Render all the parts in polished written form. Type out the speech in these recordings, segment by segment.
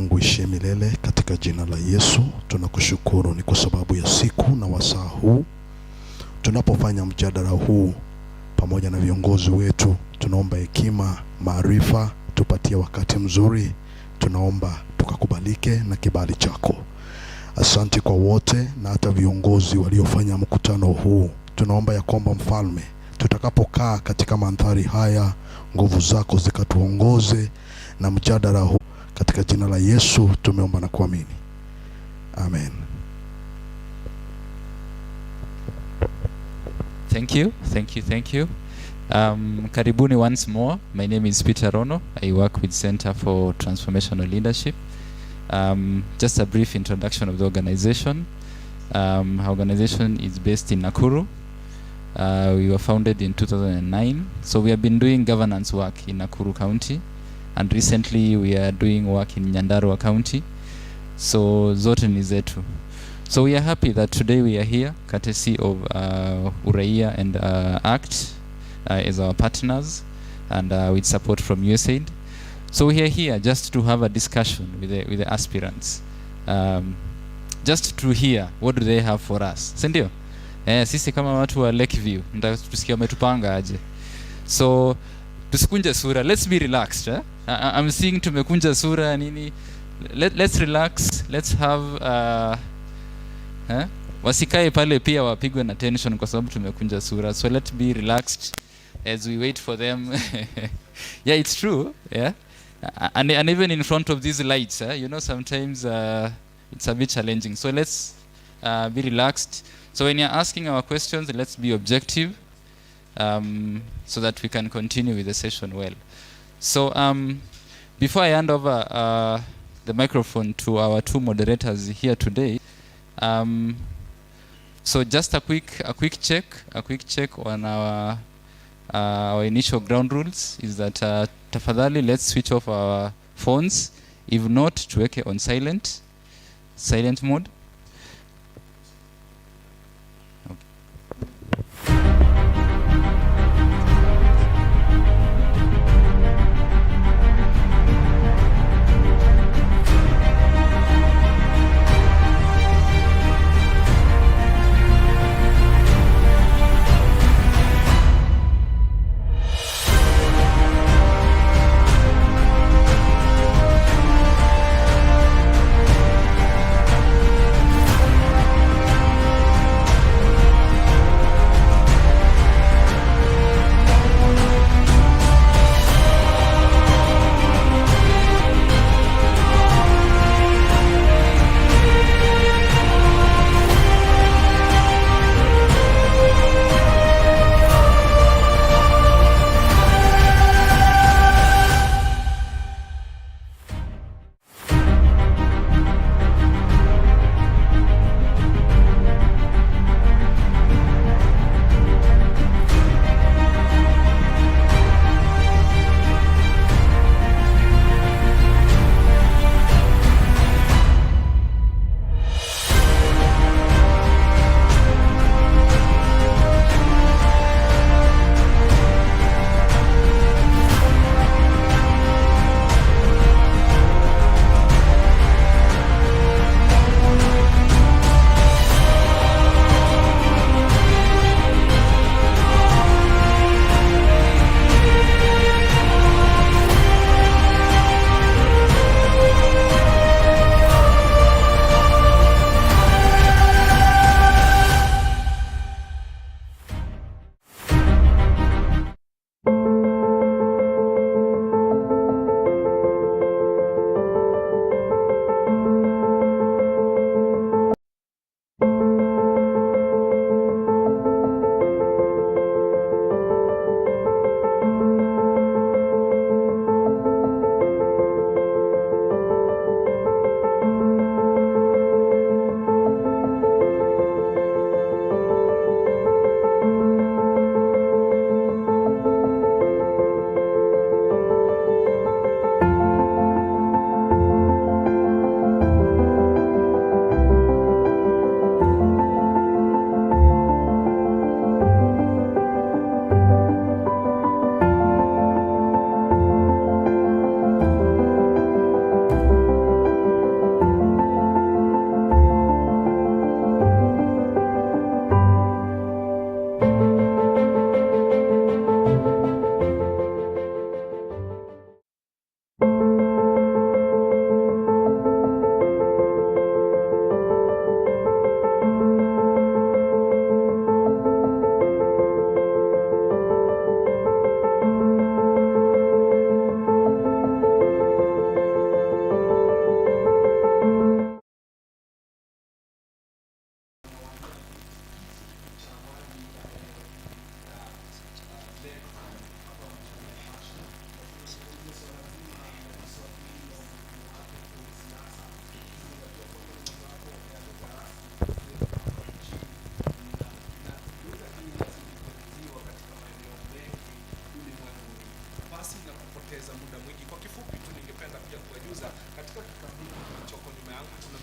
Mungu ishie milele katika jina la Yesu. Tunakushukuru ni kwa sababu ya siku na wasaa huu tunapofanya mjadala huu pamoja na viongozi wetu. Tunaomba hekima, maarifa, tupatie wakati mzuri. Tunaomba tukakubalike na kibali chako. Asante kwa wote na hata viongozi waliofanya mkutano huu. Tunaomba ya kwamba Mfalme, tutakapokaa katika mandhari haya, nguvu zako zikatuongoze na mjadala huu. Katika jina la Yesu tumeomba na kuamini. Amen. Thank you. Karibuni once more. My name is Peter Rono. I work with Center for Transformational Leadership. Just a brief introduction of the organization. Our organization is based in Nakuru. We were founded in 2009. So we have been doing governance work in Nakuru County. And recently we are doing work in Nyandarua County. So zote ni zetu. So we are happy that today we are here, courtesy of Uraia and ACT as our partners, and with support from USAID. So we are here just to have a discussion with the aspirants, just to hear what do they have for us. Sindio? Sisi kama watu wa LakeView, tusikia umetupanga aje. So tusikunje sura, let's be relaxed. I'm seeing tumekunja sura nini. Let's relax, let's have wasikae pale pia wapigwe na tension kwa sababu tumekunja sura. So let's be relaxed as we wait for them. Yeah, it's true. Yeah, and even in front of these lights, you know, sometimes it's a bit challenging. So let's be relaxed. So when you're asking our questions, let's be objective, so that we can continue with the session well. So before I hand over the microphone to our two moderators here today, so just a quick check on our initial ground rules is that tafadhali let's switch off our phones, if not tuweke on silent mode.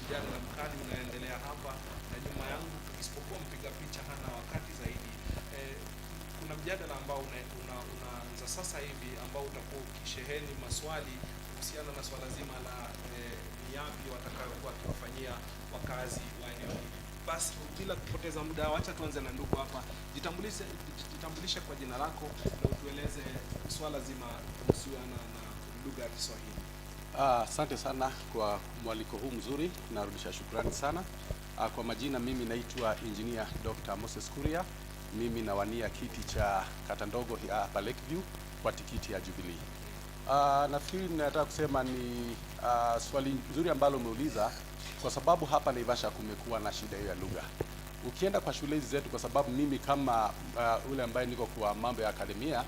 mjadala mkali unaendelea hapa na nyuma yangu, isipokuwa mpiga picha hana wakati zaidi. Kuna mjadala ambao unaanza sasa hivi ambao utakuwa ukisheheni maswali kuhusiana na swala zima la ni yapi watakayokuwa wakifanyia wakazi wa eneo hili. Basi bila kupoteza muda, wacha tuanze na ndugu hapa. Jitambulishe kwa jina lako na utueleze swala zima kuhusiana na lugha ya Kiswahili. Asante sana kwa mwaliko huu mzuri, narudisha shukrani sana. Kwa majina, mimi naitwa Engineer Dr. Moses Kuria. Mimi nawania kiti cha kata ndogo hapa LakeView kwa tikiti ya Jubilee. Nafikiri nataka kusema ni swali nzuri ambalo umeuliza, kwa sababu hapa Naivasha kumekuwa na shida hiyo ya lugha. Ukienda kwa shule hizi zetu, kwa sababu mimi kama ule ambaye niko kwa mambo ya akademia,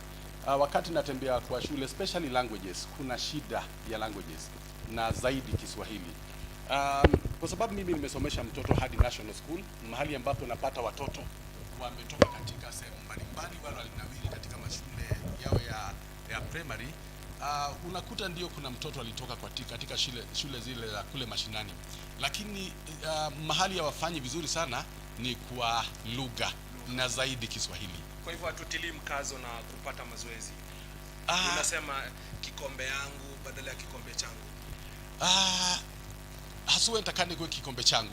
wakati natembea kwa shule especially languages, kuna shida ya languages na zaidi Kiswahili. Kwa sababu mimi nimesomesha mtoto hadi national school, mahali ambapo napata watoto wametoka katika sehemu mbalimbali, wale walinawiri katika mashule yao ya primary. Unakuta ndio kuna mtoto alitoka katika shule zile za kule mashinani, lakini mahali hawafanyi vizuri sana ni kwa lugha na zaidi Kiswahili. Kwa hivyo hatutilii mkazo na kupata mazoezi. Unasema kikombe yangu badala ya kikombe changu. Haswa nitakani kwa kikombe changu.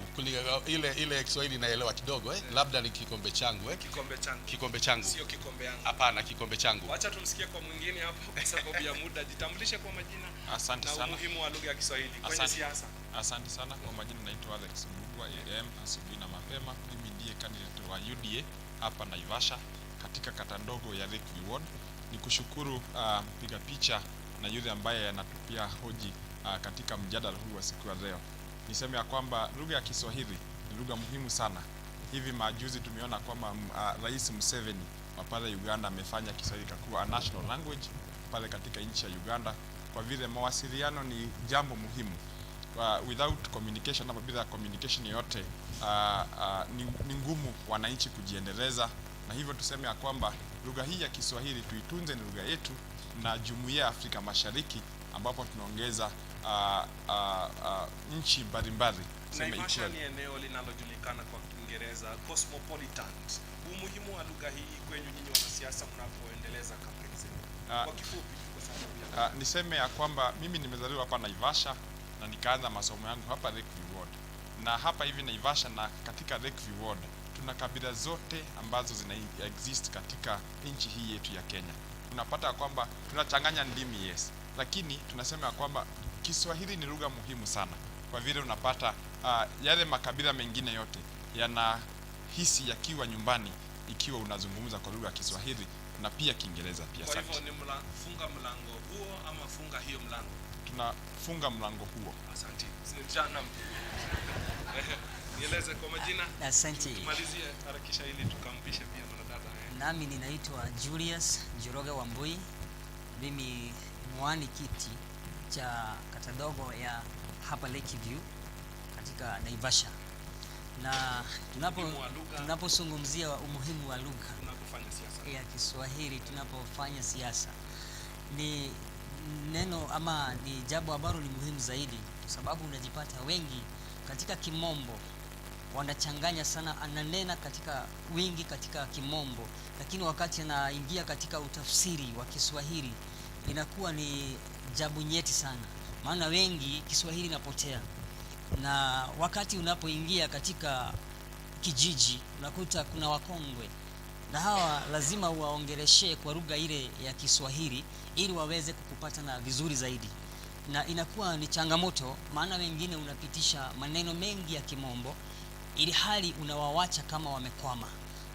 Ile Kiswahili naelewa kidogo labda ni kikombe changu Kikombe changu. Kikombe changu. Sio kikombe yangu. Hapana, kikombe changu. Wacha tumsikie kwa mwingine hapo kwa sababu ya muda. Jitambulishe kwa majina. Asante sana. Na umuhimu wa lugha ya Kiswahili kwenye siasa. Asante sana. Kwa majina naitwa Alex Mbugwa AM asubuhi na mapema. Mimi ndiye candidate wa UDA hapa Naivasha katika kata ndogo ya LakeView Ward. Nikushukuru mpiga picha na yule ambaye anatupia hoji katika mjadala huu wa siku ya leo. Niseme ya kwamba lugha ya Kiswahili ni lugha muhimu sana. Hivi majuzi tumeona kwamba Rais Museveni wa pale Uganda amefanya Kiswahili kuwa a national language pale katika nchi ya Uganda, kwa vile mawasiliano ni jambo muhimu. Without communication, ama bila communication yote ni ngumu wananchi kujiendeleza, na hivyo tuseme ya kwamba lugha hii ya Kiswahili tuitunze, ni lugha yetu na Jumuiya ya Afrika Mashariki ambapo tunaongeza nchi mbalimbali. Naivasha ni eneo linalojulikana kwa Kiingereza cosmopolitan. Umuhimu wa lugha hii kwenye nyinyi wanasiasa mnapoendeleza kampeni zenu, kwa kifupi, kwa sababu niseme ya kwamba mimi nimezaliwa hapa Naivasha na nikaanza masomo yangu hapa LakeView Ward. Na hapa hivi Naivasha na katika LakeView Ward tuna kabila zote ambazo zina exist katika nchi hii yetu ya Kenya. Tunapata kwamba tunachanganya ndimi, yes, lakini tunasema kwamba Kiswahili ni lugha muhimu sana, kwa vile unapata yale makabila mengine yote yanahisi yakiwa nyumbani ikiwa unazungumza kwa lugha ya Kiswahili na pia Kiingereza pia. Kwa hivyo ni funga mlango huo ama funga hiyo mlango? Tunafunga mlango huo. Asante. Nieleze kwa majina. Asante. Tumalizie harakisha ili tukampishe pia mwanadada. Nami ninaitwa Julius Njoroge Wambui. Mimi mwani kiti cha kata ndogo ya hapa LakeView katika Naivasha. Na tunapozungumzia umuhimu wa lugha tunapofanya siasa ya Kiswahili, tunapofanya siasa, ni neno ama ni jambo ambalo ni muhimu zaidi, kwa sababu unajipata wengi katika Kimombo wanachanganya sana, ananena katika wingi katika Kimombo, lakini wakati anaingia katika utafsiri wa Kiswahili inakuwa ni jambo nyeti sana, maana wengi Kiswahili inapotea. Na wakati unapoingia katika kijiji unakuta kuna wakongwe, na hawa lazima uwaongeleshe kwa lugha ile ya Kiswahili ili waweze kukupata na vizuri zaidi, na inakuwa ni changamoto, maana wengine unapitisha maneno mengi ya Kimombo ili hali unawawacha kama wamekwama.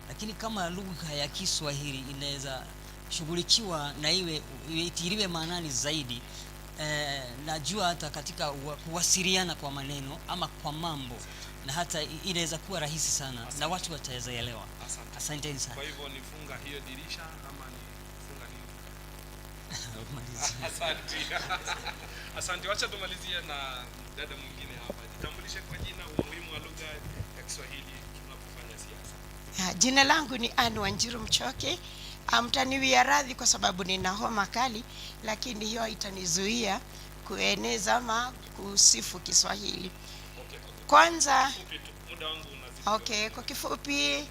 Lakini kama lugha ya Kiswahili inaweza shughulikiwa na itiliwe maanani zaidi, najua hata katika kuwasiliana kwa maneno ama kwa mambo, na hata inaweza kuwa rahisi sana. Asante. Na watu wataweza elewa. Asante sana. Kwa hivyo nifunga hiyo dirisha ama nifunga nini? Asante. Wacha tumalizie na dada mwingine hapa. Jitambulishe kwa jina, umuhimu wa lugha ya Kiswahili tunapofanya siasa. Jina langu ni Anne Wanjiru Mchoke. Mtaniwia radhi kwa sababu nina homa kali, lakini hiyo itanizuia kueneza ama kusifu Kiswahili. Kwanza Muda wangu unazidi. okay, kwa kifupi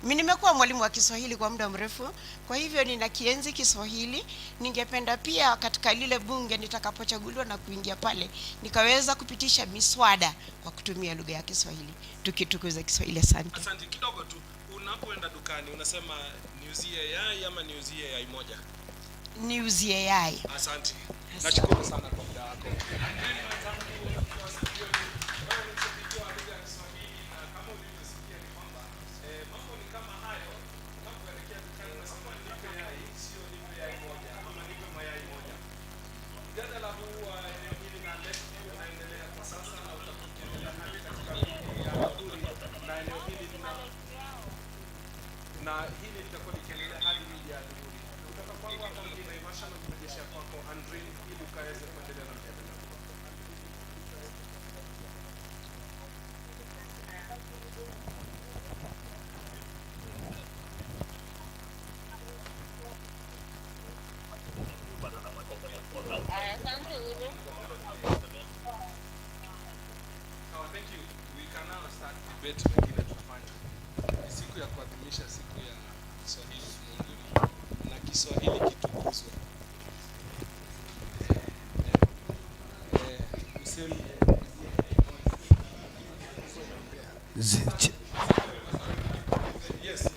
mimi nimekuwa mwalimu wa Kiswahili kwa muda mrefu, kwa hivyo nina kienzi Kiswahili. Ningependa pia katika lile bunge nitakapochaguliwa na kuingia pale nikaweza kupitisha miswada kwa kutumia lugha ya Kiswahili, tukitukuza Kiswahili. Asante. Asante. Kidogo tu, unapoenda dukani unasema niuzie yai ama niuzie yai moja? Niuzie yai. Asante. Nashukuru sana kwa muda wako. Mjadala huu wa eneo hili na LakeView unaendelea kwa sasa na utakuendelea hadi katika wiki ya Adhuhuri, na eneo hili na hili litakuwa likiendelea hadi wiki ya Adhuhuri. Kutoka kwangu hapa mjini Naivasha na kurejeshea kwako Andre ili ukaweze kuendelea na mjadala. Thank you. We can now start debate nyingine tufanye. Ni siku ya kuadhimisha siku ya Kiswahili ulimwenguni na Kiswahili kitukuzwe. Yes.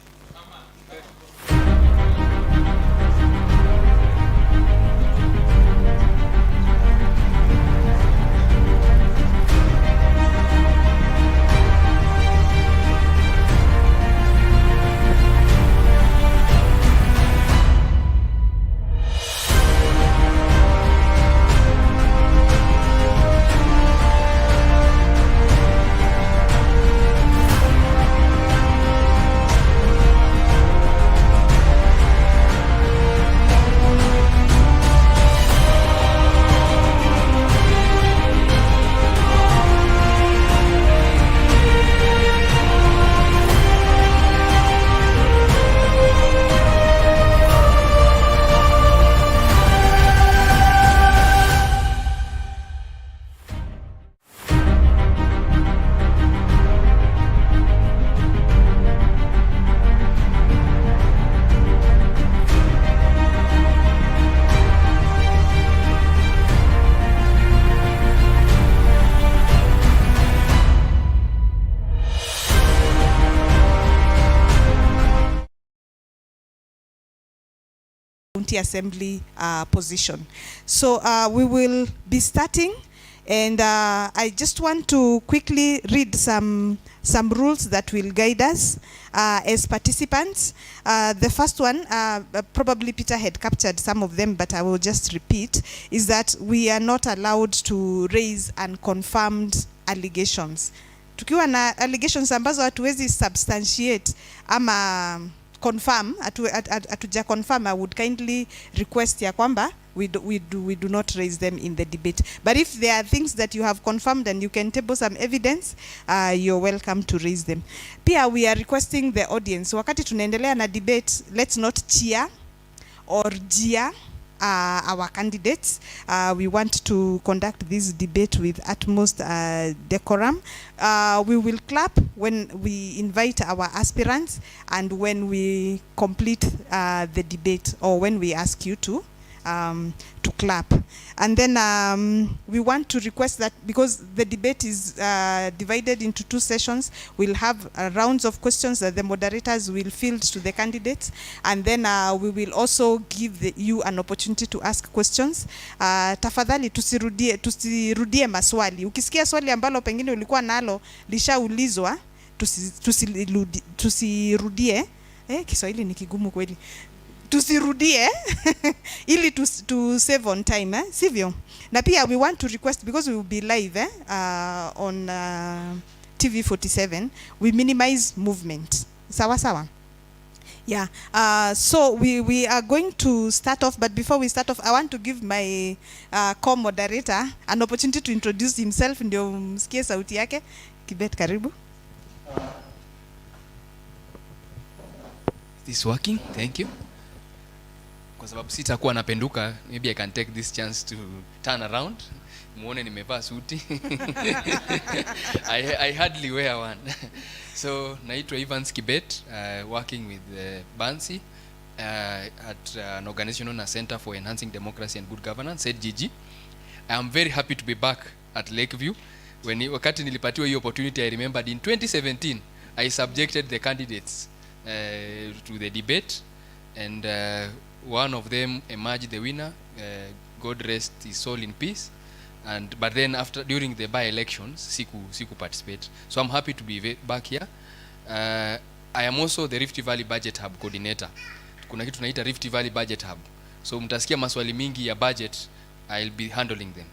County Assembly position. So we will be starting, and I just want to quickly read some rules that will guide us as participants. The first one, probably Peter had captured some of them, but I will just repeat, is that we are not allowed to raise unconfirmed allegations. Tukiwa na allegations ambazo hatuwezi substantiate ama confirm, atuja confirm, I would kindly request ya kwamba we do not raise them in the debate. But if there are things that you have confirmed and you can table some evidence, you're welcome to raise them. Pia we are requesting the audience, wakati tunaendelea na debate, let's not cheer or jeer our candidates. We want to conduct this debate with utmost decorum. We will clap when we invite our aspirants and when we complete the debate, or when we ask you to clap. And then we want to request that, because the debate is divided into two sessions, we'll have rounds of questions that the moderators will field to the candidates, and then we will also give you an opportunity to ask questions. Tafadhali tusirudie maswali. Ukisikia swali ambalo pengine ulikuwa nalo lishaulizwa, tusirudie. Kiswahili ni kigumu kweli. Tusirudie ili to save on time, sivyo? Na pia we want to request, because we will be live on TV 47, we minimize movement. Sawa sawa? Yeah. So we are going to start off, but before we start off, I want to give my co-moderator an opportunity to introduce himself, ndio msikie sauti yake. Kibet, karibu. Is this working? Thank you. Kwa sababu sitakuwa napenduka, maybe I can take this chance to turn around. muone nimevaa suti. I hardly wear one. So naitwa Evans Kibet, working with Bansi at an organization known as Center for Enhancing Democracy and Good Governance, ZGG. I am very happy to be back at LakeView. Wakati nilipatiwa hii opportunity, I remembered in 2017 I subjected the candidates to the debate, and one of them emerged the winner. God rest his soul in peace. But then during the by-elections, siku participate. So I'm happy to be back here. I am also the Rift Valley Budget Hub coordinator. Kuna kitu tunaita Rift Valley Budget Hub. So mtasikia maswali mingi ya budget, I'll be handling them.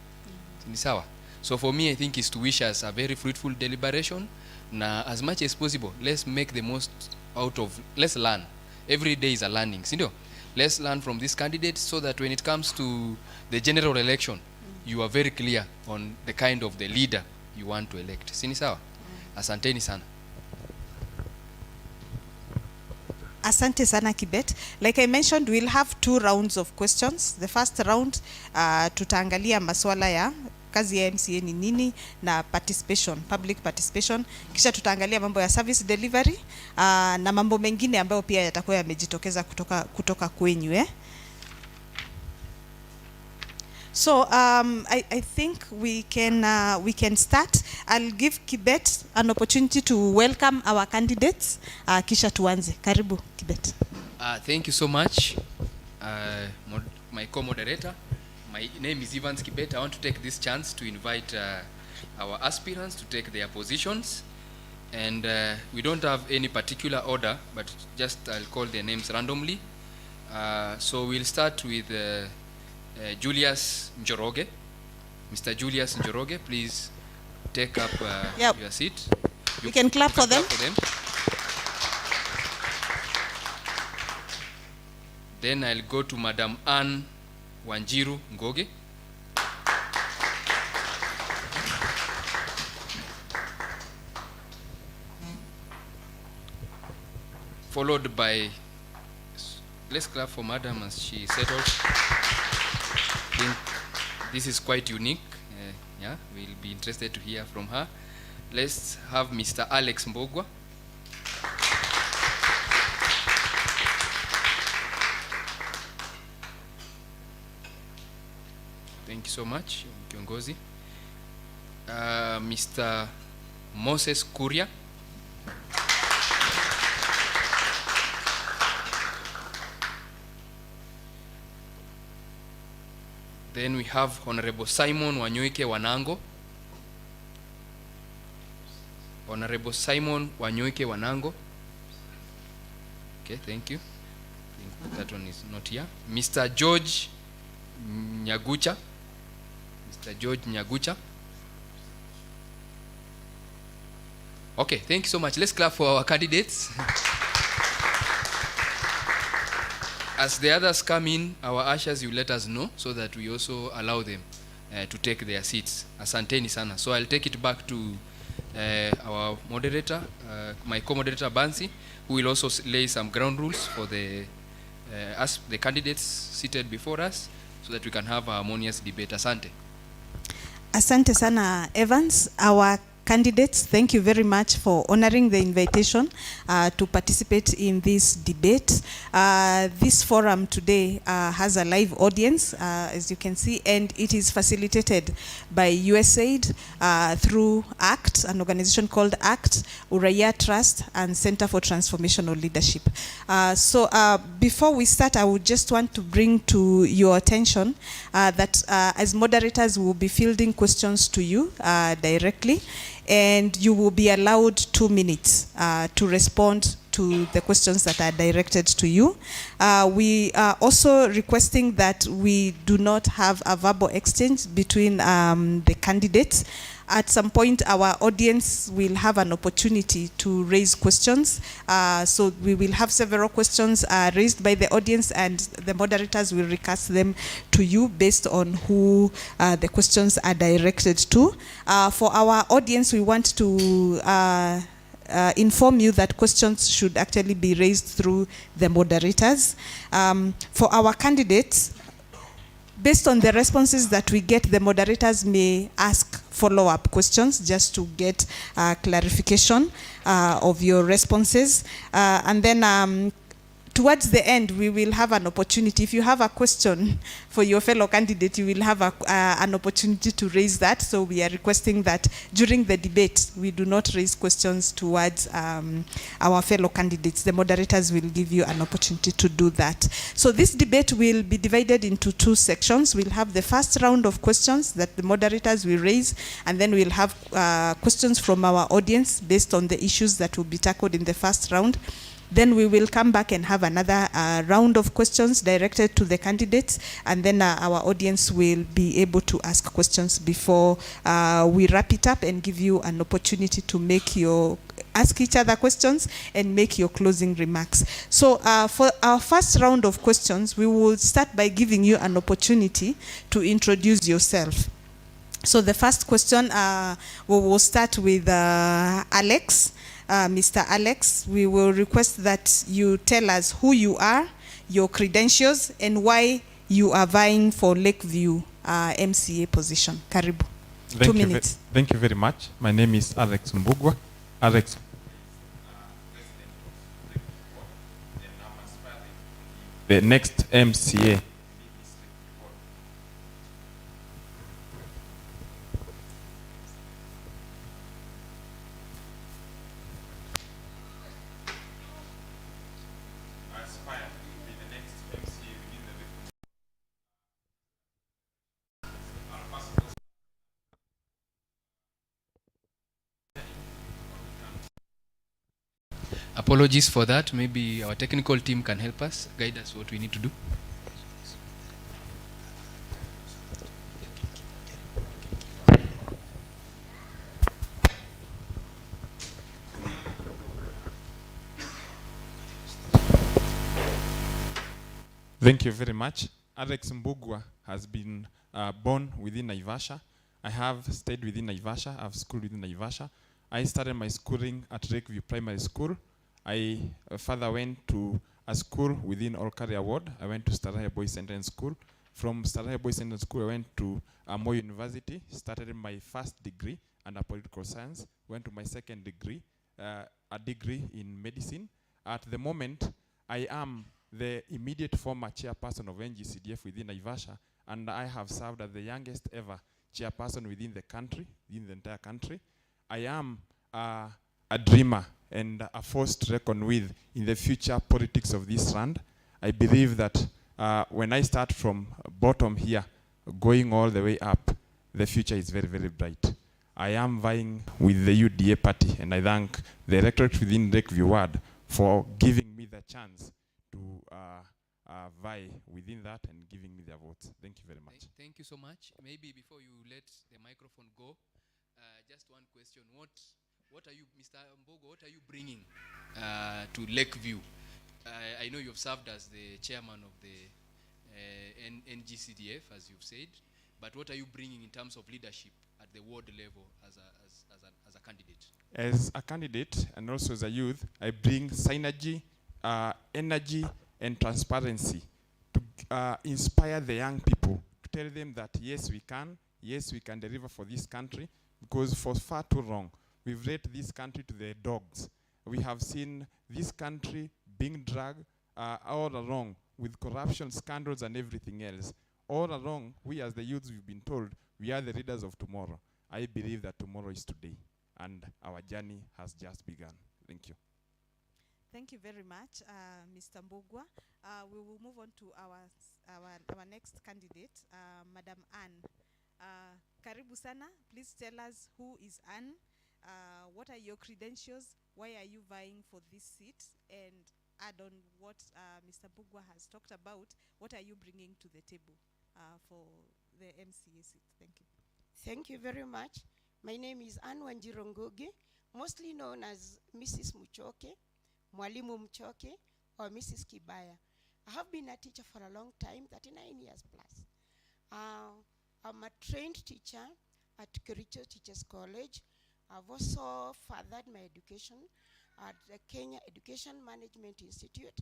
Ni sawa? So for me, I think is to wish us a very fruitful deliberation. Na as much as possible, let's make the most out of, let's learn. Every day is a learning, sindio? Let's learn from these candidates so that when it comes to the general election, you are very clear on the kind of the leader you want to elect. Sini sawa? Asanteni sana. Asante sana Kibet. Like I mentioned, we'll have 2 rounds of questions. The first round, tutaangalia maswala ya kazi ya MCA ni nini na participation, public participation. Kisha tutaangalia mambo ya service delivery na mambo mengine ambayo pia yatakuwa yamejitokeza kutoka kwenyu. So I think we can start. I'll give Kibet an opportunity to welcome our candidates. Kisha tuanze. Karibu Kibet. Thank you so much, my co-moderator. My name is Evans Kibet. I want to take this chance to invite our aspirants to take their positions. And we don't have any particular order, but just I'll call their names randomly. So we'll start with Julius Njoroge. Mr. Julius Njoroge, please take up your seat. You can clap for them. Then I'll go to Madam Anne Wanjiru Ngoge. Followed by, let's clap for Madam as she settles. I think this is quite unique. Yeah, we'll be interested to hear from her. Let's have Mr. Alex Mbogwa. Thank you so much, Kiongozi. Mr. Moses Kuria. Then we have Honorable Simon Wanyoike Wanango. Honorable Simon Wanyoike Wanango. Okay, thank you. I think that one is not here. Mr. George Nyagucha. Mr. George Nyagucha. Okay, thank you so much. Let's clap for our candidates. As the others come in, our ushers, you let us know so that we also allow them to take their seats. Asanteni sana. So I'll take it back to our moderator, my co-moderator Bansi, who will also lay some ground rules for the candidates seated before us, so that we can have a harmonious debate. Asante. Asante sana Evans. Our candidates, thank you very much for honoring the invitation to participate in this debate. This forum today has a live audience, as you can see, and it is facilitated by USAID through ACT, an organization called ACT, Uraia Trust, and Center for Transformational Leadership. So before we start, I would just want to bring to your attention that as moderators, we will be fielding questions to you directly, and you will be allowed 2 minutes to respond to the questions that are directed to you. We are also requesting that we do not have a verbal exchange between the candidates. At some point, our audience will have an opportunity to raise questions. So we will have several questions raised by the audience, and the moderators will recast them to you based on who the questions are directed to. For our audience, we want to inform you that questions should actually be raised through the moderators. For our candidates, Based on the responses that we get, the moderators may ask follow-up questions just to get clarification of your responses. And then towards the end, we will have an opportunity. If you have a question for your fellow candidate, you will have an opportunity to raise that. So we are requesting that during the debate, we do not raise questions towards our fellow candidates. The moderators will give you an opportunity to do that. So this debate will be divided into two sections. We'll have the first round of questions that the moderators will raise, and then we'll have questions from our audience based on the issues that will be tackled in the first round. Then we will come back and have another round of questions directed to the candidates, and then our audience will be able to ask questions before we wrap it up and give you an opportunity to ask each other questions and make your closing remarks. So for our first round of questions, we will start by giving you an opportunity to introduce yourself. So the first question, we will start with Alex. Mr. Alex, we will request that you tell us who you are, your credentials, and why you are vying for LakeView MCA position. Karibu. 2 minutes. Thank you very much. My name is Alex Mbugwa. Alex. The next MCA. Apologies for that. Maybe our technical team can help us, guide us what we need to do. Thank you very much. Alex Mbugwa has been born within Naivasha. I have stayed within Naivasha. I've schooled within Naivasha. I started my schooling at LakeView Primary School. I further went to a school within Olkaria Ward. I went to Starehe Boys Entrance School. From Starehe Boys Entrance School, I went to Moi University, started my first degree under political science, went to my second degree, a degree in medicine. At the moment, I am the immediate former chairperson of NGCDF within Naivasha, and I have served as the youngest ever chairperson within the country, within the entire country. I am a dreamer and a force to reckon with in the future politics of this land. I believe that when I start from bottom here, going all the way up, the future is very, very bright. I am vying with the UDA party, and I thank the electorate within LakeView Ward for giving me the chance to vie within that and giving me their votes. Thank you very much. Thank you so much. Maybe before you let the microphone go, just one question. What are you, Mr. Mbogo, what are you bringing to LakeView? I know you've served as the chairman of the NGCDF, as you've said, but what are you bringing in terms of leadership at the ward level as a candidate? As a candidate and also as a youth, I bring synergy, energy, and transparency to inspire the young people, to tell them that yes, we can deliver for this country, because for far too long, we've let this country to the dogs. We have seen this country being dragged all along with corruption, scandals, and everything else. All along, we as the youths, we've been told we are the leaders of tomorrow. I believe that tomorrow is today, and our journey has just begun. Thank you. Thank you very much, Mr. Mbugwa. We will move on to our next candidate, Madam Anne. Karibu sana. Please tell us who is Anne, what are your credentials, why are you vying for this seat, and add on what Mr. Mbugwa has talked about, what are you bringing to the table for the MCA seat? Thank you. Thank you very much. My name is Anne Wanjirongoge, mostly known as Mrs. Muchoke, Mwalimu Mchoke, or Mrs. Kibaya. I have been a teacher for a long time, 39 years plus. I'm a trained teacher at Kericho Teachers College. I've also furthered my education at the Kenya Education Management Institute.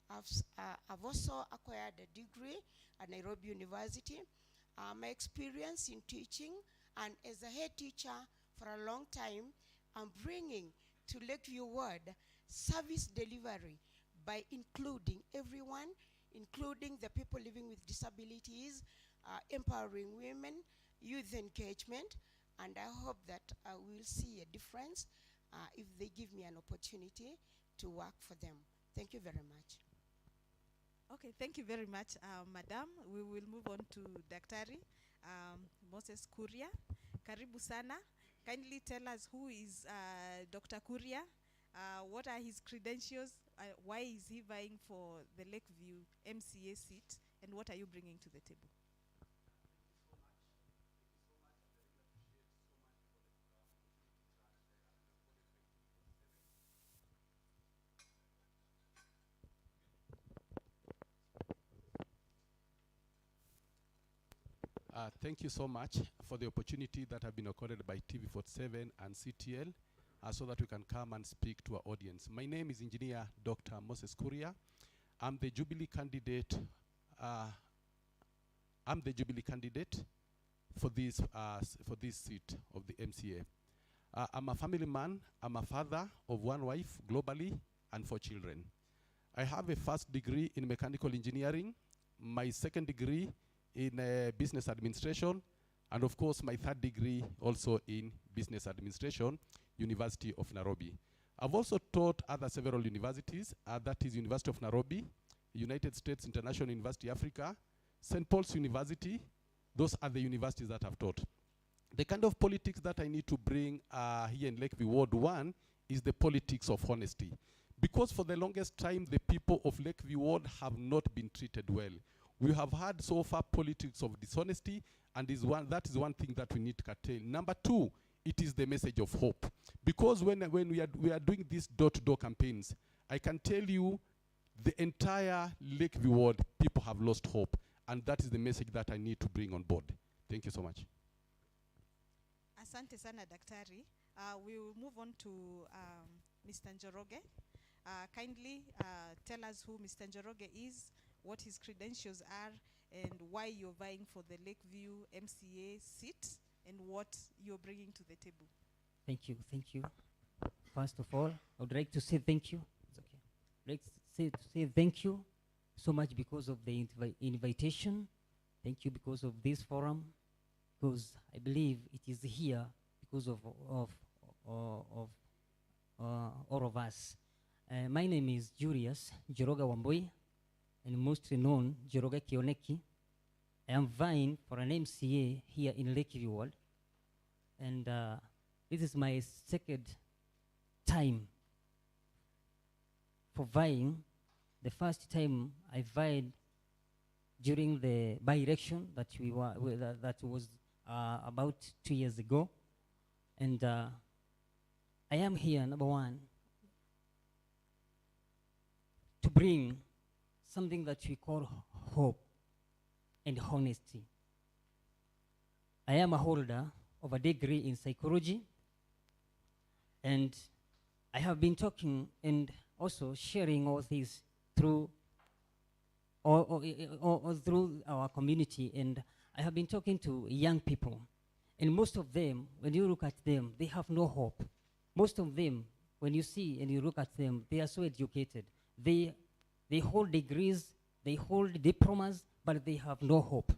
I've also acquired a degree at Nairobi University. My experience in teaching and as a head teacher for a long time, I'm bringing to LakeView Ward service delivery by including everyone, including the people living with disabilities, empowering women, youth engagement, and I hope that I will see a difference if they give me an opportunity to work for them. Thank you very much. Okay, thank you very much, Madam. We will move on to Daktari Moses Kuria. Karibu sana. Kindly tell us who is Dr. Kuria, what are his credentials, why is he vying for the LakeView MCA seat, and what are you bringing to the table? Thank you so much for the opportunity that have been accorded by TV47 and CTL so that we can come and speak to our audience. My name is Engineer Dr. Moses Kuria. I'm the Jubilee candidate. For this seat of the MCA. I'm a family man. I'm a father of one wife globally and 4 children. I have a first degree in mechanical engineering, my second degree in business administration, and of course my third degree also in business administration, University of Nairobi. I've also taught other several universities, that is University of Nairobi, United States International University Africa, St. Paul's University. Those are the universities that I've taught. The kind of politics that I need to bring here in LakeView Ward 1 is the politics of honesty. Because for the longest time, the people of LakeView Ward have not been treated well. We have had so far politics of dishonesty, and that is one thing that we need to curtail. Number 2, it is the message of hope. Because when we are doing these door-to-door campaigns, I can tell you the entire LakeView Ward, people have lost hope. And that is the message that I need to bring on board. Thank you so much. Asante sana, Daktari. We will move on to Mr. Njoroge. Kindly tell us who Mr. Njoroge is, what his credentials are, and why you're vying for the LakeView MCA seat, and what you're bringing to the table. Thank you, thank you. First of all, I would like to say thank you. It's okay. I'd like to say thank you so much because of the invitation. Thank you because of this forum, because I believe it is here because of all of us. My name is Julius Njoroge Wambui, and mostly known Njoroge Kioneki. I am vying for an MCA here in LakeView Ward, and this is my second time for vying. The first time I vied during the by-election that was about 2 years ago, and I am here, number 1, to bring something that we call hope and honesty. I am a holder of a degree in psychology, and I have been talking and also sharing all these through through our community, and I have been talking to young people, and most of them, when you look at them, they have no hope. Most of them, when you see and you look at them, they are so educated. They hold degrees, they hold diplomas, but they have no hope.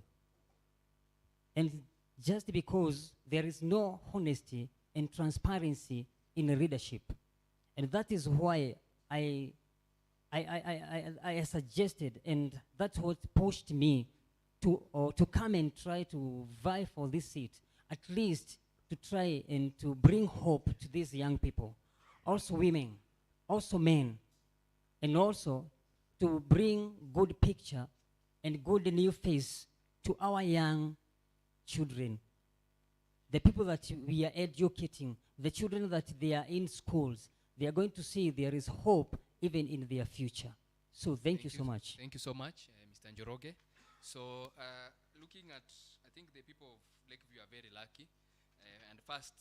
And just because there is no honesty and transparency in leadership, and that is why I suggested, and that's what pushed me to come and try to vie for this seat, at least to try and to bring hope to these young people, also women, also men, and also to bring good picture and good new face to our young children, the people that we are educating, the children that they are in schools. They are going to see there is hope even in their future. So thank you so much. Thank you so much, Mr. Njoroge. So looking at, I think the people of LakeView are very lucky. And first,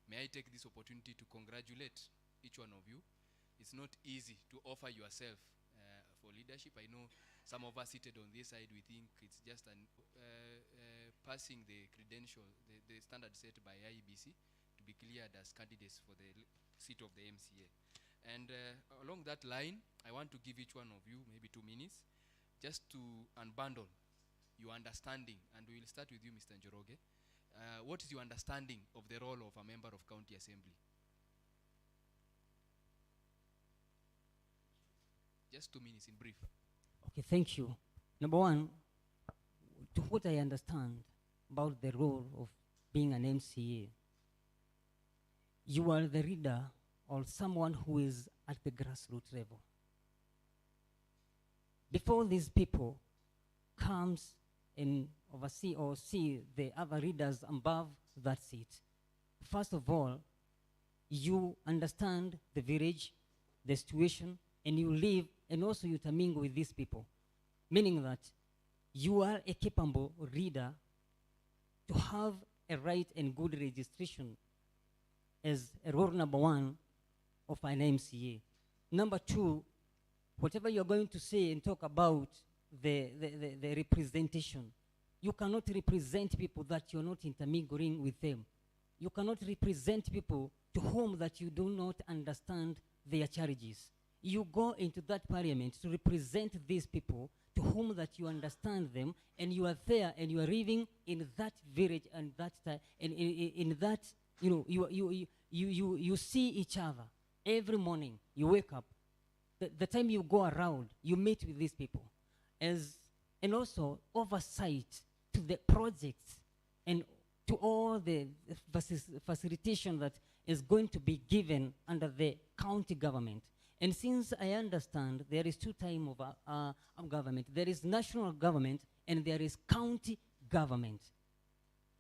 may I take this opportunity to congratulate each one of you. It's not easy to offer yourself for leadership. I know some of us seated on this side, we think it's just an passing the credential, the standard set by IEBC to be cleared as candidates for the seat of the MCA. And along that line, I want to give each one of you maybe 2 minutes just to unbundle your understanding. And we will start with you, Mr. Njoroge. What is your understanding of the role of a member of county assembly? Just 2 minutes in brief. Okay, thank you. Number one, to what I understand about the role of being an MCA, you are the leader or someone who is at the grassroots level. Before these people comes and oversee or see the other leaders above that seat, first of all, you understand the village, the situation, and you live, and also you intermingle with these people. Meaning that you are a capable leader to have a right and good registration as a role number one of an MCA. Number two, whatever you're going to say and talk about the representation, you cannot represent people that you're not intermingling with them. You cannot represent people to whom that you do not understand their challenges. You go into that parliament to represent these people to whom that you understand them, and you are there and you are living in that village and that time, and in that, you know, you see each other every morning. You wake up. The time you go around, you meet with these people, and also oversight to the projects and to all the facilitation that is going to be given under the county government. And since I understand there is two types of government, there is national government and there is county government.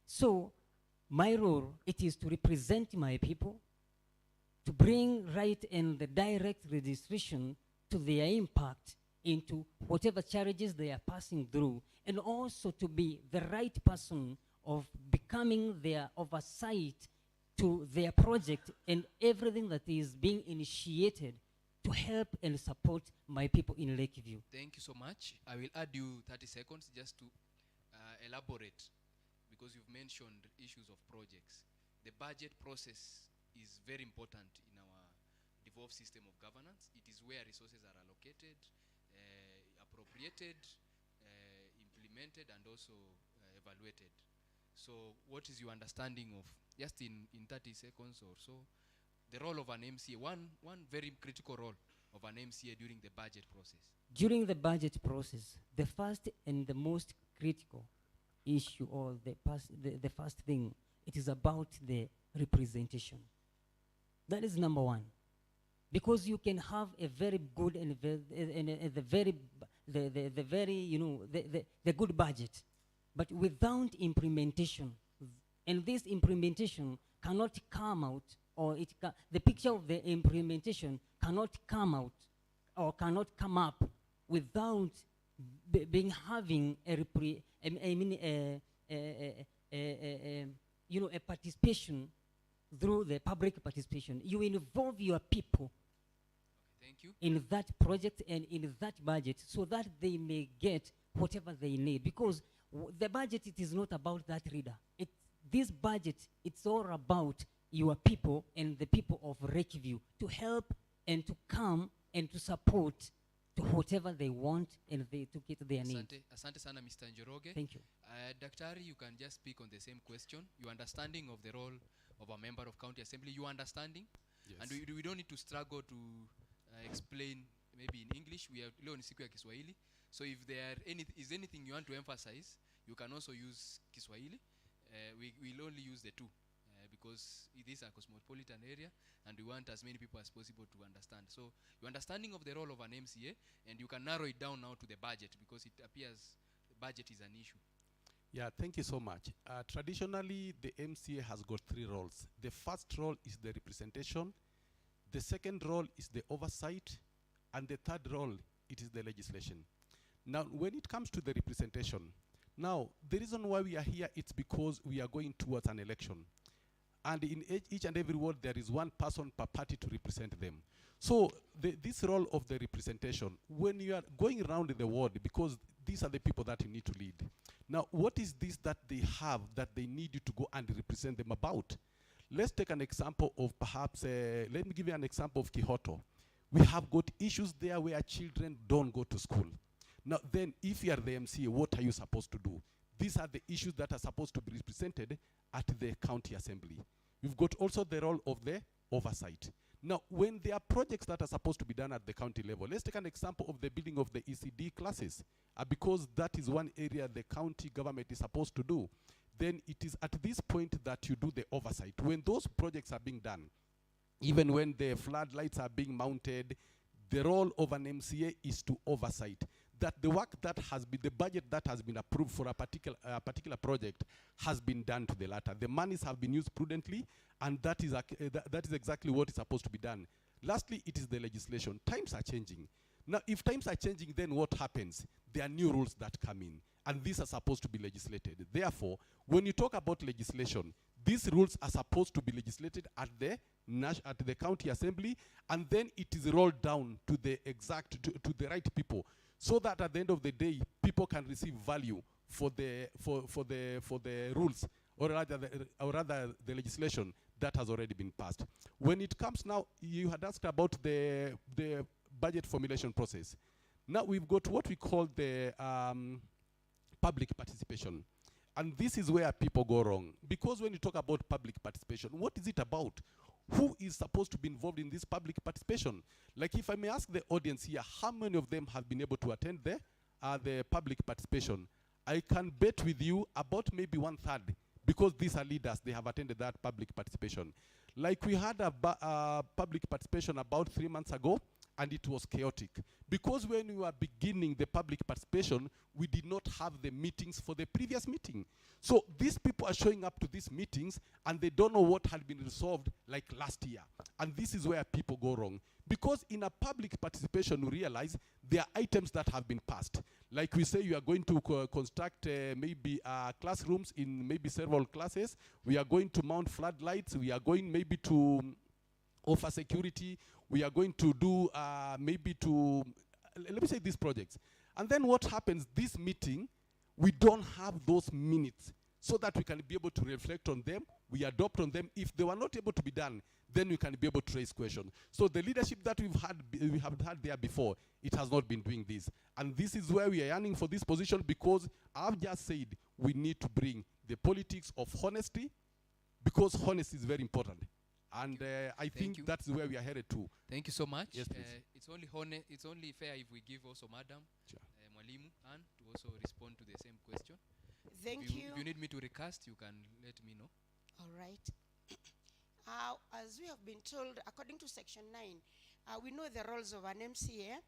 So my role, it is to represent my people, to bring right and the direct registration to their impact into whatever challenges they are passing through, and also to be the right person of becoming their oversight to their project and everything that is being initiated to help and support my people in LakeView. Thank you so much. I will add you 30 seconds just to elaborate, because you've mentioned issues of projects. The budget process is very important in our devolved system of governance. It is where resources are allocated, appropriated, implemented, and also evaluated. So what is your understanding of, just in 30 seconds or so, the role of an MCA, one very critical role of an MCA during the budget process? During the budget process, the first and the most critical issue, or the first thing, it is about the representation. That is number one. Because you can have a very good and the good budget, but without implementation, and this implementation cannot come out, or the picture of the implementation cannot come out or cannot come up without having a participation through the public participation. You involve your people Thank you. in that project and in that budget so that they may get whatever they need. Because the budget, it is not about that reader. This budget, it's all about your people and the people of LakeView to help and to come and to support to whatever they want and to get their needs. Asante sana, Mr. Njoroge. Thank you. Daktari, you can just speak on the same question. Your understanding of the role of a member of county assembly, your understanding? Yes. And we don't need to struggle to explain maybe in English. We have leo ni siku ya Kiswahili. So if there is anything you want to emphasize, you can also use Kiswahili. We'll only use the two. Because it is a cosmopolitan area and we want as many people as possible to understand. So your understanding of the role of an MCA, and you can narrow it down now to the budget, because it appears the budget is an issue. Yeah, thank you so much. Traditionally, the MCA has got 3 roles. The first role is the representation, the second role is the oversight, and the third role, it is the legislation. Now, when it comes to the representation, now, the reason why we are here, it's because we are going towards an election. and in each and every ward there is one person per party to represent them. So this role of the representation, when you are going around in the ward, because these are the people that you need to lead. Now, what is this that they have that they need you to go and represent them about? Let's take an example of perhaps, let me give you an example of Kihoto. We have got issues there where children don't go to school. Now then, if you are the MCA, what are you supposed to do? These are the issues that are supposed to be represented at the county assembly. We've got also the role of the oversight. Now, when there are projects that are supposed to be done at the county level, let's take an example of the building of the ECD classes, because that is one area the county government is supposed to do. Then it is at this point that you do the oversight. When those projects are being done, even when the floodlights are being mounted, the role of an MCA is to oversight that the work that has been, the budget that has been approved for a particular project has been done to the latter. The monies have been used prudently, and that is exactly what is supposed to be done. Lastly, it is the legislation. Times are changing. Now, if times are changing, then what happens? There are new rules that come in, and these are supposed to be legislated. Therefore, when you talk about legislation, these rules are supposed to be legislated at the county assembly, and then it is rolled down to the to the right people, so that at the end of the day, people can receive value for the rules, or rather the legislation that has already been passed. When it comes now, you had asked about the budget formulation process. Now we've got what we call the public participation. And this is where people go wrong. Because when you talk about public participation, what is it about? Who is supposed to be involved in this public participation? Like, if I may ask the audience here, how many of them have been able to attend the public participation? I can bet with you about maybe 1/3, because these are leaders, they have attended that public participation. Like, we had a public participation about 3 months ago, and it was chaotic. Because when we were beginning the public participation, we did not have the meetings for the previous meeting. So these people are showing up to these meetings, and they don't know what had been resolved like last year. And this is where people go wrong. Because in a public participation, we realize there are items that have been passed. Like we say, you are going to construct maybe classrooms in maybe several classes. We are going to mount floodlights. We are going maybe to offer security. We are going to do maybe to, let me say, these projects. And then what happens, this meeting, we don't have those minutes so that we can be able to reflect on them, we adopt on them. If they were not able to be done, then we can be able to raise questions. So the leadership that we have had there before, it has not been doing this. And this is where we are yearning for this position, because I've just said we need to bring the politics of honesty, because honesty is very important. And I think that's where we are headed to. Thank you so much. Yes, please. It's only fair if we give also Madam Sure. Mwalimu Ann to also respond to the same question. Thank you. If you need me to recast, you can let me know. All right. As we have been told, according to Section 9, we know the roles of an MCA,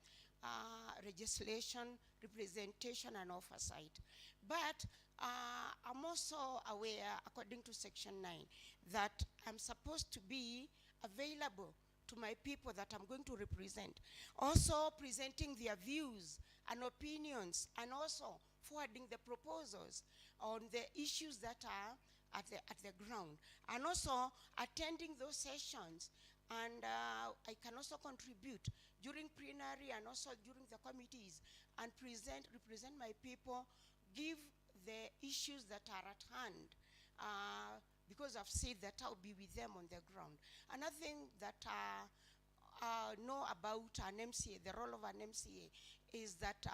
legislation, representation, and oversight. But I'm also aware, according to Section 9, that I'm supposed to be available to my people that I'm going to represent. Also presenting their views and opinions, and also forwarding the proposals on the issues that are at the ground, and also attending those sessions. And I can also contribute during plenary and also during the committees, and represent my people, give the issues that are at hand, because I've said that I'll be with them on the ground. Another thing that I know about an MCA, the role of an MCA, is that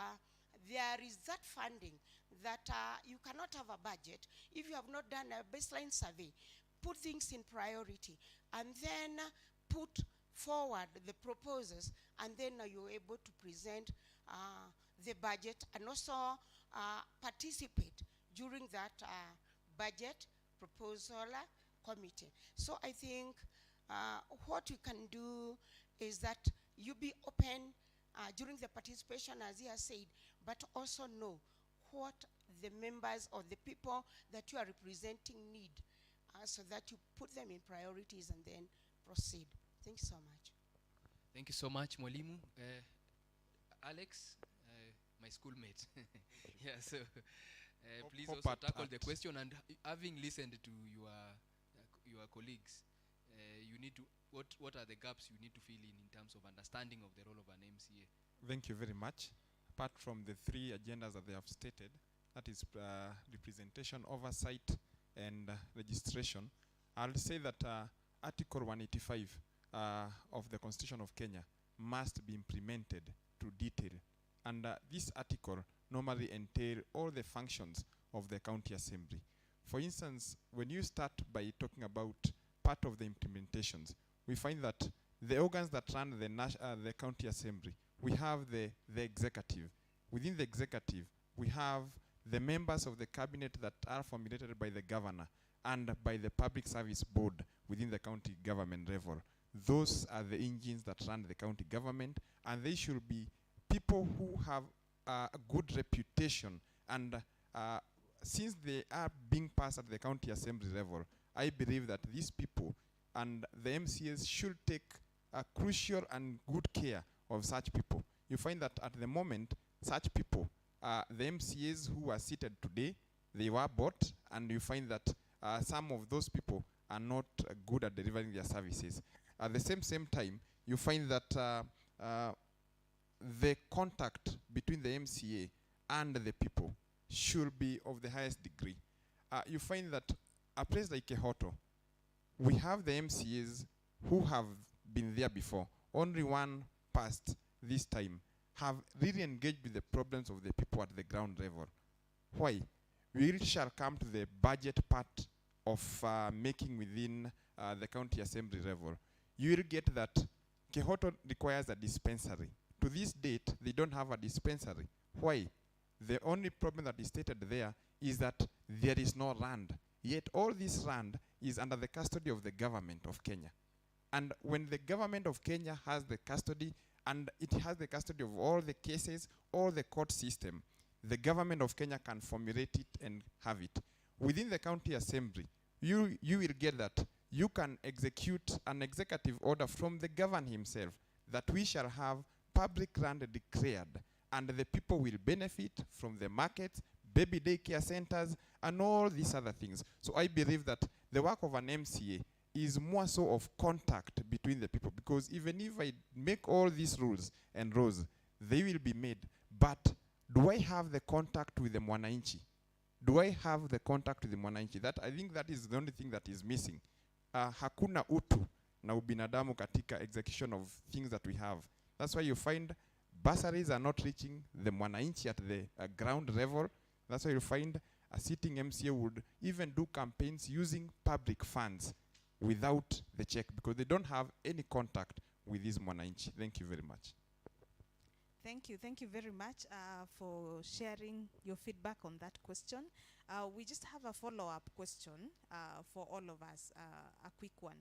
there is that funding that you cannot have a budget if you have not done a baseline survey, put things in priority, and then put forward the proposals, and then you're able to present the budget, and also participate during that budget proposal committee. So I think what you can do is that you be open during the participation, as he has said, but also know what the members or the people that you are representing need, so that you put them in priorities and then proceed. Thank you so much. Thank you so much, Mwalimu. Alex, my schoolmate. Yeah, so please also tackle the question. And having listened to your colleagues, you need to, what are the gaps you need to fill in terms of understanding of the role of an MCA? Thank you very much. Apart from the three agendas that they have stated, that is representation, oversight, and registration, I'll say that Article 185 of the Constitution of Kenya must be implemented to detail. And this article normally entails all the functions of the county assembly. For instance, when you start by talking about part of the implementations, we find that the organs that run the county assembly, we have the executive. Within the executive, we have the members of the cabinet that are formulated by the governor and by the public service board within the county government level. Those are the engines that run the county government, and they should be people who have a good reputation. And since they are being passed at the county assembly level, I believe that these people and the MCAs should take a crucial and good care of such people. You find that at the moment, such people, the MCAs who are seated today, they were bought, and you find that some of those people are not good at delivering their services. At the same time, you find that the contact between the MCA and the people should be of the highest degree. You find that a place like Kehoto, we have the MCAs who have been there before. Only one passed this time, have really engaged with the problems of the people at the ground level. Why? We shall come to the budget part of making within the county assembly level. You will get that Kehoto requires a dispensary. To this date, they don't have a dispensary. Why? The only problem that is stated there is that there is no land. Yet all this land is under the custody of the government of Kenya. And when the government of Kenya has the custody, and it has the custody of all the cases, all the court system, the government of Kenya can formulate it and have it. Within the county assembly, you will get that you can execute an executive order from the governor himself that we shall have public land declared, and the people will benefit from the markets, baby daycare centers, and all these other things. So I believe that the work of an MCA is more so of contact between the people, because even if I make all these rules and laws, they will be made. But do I have the contact with the mwananchi? Do I have the contact with the mwananchi? That, I think that is the only thing that is missing. Hakuna utu na ubinadamu katika execution of things that we have. That's why you find bursaries are not reaching the mwananchi at the ground level. That's why you find a sitting MCA would even do campaigns using public funds without the check, because they don't have any contact with this mwananchi. Thank you very much. Thank you very much for sharing your feedback on that question. We just have a follow-up question for all of us, a quick one.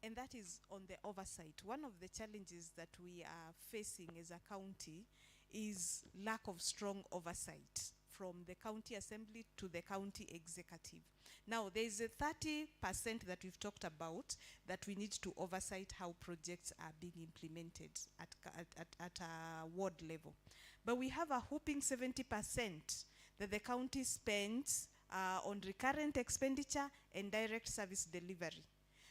And that is on the oversight. One of the challenges that we are facing as a county is lack of strong oversight from the county assembly to the county executive. Now, there is a 30% that we've talked about that we need to oversight how projects are being implemented at a ward level. But we have a whopping 70% that the county spends on recurrent expenditure and direct service delivery.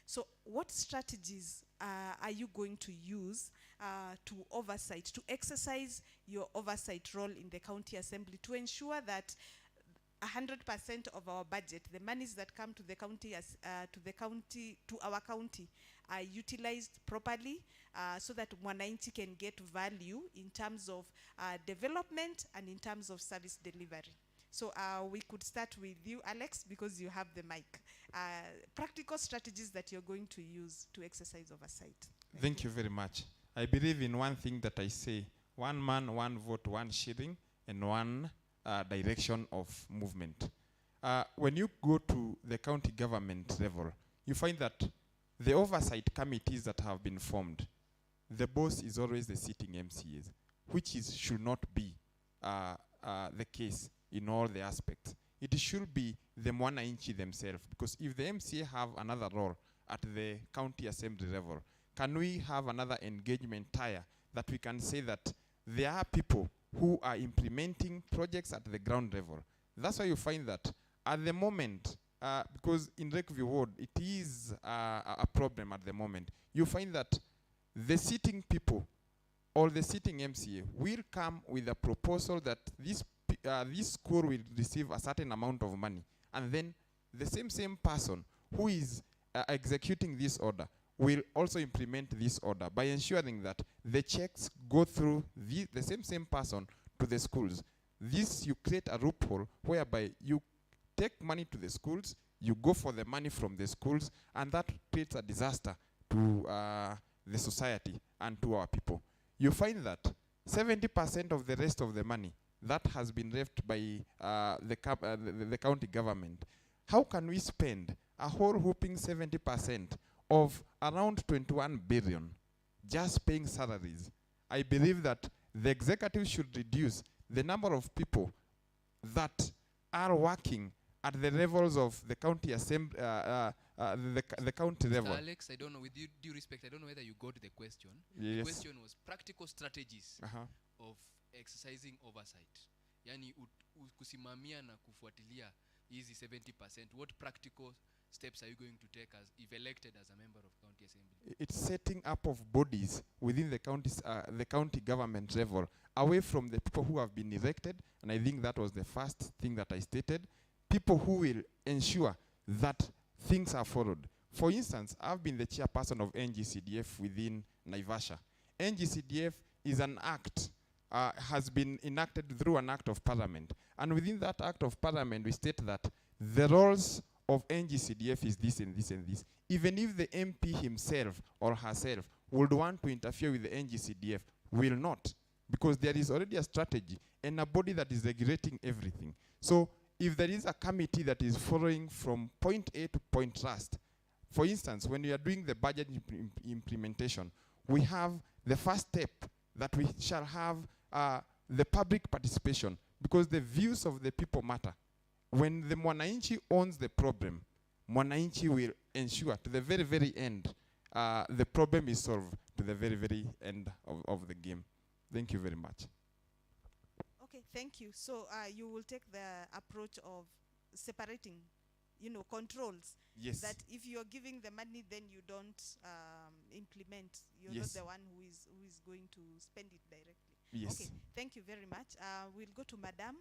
So what strategies are you going to use to oversight, to exercise your oversight role in the county assembly to ensure that 100% of our budget, the monies that come to the county, to our county, are utilized properly so that mwananchi can get value in terms of development and in terms of service delivery? So we could start with you, Alex, because you have the mic. Practical strategies that you're going to use to exercise oversight. Thank you very much. I believe in one thing that I say: one man, one vote, one shilling, and one direction of movement. When you go to the county government level, you find that the oversight committees that have been formed, the boss is always the sitting MCAs, which should not be the case in all the aspects. It should be the mwananchi themselves, because if the MCA have another role at the county assembly level, can we have another engagement tier that we can say that there are people who are implementing projects at the ground level? That's why you find that at the moment, because in LakeView Ward, it is a problem at the moment. You find that the sitting people or the sitting MCA will come with a proposal that this school will receive a certain amount of money, and then the same person who is executing this order will also implement this order by ensuring that the checks go through the same person to the schools. This, you create a loophole whereby you take money to the schools, you go for the money from the schools, and that creates a disaster to the society and to our people. You find that 70% of the rest of the money that has been left by the county government, how can we spend a whole whooping 70% of around 21 billion just paying salaries? I believe that the executive should reduce the number of people that are working at the levels of the county assembly, the county level. Alex, I don't know, with due respect, I don't know whether you got the question. Yes. The question was practical strategies of exercising oversight. Yani kusimamia na kufuatilia hizi 70%. What practical steps are you going to take as if elected as a member of county assembly? It's setting up of bodies within the counties, the county government level, away from the people who have been elected, and I think that was the first thing that I stated. People who will ensure that things are followed. For instance, I've been the chairperson of NGCDF within Naivasha. NGCDF is an act, has been enacted through an act of parliament. And within that act of parliament, we state that the roles of NGCDF is this and this and this. Even if the MP himself or herself would want to interfere with the NGCDF, will not. Because there is already a strategy and a body that is regulating everything. So if there is a committee that is following from point A to point last, for instance, when we are doing the budget implementation, we have the first step that we shall have the public participation, because the views of the people matter. When the Mwananchi owns the problem, Mwananchi will ensure to the very, very end, the problem is solved to the very, very end of the game. Thank you very much. Okay, thank you. So you will take the approach of separating, controls. Yes. That if you're giving the money, then you don't implement. You're Yes. not the one who is going to spend it directly. Yes. Okay, thank you very much. We'll go to Madam.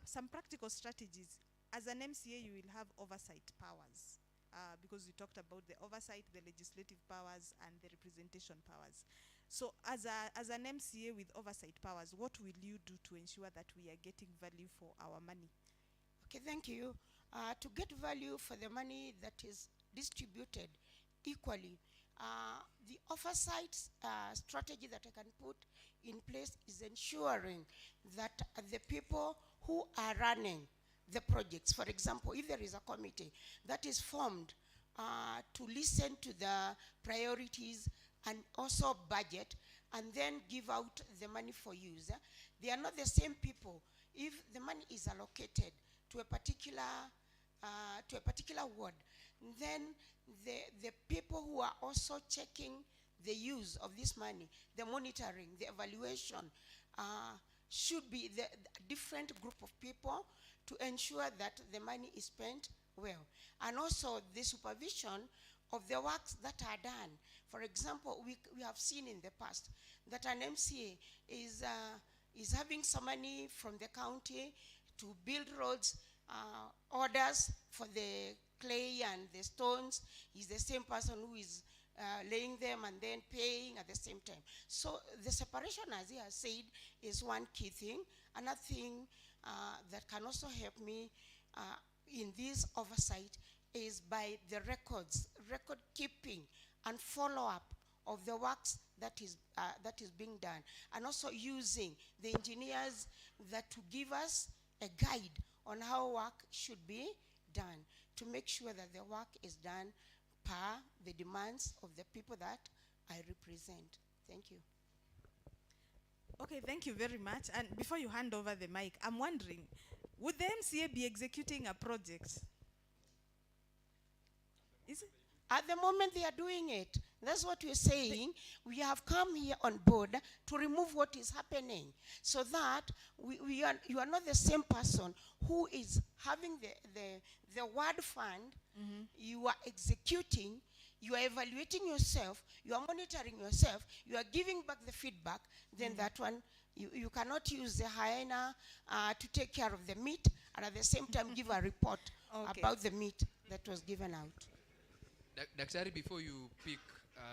Some practical strategies. As an MCA, you will have oversight powers. Because we talked about the oversight, the legislative powers, and the representation powers. So as an MCA with oversight powers, what will you do to ensure that we are getting value for our money? Okay, thank you. To get value for the money that is distributed equally, the oversight strategy that I can put in place is ensuring that the people who are running the projects, for example, if there is a committee that is formed to listen to the priorities and also budget and then give out the money for use, they are not the same people. If the money is allocated to a particular ward, then the people who are also checking the use of this money, the monitoring, the evaluation, should be the different group of people to ensure that the money is spent well. And also the supervision of the works that are done. For example, we have seen in the past that an MCA is having some money from the county to build roads, orders for the clay and the stones. He's the same person who is laying them and then paying at the same time. So the separation, as he has said, is one key thing. Another thing that can also help me in this oversight is by the record keeping and follow-up of the works that is being done, and also using the engineers that to give us a guide on how work should be done to make sure that the work is done per the demands of the people that I represent. Thank you. Okay, thank you very much. And before you hand over the mic, I'm wondering, would the MCA be executing a project? Is it? At the moment they are doing it. That's what we're saying. We have come here on board to remove what is happening, so that you are not the same person who is having the word fund. You are executing, you are evaluating yourself, you are monitoring yourself, you are giving back the feedback. Then that one, you cannot use the hyena to take care of the meat and at the same time give a report about the meat that was given out. Daktari, before you pick,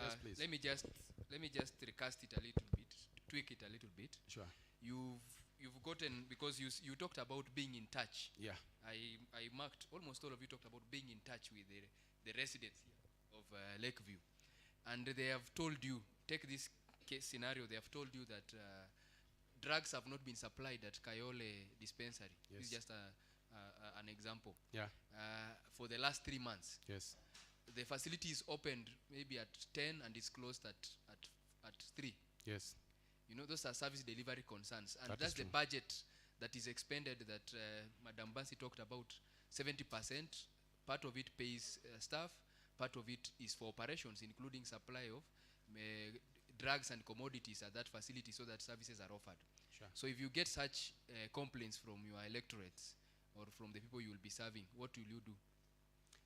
Yes, please. let me just recast it a little bit, tweak it a little bit. Sure. You've gotten, because you talked about being in touch. Yeah. I marked, almost all of you talked about being in touch with the residents here of LakeView, and they have told you, take this case scenario, they have told you that drugs have not been supplied at Kayole dispensary. Yes. This is just an example. Yeah. For the last 3 months. Yes. The facility is opened maybe at 10 and is closed at 3. Yes. You know, those are service delivery concerns. And That that's is the true. budget that is expended that Madam Bansi talked about. 70%, part of it pays staff, part of it is for operations, including supply of drugs and commodities at that facility so that services are offered. Sure. So if you get such complaints from your electorates or from the people you will be serving, what will you do?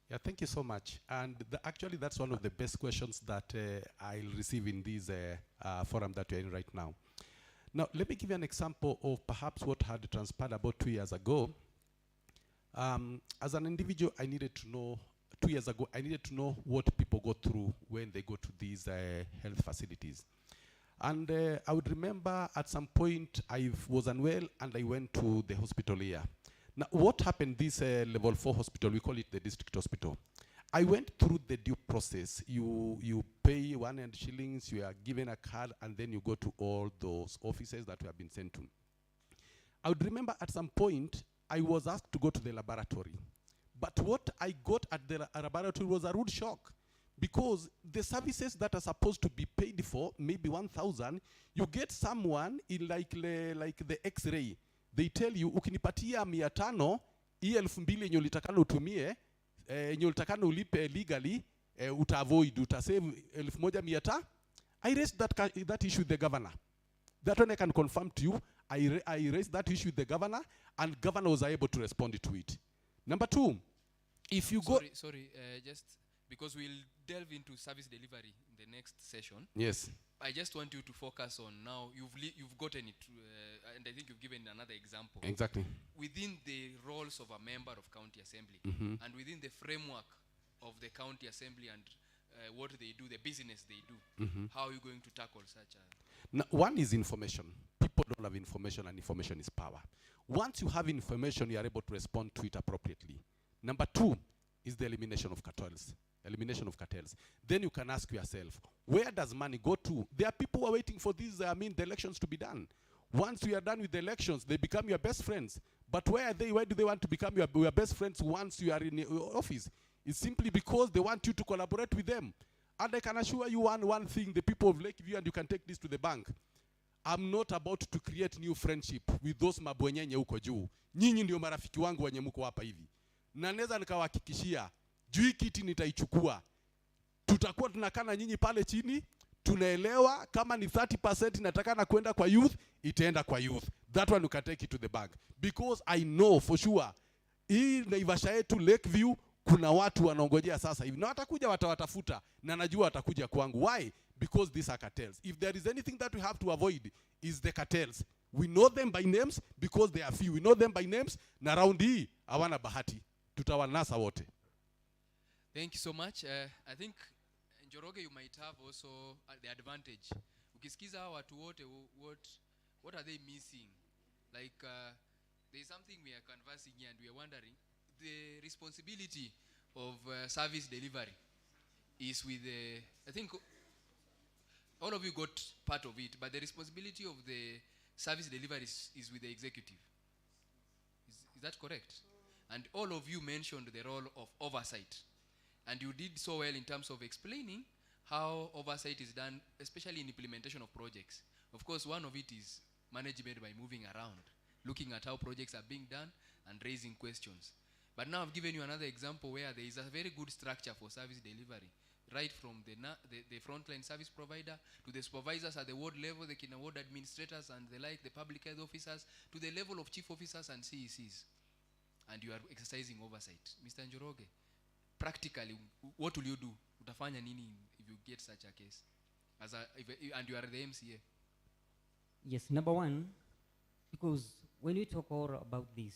Yeah, thank you so much. And actually, that's one of the best questions that I'll receive in this forum that we're in right now. Now, let me give you an example of perhaps what had transpired about 2 years ago. As an individual, I needed to know, 2 years ago, I needed to know what people go through when they go to these health facilities. And I would remember at some point I was unwell and I went to the hospital here. Now, what happened, this level 4 hospital, we call it the district hospital. I went through the due process. You pay 100 shillings, you are given a card, and then you go to all those offices that you have been sent to. I would remember at some point, I was asked to go to the laboratory. But what I got at the laboratory was a rude shock, because the services that are supposed to be paid for, maybe 1,000, you get someone in like the X-ray. They tell you, ukinipatia 500, hii 2,000 yenye ulitakana utumie, yenye ulitakana ulipe legally, uta-avoid, uta-save 1,100. I raised that issue with the governor. That one I can confirm to you. I raised that issue with the governor, and governor was able to respond to it. Number 2, if you go... Sorry, just because we'll delve into service delivery in the next session. Yes. I just want you to focus on now, you've gotten it, and I think you've given another example. Exactly. Within the roles of a member of county assembly, and within the framework of the county assembly and what they do, the business they do, how are you going to tackle such a... Now, one is information. People don't have information, and information is power. Once you have information, you are able to respond to it appropriately. Number 2 is the elimination of cartels. Elimination of cartels. Then you can ask yourself, where does money go to? There are people who are waiting for these, the elections to be done. Once we are done with the elections, they become your best friends. But where are they? Why do they want to become your best friends once you are in your office? It's simply because they want you to collaborate with them. And I can assure you one thing, the people of LakeView, and you can take this to the bank. I'm not about to create new friendship with those mabwenyenye huko juu. Nyinyi ndio marafiki wangu wenye mko hapa hivi. Na naweza nikawahakikishia, juu kiti nitaichukua. Tutakuwa tunakaa na nyinyi pale chini, tunaelewa kama ni 30% inatakana kwenda kwa youth, itaenda kwa youth. That one you can take it to the bank. Because I know for sure, hii Naivasha yetu LakeView, kuna watu wanaongojea sasa hivi. Na watakuja watawatafuta, na najua watakuja kwangu. Why? Because these are cartels. If there is anything that we have to avoid, is the cartels. We know them by names because they are few. We know them by names, na round hii, hawana bahati. Tutawanasa wote. Thank you so much. I think Njoroge, you might have also the advantage. Ukisikiza hawa watu wote, what are they missing? Like there is something we are conversing here and we are wondering, the responsibility of service delivery is with the, I think all of you got part of it, but the responsibility of the service delivery is with the executive. Is that correct? And all of you mentioned the role of oversight. And you did so well in terms of explaining how oversight is done, especially in implementation of projects. Of course, one of it is management by moving around, looking at how projects are being done and raising questions. But now I've given you another example where there is a very good structure for service delivery, right from the frontline service provider to the supervisors at the ward level, the kina ward administrators and the like, the public health officers, to the level of chief officers and CECs. And you are exercising oversight. Mr. Njoroge, practically, what will you do? Utafanya nini if you get such a case? And you are the MCA? Yes, number one, because when we talk all about this,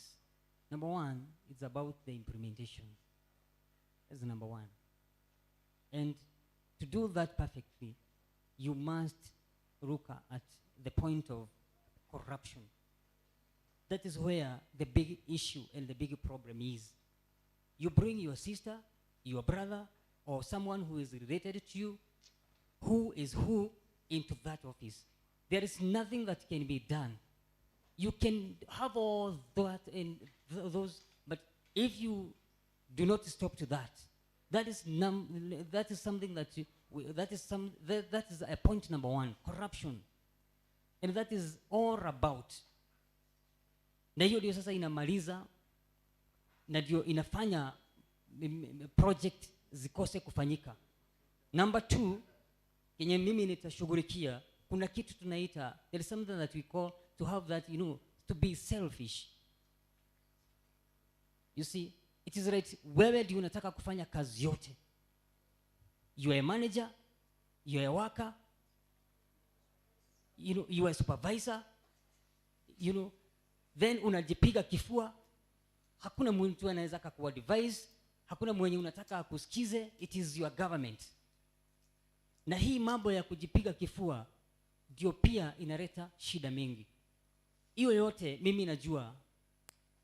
number one, it's about the implementation. That's number one. And to do that perfectly, you must look at the point of corruption. That is where the big issue and the big problem is. You bring your sister, your brother, or someone who is related to you, who is who, into that office. There is nothing that can be done. You can have all that and those, but if you do not stop to that, that is something that that is a point number one, corruption, and that is all about. Na hiyo ndio sasa inamaliza na ndio inafanya project zikose kufanyika. Number two, yenye mimi nitashughulikia, kuna kitu tunaita, there is something that we call to have that, to be selfish. You see, it is right, wewe ndio unataka kufanya kazi yote. You are a manager, you are a worker, you are a supervisor, then unajipiga kifua, hakuna mtu anaweza kuadvise, hakuna mwenye unataka akusikize. It is your government. Na hii mambo ya kujipiga kifua ndio pia inaleta shida mingi. Hiyo yote mimi najua,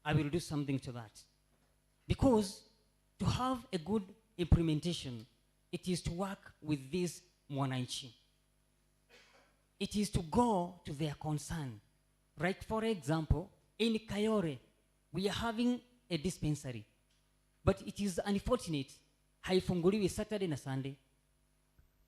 I will do something to that, because to have a good implementation, it is to work with this mwananchi. It is to go to their concern. Right, for example, in Kayore, we are having a dispensary, but it is unfortunate, haifunguliwi Saturday na Sunday,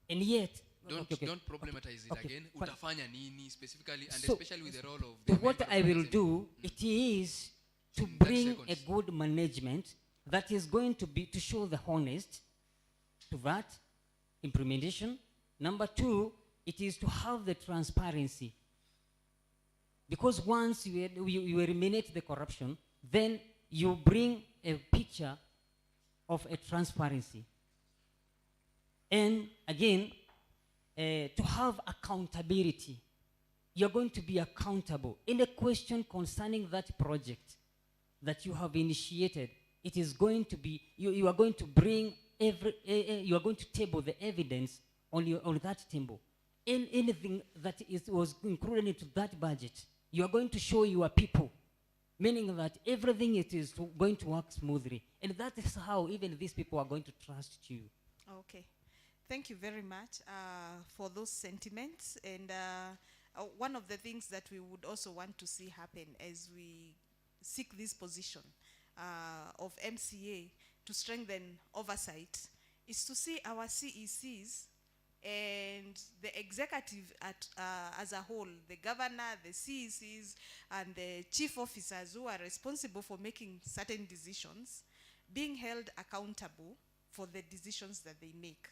and yet don't problematize it again. Utafanya nini specifically, and so, especially with the role of the what I will do, it is to bring a good management that is going to show the honest to that implementation. Number two, it is to have the transparency, because once you eliminate the corruption, then you bring a picture of a transparency. And again, to have accountability. You're going to be accountable. In a question concerning that project that you have initiated, it is going to be, you are going to bring you are going to table the evidence on that table. In anything that was included into that budget, you are going to show your people, meaning that everything is going to work smoothly. And that is how even these people are going to trust you. Okay. Thank you very much for those sentiments. And one of the things that we would also want to see happen as we seek this position of MCA to strengthen oversight is to see our CECs and the executive as a whole, the governor, the CECs, and the chief officers who are responsible for making certain decisions, being held accountable for the decisions that they make.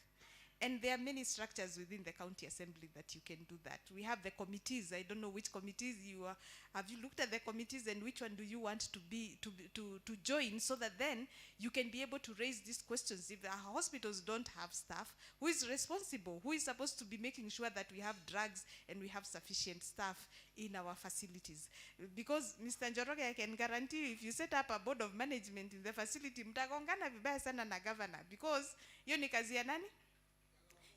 And there are many structures within the county assembly that you can do that. We have the committees. I don't know which committees you are. Have you looked at the committees, and which one do you want to join, so that then you can be able to raise these questions? If the hospitals don't have staff, who is responsible? Who is supposed to be making sure that we have drugs and we have sufficient staff in our facilities? Because Mr. Njoroge, I can guarantee, if you set up a board of management in the facility, mtagongana vibaya sana na governor, because hiyo ni kazi ya nani?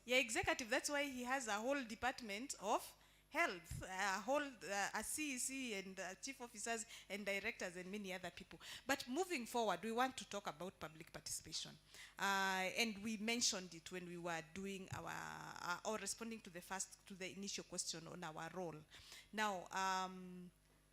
Yeah, executive. That's why he has a whole department of health, a whole a CEC and chief officers and directors and many other people. But moving forward, we want to talk about public participation, and we mentioned it when we were doing our or responding to the initial question on our role. Now,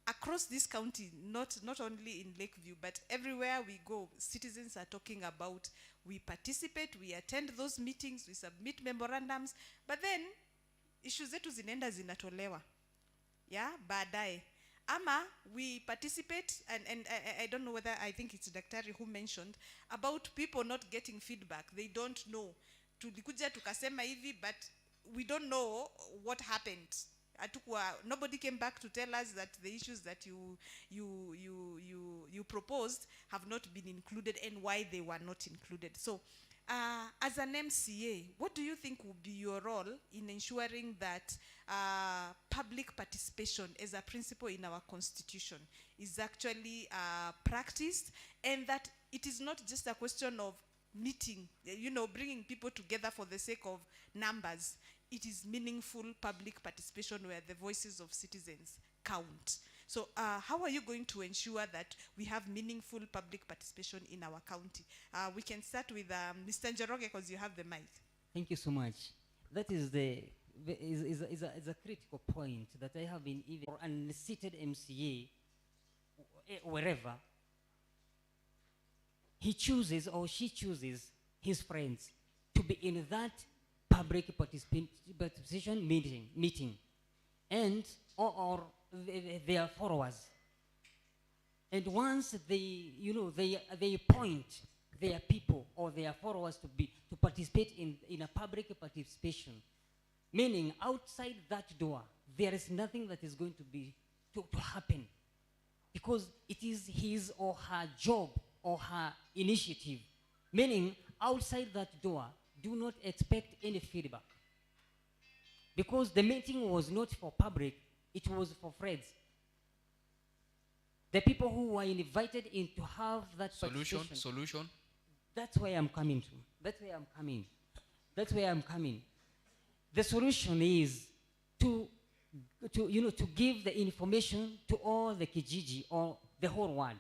across this county, not only in Lakeview, but everywhere we go, citizens are talking about, we participate, we attend those meetings, we submit memorandums, but then issues zetu zinaenda zinatolewa, yeah, baadaye. Ama we participate, and I don't know whether, I think it's Daktari who mentioned about people not getting feedback. They don't know. Tulikuja tukasema hivi, but we don't know what happened. Nobody came back to tell us that the issues that you proposed have not been included and why they were not included. So as an MCA, what do you think will be your role in ensuring that public participation as a principle in our constitution is actually practiced, and that it is not just a question of meeting, bringing people together for the sake of numbers? It is meaningful public participation where the voices of citizens count. So how are you going to ensure that we have meaningful public participation in our county? We can start with Mr. Njoroge, because you have the mic. Thank you so much. That is is a critical point that I have been even for an unseated MCA, wherever he chooses or she chooses his friends to be in that public participation meeting, and or their followers. And once they point their people or their followers to participate in a public participation, meaning outside that door there is nothing that is going to happen, because it is his or her job or her initiative. Meaning outside that door, do not expect any feedback, because the meeting was not for public, it was for friends. The people who were invited in to have that Solution. That's where I'm coming to. That's where I'm coming. The solution is to give the information to all the Kijiji or the whole world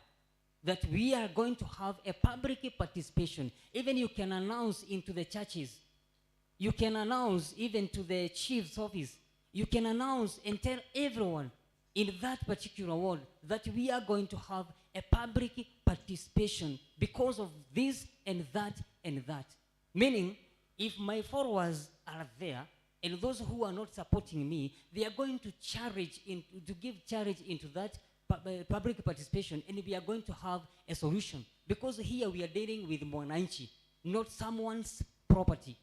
that we are going to have a public participation. Even you can announce into the churches. You can announce even to the chief's office. You can announce and tell everyone in that particular ward that we are going to have a public participation because of this and that and that. Meaning, if my followers are there and those who are not supporting me, they are going to give charge into that public participation, and we are going to have a solution, because here we are dealing with mwananchi, not someone's property.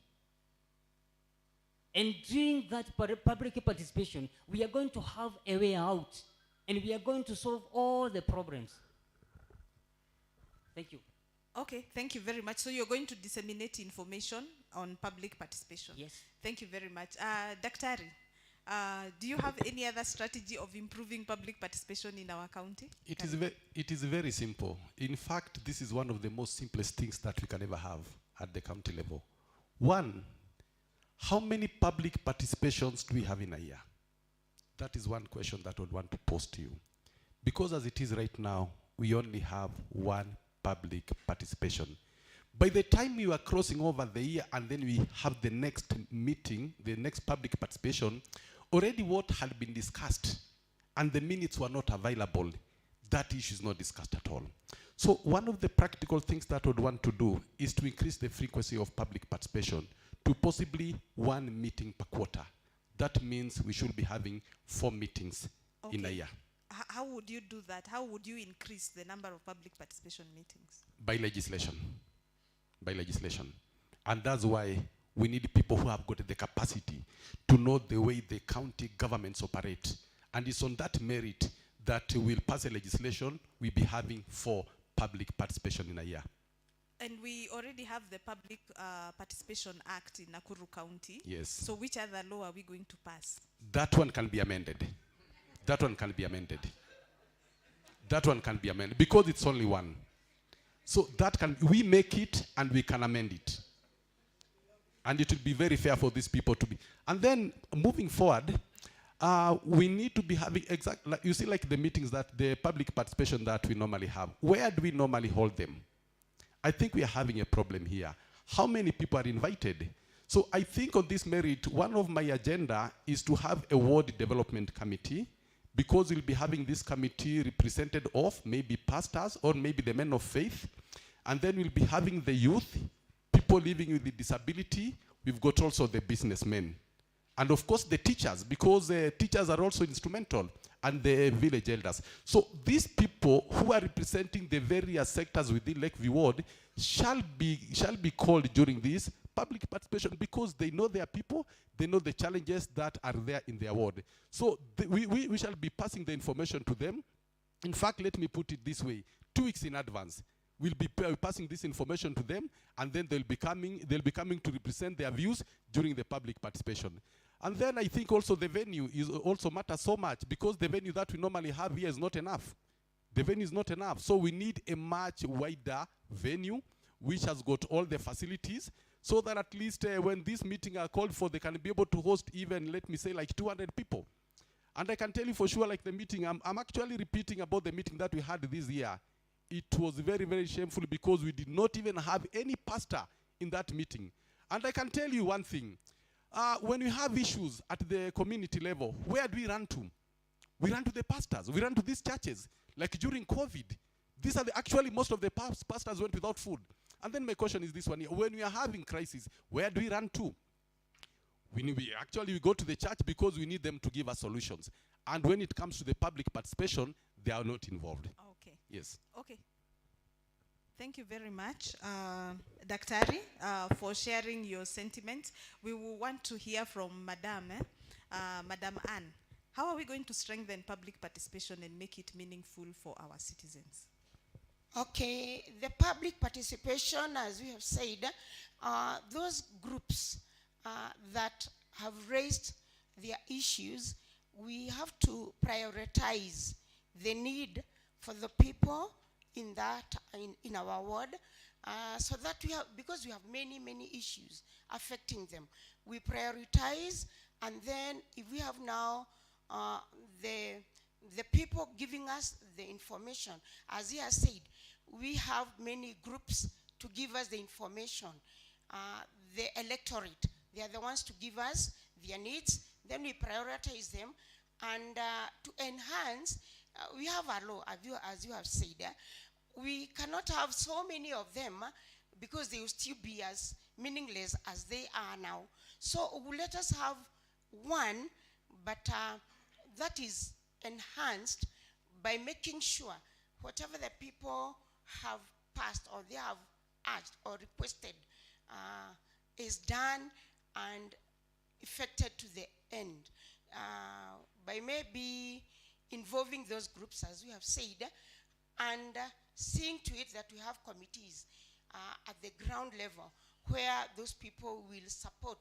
And during that public participation, we are going to have a way out, and we are going to solve all the problems. Thank you. Okay, thank you very much. So you're going to disseminate information on public participation? Yes. Thank you very much. Daktari, do you have any other strategy of improving public participation in our county? It is very simple. In fact, this is one of the most simplest things that we can ever have at the county level. One, how many public participations do we have in a year? That is one question that I would want to pose to you. Because as it is right now, we only have one public participation. By the time you are crossing over the year and then we have the next meeting, the next public participation, already what had been discussed and the minutes were not available, that issue is not discussed at all. So one of the practical things that I would want to do is to increase the frequency of public participation to possibly one meeting per quarter. That means we should be having 4 meetings in a year. How would you do that? How would you increase the number of public participation meetings? By legislation. By legislation. And that's why we need people who have got the capacity to know the way the county governments operate. And it's on that merit that we'll pass a legislation, we'll be having 4 public participation in a year. And we already have the Public Participation Act in Nakuru County. Yes. So which other law are we going to pass? That one can be amended. That one can be amended. That one can be amended because it's only one. So that we make it and we can amend it. And it will be very fair for these people to be. And then moving forward, we need to be having you see, like the meetings that the public participation that we normally have. Where do we normally hold them? I think we are having a problem here. How many people are invited? So I think on this merit, one of my agenda is to have a ward development committee, because we'll be having this committee represented of maybe pastors or maybe the men of faith. And then we'll be having the youth, people living with the disability. We've got also the businessmen. And of course the teachers, because teachers are also instrumental, and the village elders. So these people who are representing the various sectors within LakeView ward shall be called during this public participation, because they know their people, they know the challenges that are there in their ward. So we shall be passing the information to them. In fact, let me put it this way: 2 weeks in advance, we'll be passing this information to them, and then they'll be coming to represent their views during the public participation. And then I think also the venue is also matters so much, because the venue that we normally have here is not enough. The venue is not enough. So we need a much wider venue which has got all the facilities, so that at least when this meeting are called for, they can be able to host even, let me say, like 200 people. And I can tell you for sure, like the meeting, I'm actually repeating about the meeting that we had this year. It was very, very shameful, because we did not even have any pastor in that meeting. And I can tell you one thing. When we have issues at the community level, where do we run to? We run to the pastors. We run to these churches. Like during COVID, these are actually most of the pastors went without food. And then my question is this one here: when we are having crisis, where do we run to? We actually go to the church, because we need them to give us solutions. And when it comes to the public participation, they are not involved. Okay. Yes. Okay. Thank you very much, Daktari, for sharing your sentiments. We will want to hear from Madame Anne. How are we going to strengthen public participation and make it meaningful for our citizens? Okay, the public participation, as we have said, those groups that have raised their issues, we have to prioritize the need for the people in our ward, so that we have, because we have many issues affecting them, we prioritize. And then if we have now the people giving us the information, as he has said, we have many groups to give us the information. The electorate, they are the ones to give us their needs, then we prioritize them. And to enhance, we have a law, as you have said. We cannot have so many of them, because they will still be as meaningless as they are now. So let us have one, but that is enhanced by making sure whatever the people have passed, or they have asked or requested, is done and effected to the end. By maybe involving those groups, as we have said, and seeing to it that we have committees at the ground level, where those people will support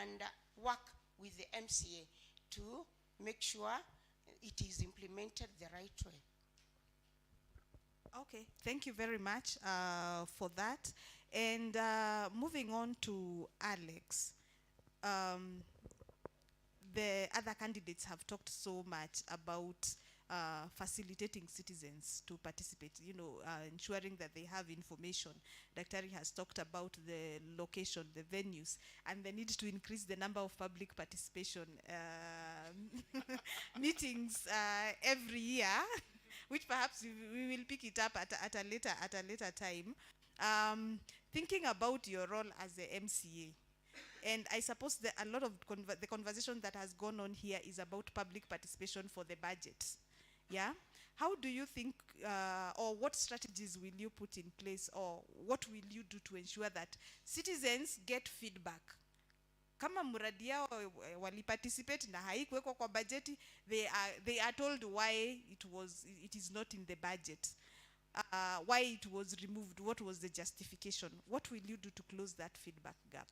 and work with the MCA to make sure it is implemented the right way. Okay, thank you very much for that. And moving on to Alex. The other candidates have talked so much about facilitating citizens to participate, ensuring that they have information. Daktari has talked about the location, the venues, and the need to increase the number of public participation meetings every year, which perhaps we will pick it up at a later time. Thinking about your role as the MCA, and I suppose that a lot of the conversation that has gone on here is about public participation for the budget. Yeah? How do you think, or what strategies will you put in place, or what will you do to ensure that citizens get feedback? Kama muradi yao wali participate na haikuwekwa kwa budget, they are told why it is not in the budget. Why it was removed, what was the justification? What will you do to close that feedback gap?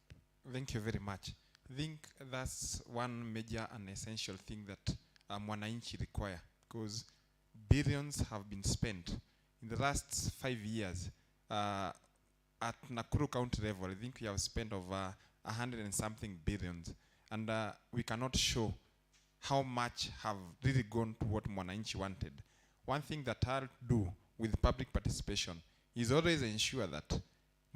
Thank you very much. I think that's one major and essential thing that mwananchi require, because billions have been spent in the last 5 years at Nakuru County level. I think we have spent over 100 and something billions, and we cannot show how much have really gone to what mwananchi wanted. One thing that I'll do with public participation is always ensure that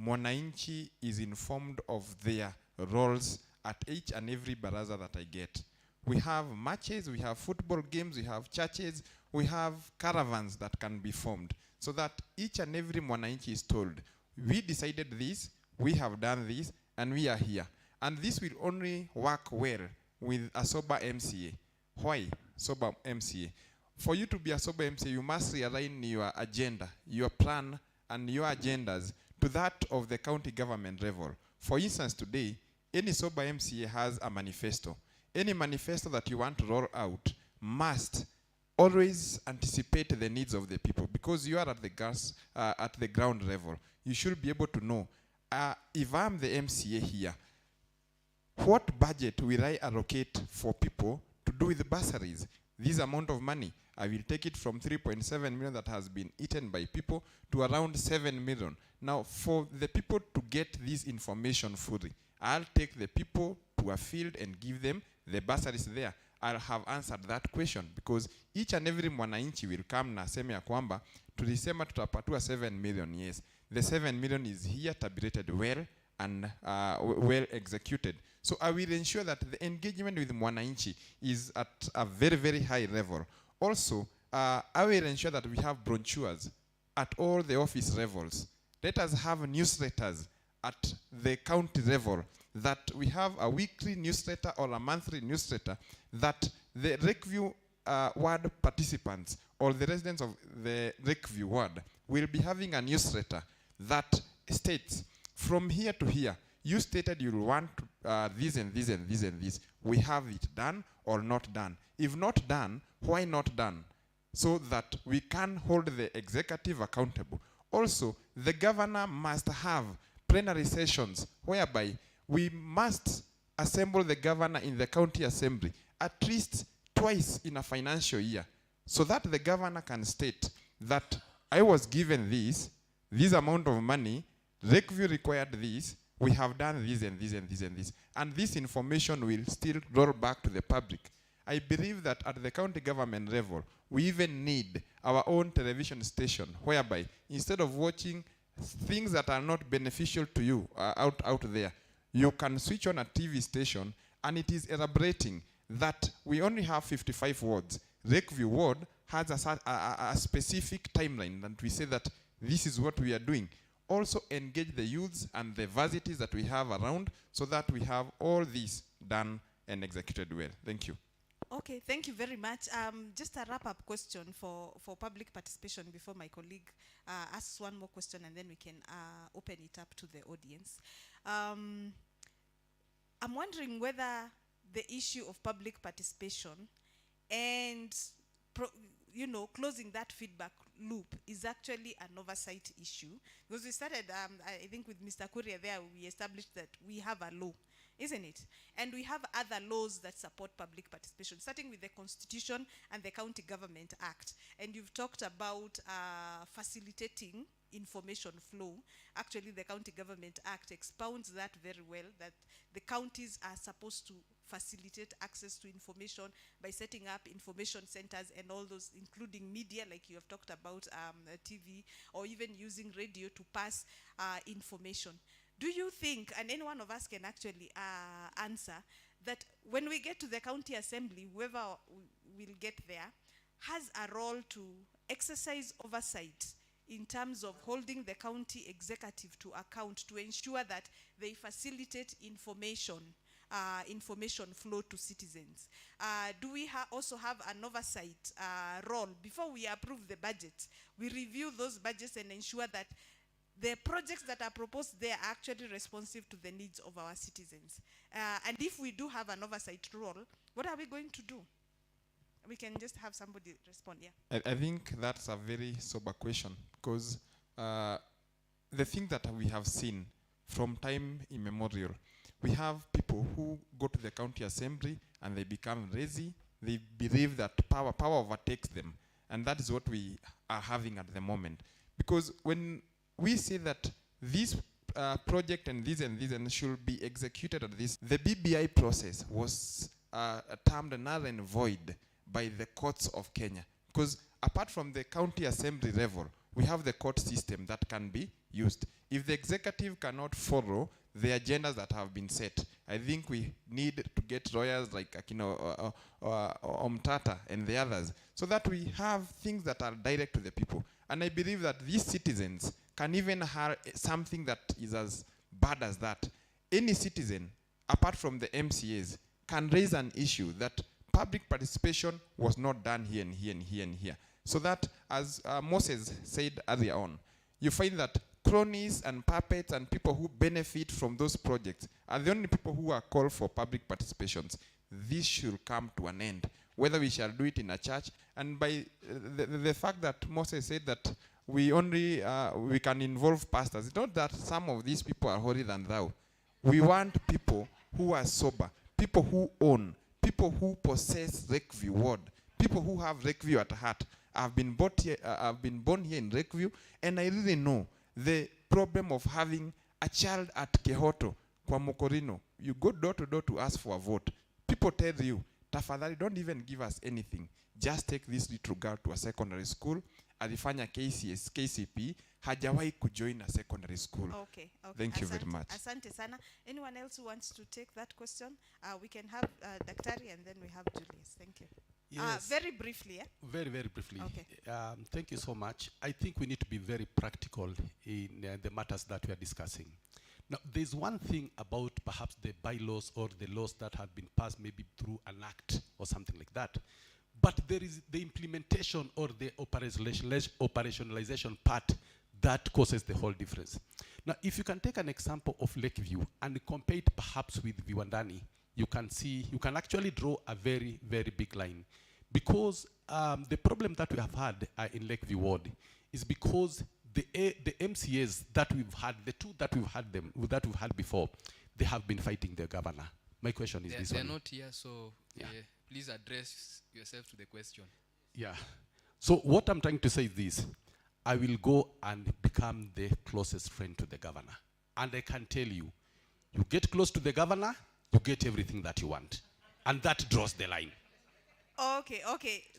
mwananchi is informed of their roles at each and every baraza that I get. We have matches, we have football games, we have churches, we have caravans that can be formed, so that each and every mwananchi is told, we decided this, we have done this, and we are here. And this will only work well with a sober MCA. Why sober MCA? For you to be a sober MCA, you must realign your agenda, your plan, and your agendas to that of the county government level. For instance, today, any sober MCA has a manifesto. Any manifesto that you want to roll out must always anticipate the needs of the people, because you are at the ground level. You should be able to know, if I'm the MCA here, what budget will I allocate for people to do with bursaries? This amount of money, I will take it from 3.7 million that has been eaten by people to around 7 million. Now, for the people to get this information fully, I'll take the people to a field and give them the bursaries there. I'll have answered that question, because each and every mwananchi will come na aseme ya kwamba tulisema tutapatua 7 million. Yes, the 7 million is here tabulated well and well executed. So I will ensure that the engagement with mwananchi is at a very, very high level. Also, I will ensure that we have brochures at all the office levels. Let us have newsletters at the county level, that we have a weekly newsletter or a monthly newsletter that the LakeView ward participants or the residents of the LakeView ward will be having a newsletter that states, from here to here, you stated you want this and this and this and this. We have it done or not done. If not done, why not done? So that we can hold the executive accountable. Also, the governor must have plenary sessions whereby we must assemble the governor in the county assembly at least twice in a financial year, so that the governor can state that I was given this amount of money, LakeView required this, we have done this and this and this and this, and this information will still roll back to the public. I believe that at the county government level, we even need our own television station, whereby instead of watching things that are not beneficial to you out there, you can switch on a TV station and it is elaborating that we only have 55 wards. LakeView ward has a specific timeline, and we say that this is what we are doing. Also engage the youths and the varsities that we have around, so that we have all this done and executed well. Thank you. Okay, thank you very much. Just a wrap-up question for public participation before my colleague asks one more question, and then we can open it up to the audience. I'm wondering whether the issue of public participation and closing that feedback loop is actually an oversight issue. Because we started, I think with Mr. Kuria there, we established that we have a law, isn't it? And we have other laws that support public participation, starting with the Constitution and the County Government Act. And you've talked about facilitating information flow. Actually, the County Government Act expounds that very well, that the counties are supposed to facilitate access to information by setting up information centers and all those, including media, like you have talked about, TV, or even using radio to pass information. Do you think, and any one of us can actually answer, that when we get to the county assembly, whoever will get there has a role to exercise oversight in terms of holding the county executive to account to ensure that they facilitate information flow to citizens? Do we also have an oversight role? Before we approve the budget, we review those budgets and ensure that the projects that are proposed there are actually responsive to the needs of our citizens. And if we do have an oversight role, what are we going to do? We can just have somebody respond, yeah. I think that's a very sober question, because the thing that we have seen from time immemorial, we have people who go to the county assembly and they become lazy. They believe that power overtakes them. And that is what we are having at the moment. Because when we say that this project and this should be executed at this, the BBI process was termed null and void by the courts of Kenya. Because apart from the county assembly level, we have the court system that can be used. If the executive cannot follow the agendas that have been set, I think we need to get lawyers like Omtata and the others, so that we have things that are direct to the people. And I believe that these citizens can even have something that is as bad as that. Any citizen, apart from the MCAs, can raise an issue that public participation was not done here and here and here and here. So that, as Moses said earlier on, you find that cronies and puppets and people who benefit from those projects are the only people who are called for public participations. This should come to an end, whether we shall do it in a church. And by the fact that Moses said that we only we can involve pastors, it's not that some of these people are holier than thou. We want people who are sober, people who own, people who possess LakeView word, people who have LakeView at heart. I've been born here in LakeView, and I really know the problem of having a child at Kehoto, kwa Mokorino. You go door to door to ask for a vote. People tell you, tafadhali, don't even give us anything. Just take this little girl to a secondary school. Alifanya KCP, hajawahi kujoin a secondary school. Okay. Thank you very much. Asante sana. Anyone else who wants to take that question? We can have Daktari, and then we have Julius. Thank you. Yes. Very briefly, Very, very briefly. Okay. Thank you so much. I think we need to be very practical in the matters that we are discussing. Now, there's one thing about perhaps the bylaws or the laws that have been passed maybe through an act or something like that. But there is the implementation or the operationalization part that causes the whole difference. Now, if you can take an example of LakeView and compare it perhaps with Viwandani, you can actually draw a very, very big line. Because the problem that we have had in LakeView Ward is because the MCAs that we've had, the two that we've had before, they have been fighting the governor. My question is this one. They're not here, so please address yourself to the question. Yeah. So what I'm trying to say is this. I will go and become the closest friend to the governor. And I can tell you, you get close to the governor, you get everything that you want. And that draws the line. Okay.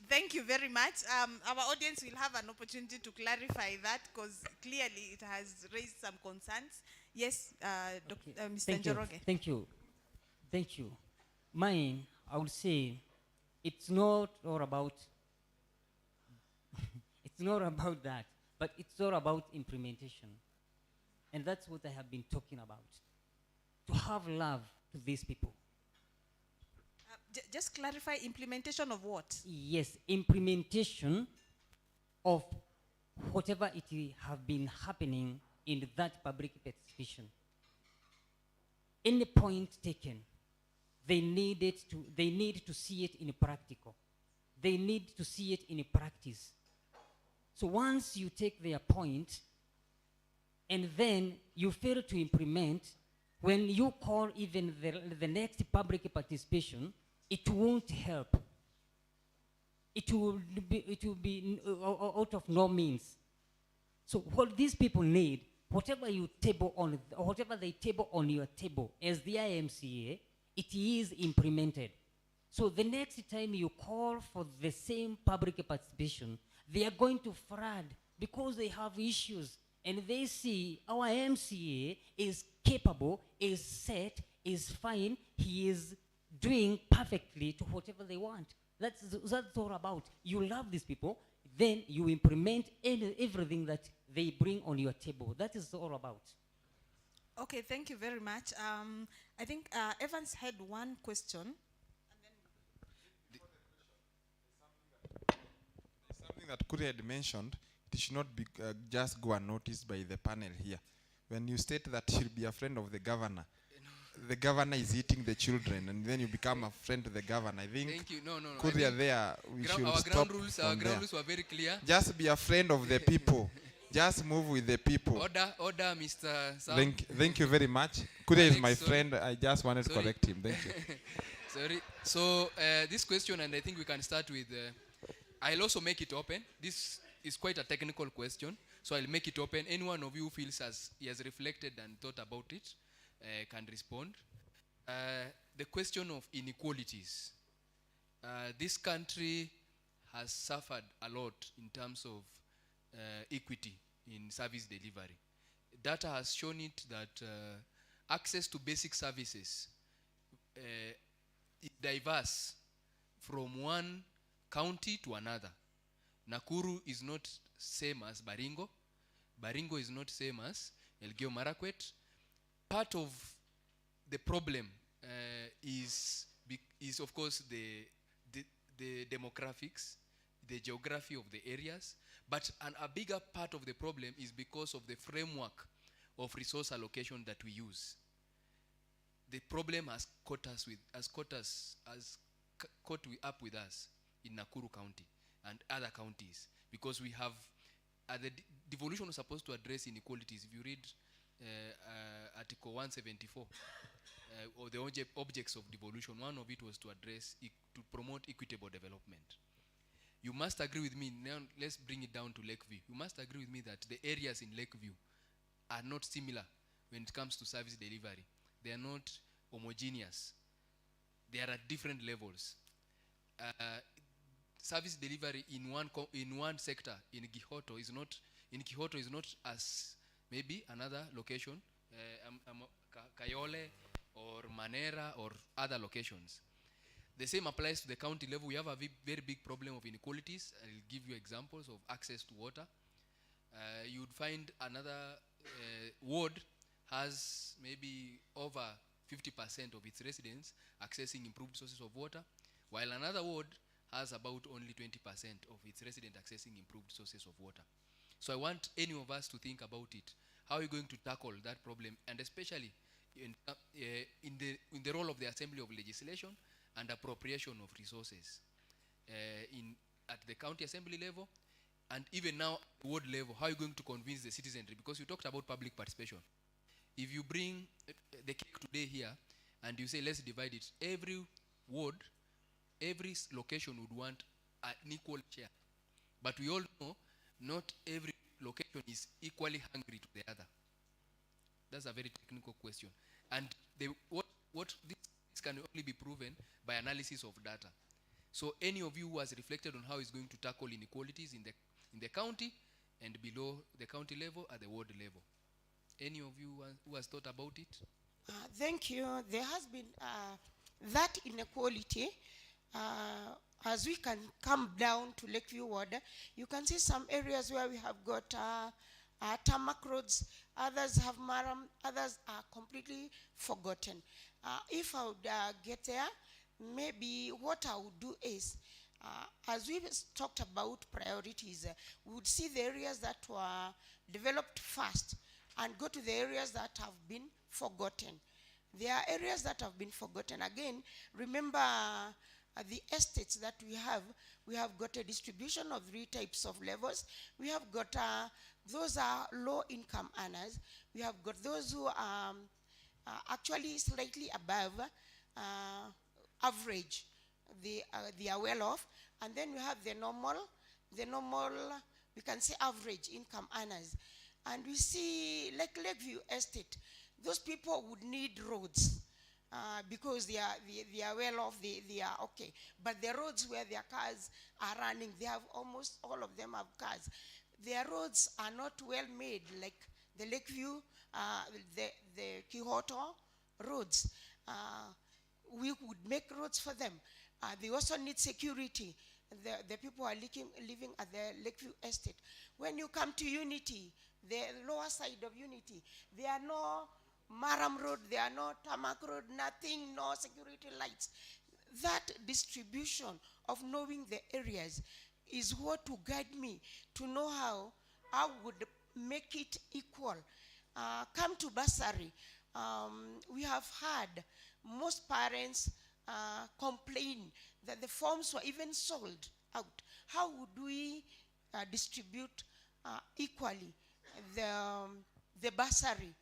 Thank you very much. Our audience will have an opportunity to clarify that, because clearly it has raised some concerns. Yes, Mr. Njoroge. Thank you. Mine, I would say, it's not all about that, but it's all about implementation. And that's what I have been talking about. To have love to these people. Just clarify, implementation of what? Yes, implementation of whatever it have been happening in that public participation. Any point taken, they need to see it in practical. They need to see it in practice. So once you take their point and then you fail to implement, when you call even the next public participation, it won't help. It will be out of no means. So what these people need, whatever they table on your table as the IMCA, it is implemented. So the next time you call for the same public participation, they are going to flood because they have issues. And they see our MCA is capable, is set, is fine, he is doing perfectly to whatever they want. That's all about. You love these people, then you implement everything that they bring on your table. That is all about. Okay, thank you very much. I think Evans had one question. Something that Kuri had mentioned, it should not be just go unnoticed by the panel here. When you state that you'll be a friend of the governor, the governor is eating the children, and then you become a friend to the governor. I think. Thank you. No. Kuri there, we should our stop ground rules were very clear. Just be a friend of the people. Just move with the people. Order, Mr. Sam. Thank you very much. Kuri is my friend. I just wanted to correct him. Thank you. Sorry. So this question, and I think we can start with. I'll also make it open. This is quite a technical question, so I'll make it open. Anyone of you who feels as he has reflected and thought about it can respond. The question of inequalities. This country has suffered a lot in terms of equity in service delivery. Data has shown it that access to basic services is diverse from one county to another. Nakuru is not same as Baringo. Baringo is not same as Elgeyo Marakwet. Part of the problem is is of course the demographics, the geography of the areas, but a bigger part of the problem is because of the framework of resource allocation that we use. The problem has caught up with us in Nakuru County and other counties, because we have the devolution was supposed to address inequalities. If you read Article 174 or the objects of devolution, one of it was to address to promote equitable development. You must agree with me. Now let's bring it down to LakeView. You must agree with me that the areas in LakeView are not similar when it comes to service delivery. They are not homogeneous. They are at different levels. Service delivery in one sector in Gihoto is not as maybe another location, Kayole or Manera or other locations. The same applies to the county level. We have a very big problem of inequalities. I'll give you examples of access to water. You would find another ward has maybe over 50% of its residents accessing improved sources of water, while another ward has about only 20% of its residents accessing improved sources of water. So I want any of us to think about it. How are you going to tackle that problem, and especially in the role of the Assembly of Legislation and appropriation of resources at the county assembly level, and even now ward level? How are you going to convince the citizenry? Because you talked about public participation. If you bring the cake today here and you say let's divide it, every ward, every location would want an equal share. But we all know not every location is equally hungry to the other. That's a very technical question. And this can only be proven by analysis of data. So any of you who has reflected on how it's going to tackle inequalities in the county and below the county level at the ward level? Any of you who has thought about it? Thank you. There has been that inequality. As we can come down to Lakeview Ward, you can see some areas where we have got tarmac roads, others have maram, others are completely forgotten. If I would get there, maybe what I would do is, as we talked about priorities, we would see the areas that were developed fast and go to the areas that have been forgotten. There are areas that have been forgotten. Again, remember the estates that we have got a distribution of 3 types of levels. We have got those are low income earners. We have got those who are actually slightly above average. They are well off. And then we have the normal, we can say average income earners. And we see like Lakeview Estate, those people would need roads. Because they are well off, they are okay. But the roads where their cars are running, they have almost all of them have cars. Their roads are not well made like the Lakeview, the Kihoto roads. We would make roads for them. They also need security. The people are living at the Lakeview Estate. When you come to Unity, the lower side of Unity, there are no Maram Road, there are no tarmac road, nothing, no security lights. That distribution of knowing the areas is what will guide me to know how I would make it equal. Come to bursary. We have had most parents complain that the forms were even sold out. How would we distribute equally the bursary?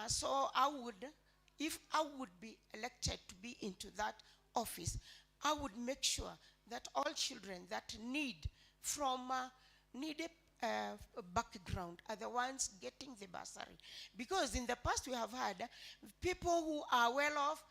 So if I would be elected to be into that office, I would make sure that all children that need a background are the ones getting the bursary. Because in the past we have had people who are well off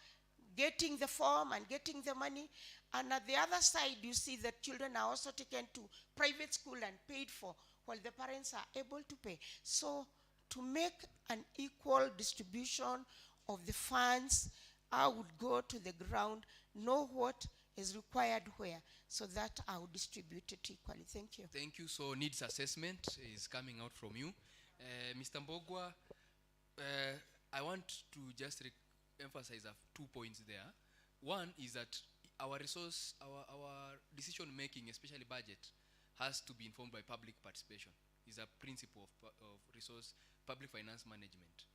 getting the form and getting the money, and at the other side you see that children are also taken to private school and paid for while the parents are able to pay. So to make an equal distribution of the funds, I would go to the ground, know what is required where, so that I will distribute it equally. Thank you. Thank you. So needs assessment is coming out from you. Mr. Mbogwa, I want to just emphasize 2 points there. one is that our resource, our decision making, especially budget, has to be informed by public participation. Is a principle of resource public finance management.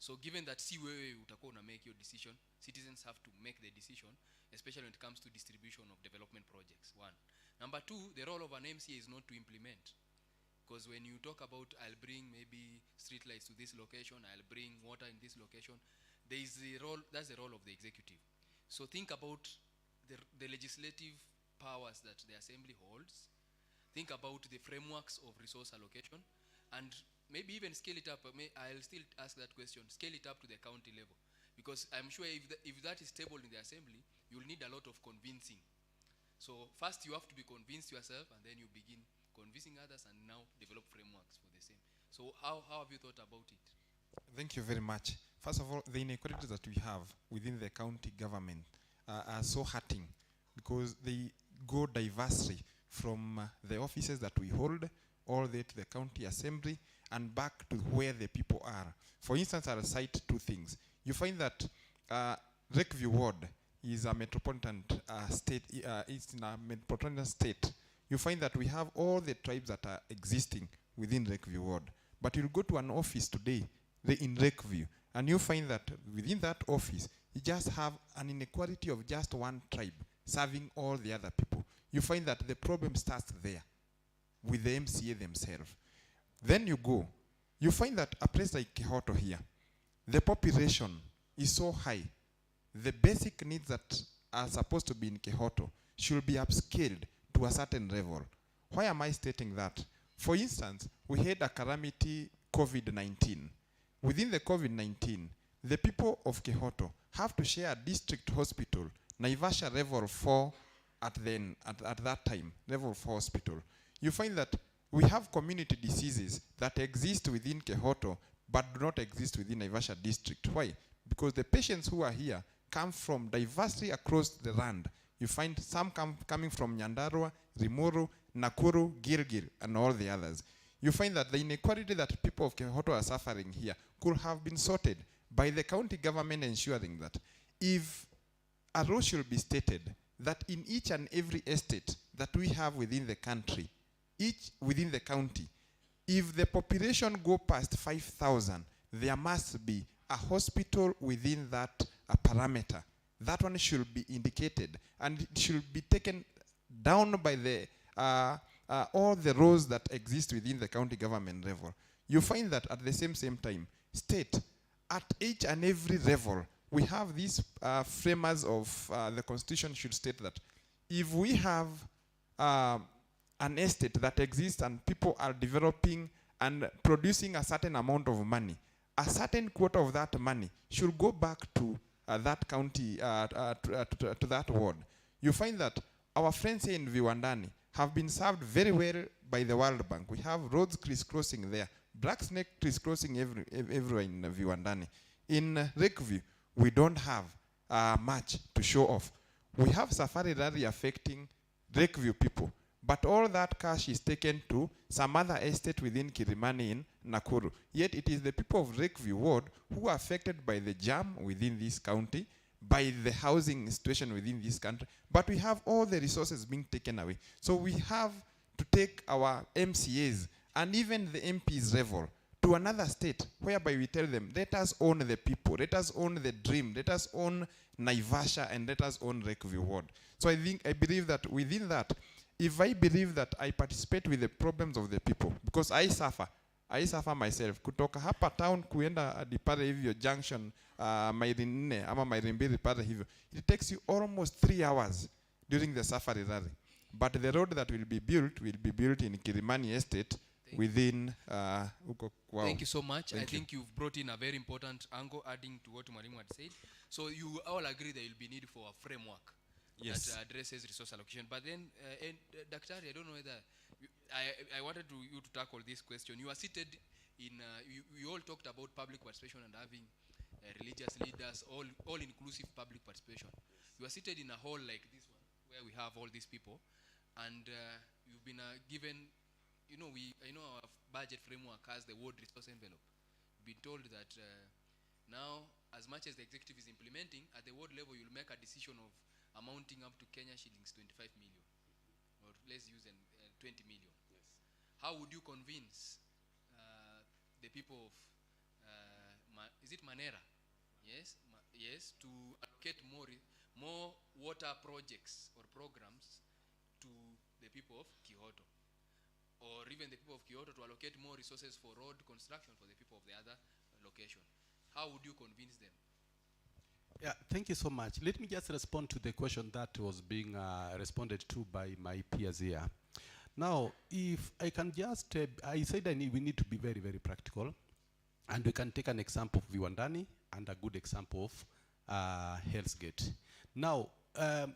So given that si wewe utakuwa una make your decision, citizens have to make the decision, especially when it comes to distribution of development projects. One. Number two, the role of an MCA is not to implement. Because when you talk about, I'll bring maybe street lights to this location, I'll bring water in this location, there is the role, that's the role of the executive. So think about the legislative powers that the assembly holds. Think about the frameworks of resource allocation, and maybe even scale it up. I'll still ask that question, scale it up to the county level. Because I'm sure if that is tabled in the assembly, you'll need a lot of convincing. So first you have to be convinced yourself, and then you begin convincing others, and now develop frameworks for the same. So how have you thought about it? Thank you very much. First of all, the inequalities that we have within the county government are so hurting, because they go diversely from the offices that we hold all the way to the county assembly and back to where the people are. For instance, I'll cite two things. You find that LakeView ward is a metropolitan state. It's in a metropolitan state. You find that we have all the tribes that are existing within LakeView ward. But you'll go to an office today in LakeView, and you find that within that office, you just have an inequality of just one tribe serving all the other people. You find that the problem starts there with the MCA themselves. Then you find that a place like Kehoto here, the population is so high. The basic needs that are supposed to be in Kehoto should be upscaled to a certain level. Why am I stating that? For instance, we had a calamity, COVID-19. Within the COVID-19, the people of Kehoto have to share a district hospital, Naivasha level 4 at that time, level 4 hospital. You find that we have community diseases that exist within Kehoto but do not exist within Naivasha district. Why? Because the patients who are here come from diversely across the land. You find some coming from Nyandarua, Rimuru, Nakuru, Gilgil, and all the others. You find that the inequality that people of Kehoto are suffering here could have been sorted by the county government ensuring that if a rule should be stated that in each and every estate that we have within the country, each within the county, if the population go past 5,000, there must be a hospital within that parameter. That one should be indicated, and it should be taken down by the all the roles that exist within the county government level. You find that at the same time, state, at each and every level, we have these framers of the constitution should state that if we have an estate that exists and people are developing and producing a certain amount of money, a certain quota of that money should go back to that county, to that ward. You find that our friends here in Viwandani have been served very well by the World Bank. We have roads crisscrossing there, black snake crisscrossing everywhere in Viwandani. In LakeView, we don't have much to show off. We have Safari Rally affecting LakeView people, but all that cash is taken to some other estate within Kilimani in Nakuru. Yet it is the people of LakeView ward who are affected by the jam within this county, by the housing situation within this country, but we have all the resources being taken away. So we have to take our MCAs and even the MPs level to another state, whereby we tell them, let us own the people, let us own the dream, let us own Naivasha, and let us own LakeView ward. So I believe that within that, if I believe that I participate with the problems of the people, because I suffer myself, kutoka hapa town kuenda hadi pale hivyo junction, maili 4 ama maili 2 pale hivyo, it takes you almost 3 hours during the safari rally. But the road that will be built in Kilimani estate within wow. Thank you so much. Thank I think you've brought in a very important angle, adding to what Mwalimu had said. So you all agree there will be need for a framework that addresses resource allocation. But then, Dr. I don't know whether I wanted you to tackle this question. You are seated in. You all talked about public participation and having religious leaders, all inclusive public participation. You are seated in a hall like this one, where we have all these people, and you've been given. You know, I know our budget framework has the word resource envelope. We've been told that now as much as the executive is implementing, at the ward level you'll make a decision of amounting up to Kenya shillings 25 million, or let's use 20 million. Yes. How would you convince the people of is it Manera? Yes, yes, to allocate more water projects or programs to the people of Kyoto, or even the people of Kyoto to allocate more resources for road construction for the people of the other location? How would you convince them? Yeah, thank you so much. Let me just respond to the question that was being responded to by my peers here. Now, if I can just, I said we need to be very, very practical. And we can take an example of Viwandani and a good example of Hell's Gate. Now,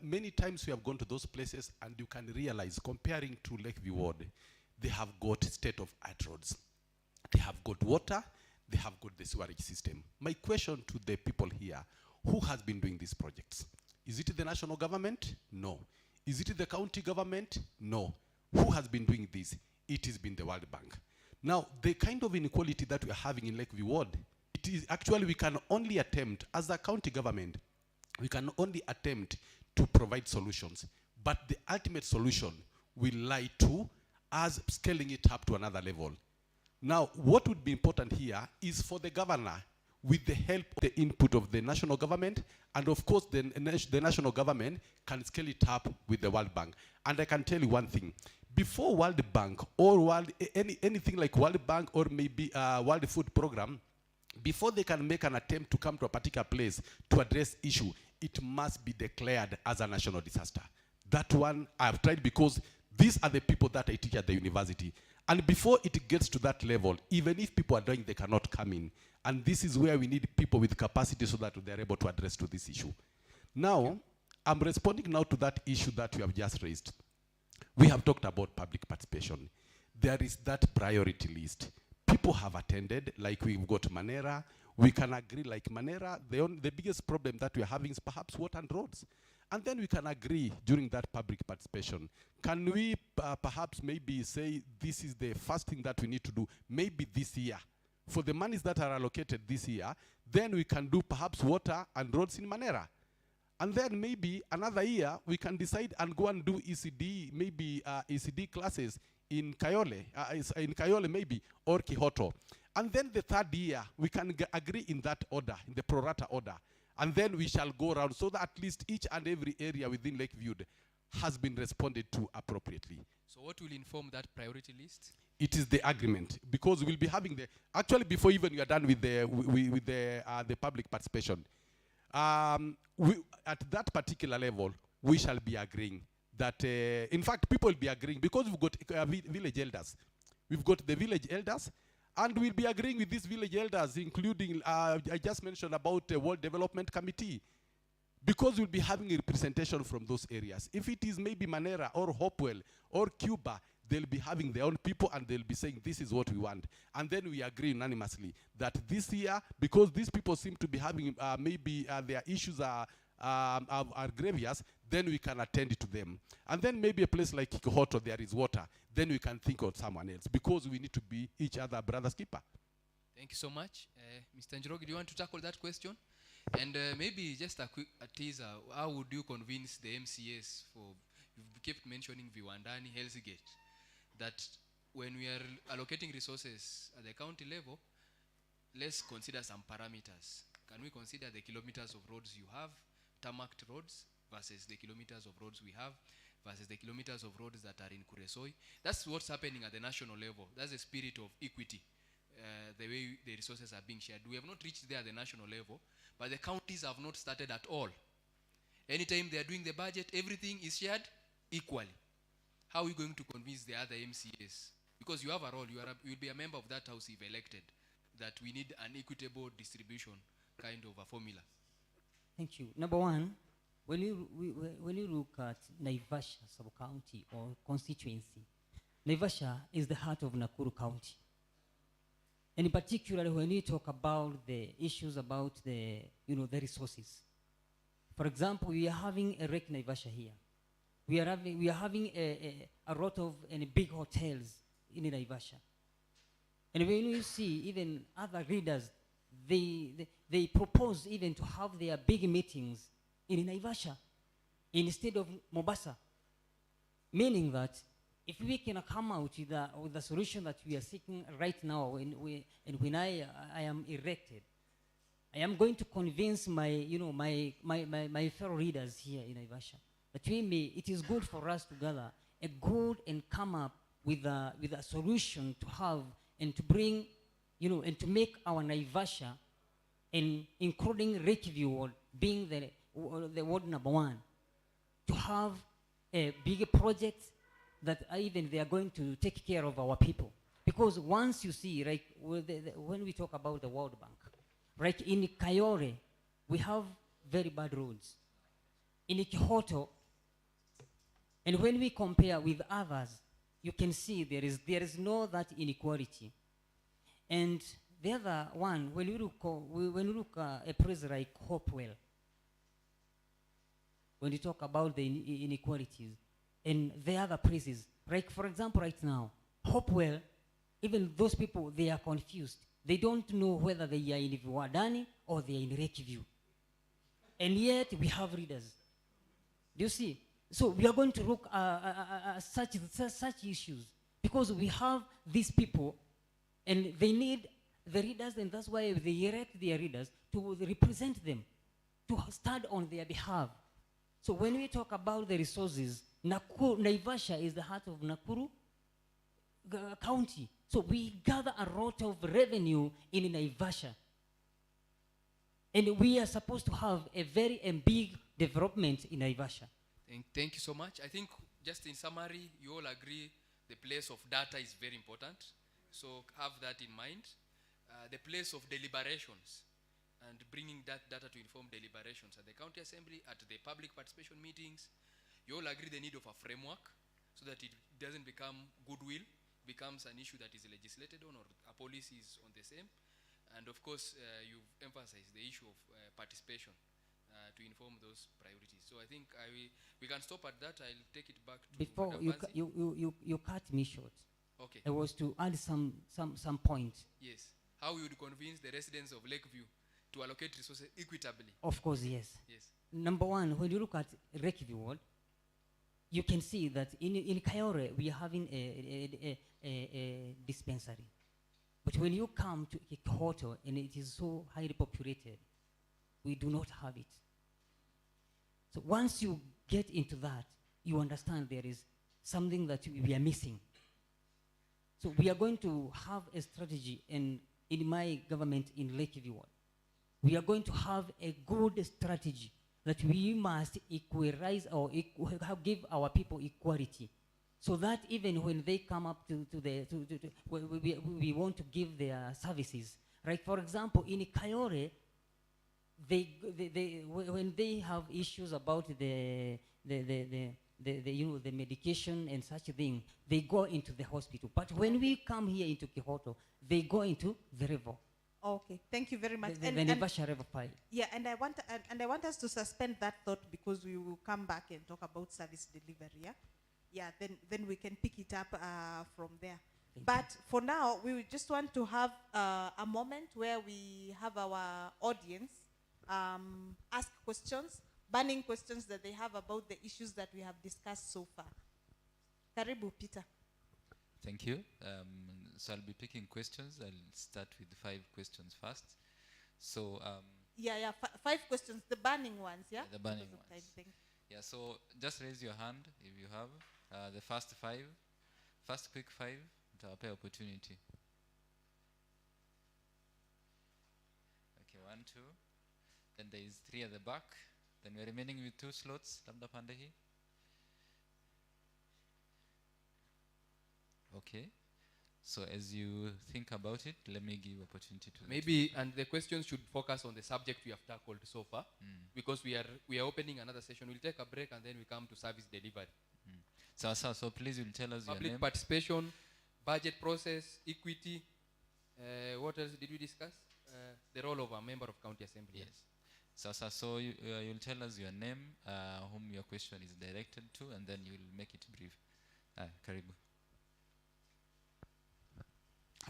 many times we have gone to those places and you can realize, comparing to LakeView Ward, they have got state-of-art roads. They have got water, they have got the sewerage system. My question to the people here, who has been doing these projects? Is it the national government? No. Is it the county government? No. Who has been doing this? It has been the World Bank. Now, the kind of inequality that we are having in LakeView Ward, it is actually we can only attempt, as a county government, we can only attempt to provide solutions. But the ultimate solution will lie to us scaling it up to another level. Now, what would be important here is for the governor, with the help of the input of the national government, and of course the national government can scale it up with the World Bank. And I can tell you one thing, before World Bank or anything like World Bank or maybe World Food Program, before they can make an attempt to come to a particular place to address issue, it must be declared as a national disaster. That one I've tried, because these are the people that I teach at the university. And before it gets to that level, even if people are dying, they cannot come in. And this is where we need people with capacity so that they're able to address to this issue. Now, I'm responding now to that issue that you have just raised. We have talked about public participation. There is that priority list. People have attended, like we've got Manera. We can agree, like Manera, the biggest problem that we're having is perhaps water and roads. And then we can agree during that public participation. Can we perhaps maybe say this is the first thing that we need to do, maybe this year? For the monies that are allocated this year, then we can do perhaps water and roads in Manera. And then maybe another year, we can decide and go and do ECD, maybe ECD classes in Kayole maybe, or Kyoto. And then the third year, we can agree in that order, in the pro rata order. And then we shall go around so that at least each and every area within LakeView has been responded to appropriately. So what will inform that priority list? It is the agreement, because we'll be having the, actually before even you are done with the public participation, at that particular level, we shall be agreeing that, in fact, people will be agreeing, because we've got village elders. We've got the village elders, and we'll be agreeing with these village elders, including, I just mentioned about the World Development Committee, because we'll be having a representation from those areas. If it is maybe Manera or Hopewell or Cuba, they'll be having their own people and they'll be saying this is what we want. And then we agree unanimously that this year, because these people seem to be having maybe their issues are grievous, then we can attend to them. And then maybe a place like Kyoto, there is water, then we can think of someone else, because we need to be each other brother's keeper. Thank you so much. Mr. Njoroge, do you want to tackle that question? And maybe just a quick teaser, how would you convince the MCAs for, you kept mentioning Viwandani, Hell's Gate, that when we are allocating resources at the county level, let's consider some parameters. Can we consider the kilometers of roads you have, tarmacked roads, versus the kilometers of roads we have, versus the kilometers of roads that are in Kuresoi? That's what's happening at the national level. That's the spirit of equity, the way the resources are being shared. We have not reached there at the national level, but the counties have not started at all. Anytime they are doing the budget, everything is shared equally. How are we going to convince the other MCAs? Because you have a role, you will be a member of that house if elected, that we need an equitable distribution kind of a formula. Thank you. Number one, when you look at Naivasha sub-county or constituency, Naivasha is the heart of Nakuru County. And in particular, when you talk about the issues about the resources. For example, we are having a Lake Naivasha here. We are having a lot of big hotels in Naivasha. And when you see even other leaders they propose even to have their big meetings in Naivasha instead of Mombasa. Meaning that if we can come out with the solution that we are seeking right now, when I am elected, I am going to convince my fellow readers here in Naivasha that it is good for us to gather a good and come up with a solution to have and to bring, and to make our Naivasha, and including LakeView ward being the ward number 1, to have a big project that even they are going to take care of our people. Because once you see, like when we talk about the World Bank, like in Kayore, we have very bad roads. In Kihoto, and when we compare with others, you can see there is no that inequality. And the other one, when you look at a place like Hopewell, when you talk about the inequalities, and the other places, like for example right now, Hopewell, even those people, they are confused. They don't know whether they are in Viwadani or they are in LakeView. And yet we have readers. Do you see? So we are going to look at such issues because we have these people and they need the readers, and that's why they elect their readers to represent them, to stand on their behalf. So when we talk about the resources, Naivasha is the heart of Nakuru County. So we gather a lot of revenue in Naivasha. And we are supposed to have a very big development in Naivasha. Thank you so much. I think just in summary, you all agree the place of data is very important. So have that in mind. The place of deliberations and bringing that data to inform deliberations at the county assembly, at the public participation meetings. You all agree the need of a framework so that it doesn't become goodwill, becomes an issue that is legislated on, or a policy is on the same. And of course, you've emphasized the issue of participation to inform those priorities. So I think we can stop at that. I'll take it back to before you cut me short. Okay. I was to add some point. Yes. How you would convince the residents of LakeView to allocate resources equitably? Of course, yes. Yes. Number one, when you look at LakeView ward, you can see that in Kayore we are having a dispensary. But when you come to Kihoto and it is so highly populated, we do not have it. So once you get into that, you understand there is something that we are missing. So we are going to have a strategy in my government in LakeView ward. We are going to have a good strategy that we must equalize or give our people equality, so that even when they come up we want to give their services. Like for example, in Kayore, when they have issues about the medication and such a thing, they go into the hospital. But when we come here into Kihoto, they go into the river. Okay, thank you very much. The Naivasha River Pile. Yeah, and I want us to suspend that thought because we will come back and talk about service delivery. Yeah, yeah. Then we can pick it up from there. But for now, we just want to have a moment where we have our audience ask questions, burning questions that they have about the issues that we have discussed so far. Karibu, Peter. Thank you. So I'll be picking questions. I'll start with 5 questions first. So yeah, 5 questions, the burning ones, yeah? The burning ones. Yeah, so just raise your hand if you have the first quick 5, I'll pay opportunity. Okay, 1, 2. Then there is 3 at the back. Then we're remaining with 2 slots. Labda pande hii. Okay. So as you think about it, let me give opportunity to maybe, and the questions should focus on the subject we have tackled so far, because we are opening another session. We'll take a break and then we come to service delivery. So please will tell us your name. Public participation, budget process, equity. What else did we discuss? The role of a member of county assembly. Yes. So you'll tell us your name, whom your question is directed to, and then you'll make it brief. Karibu.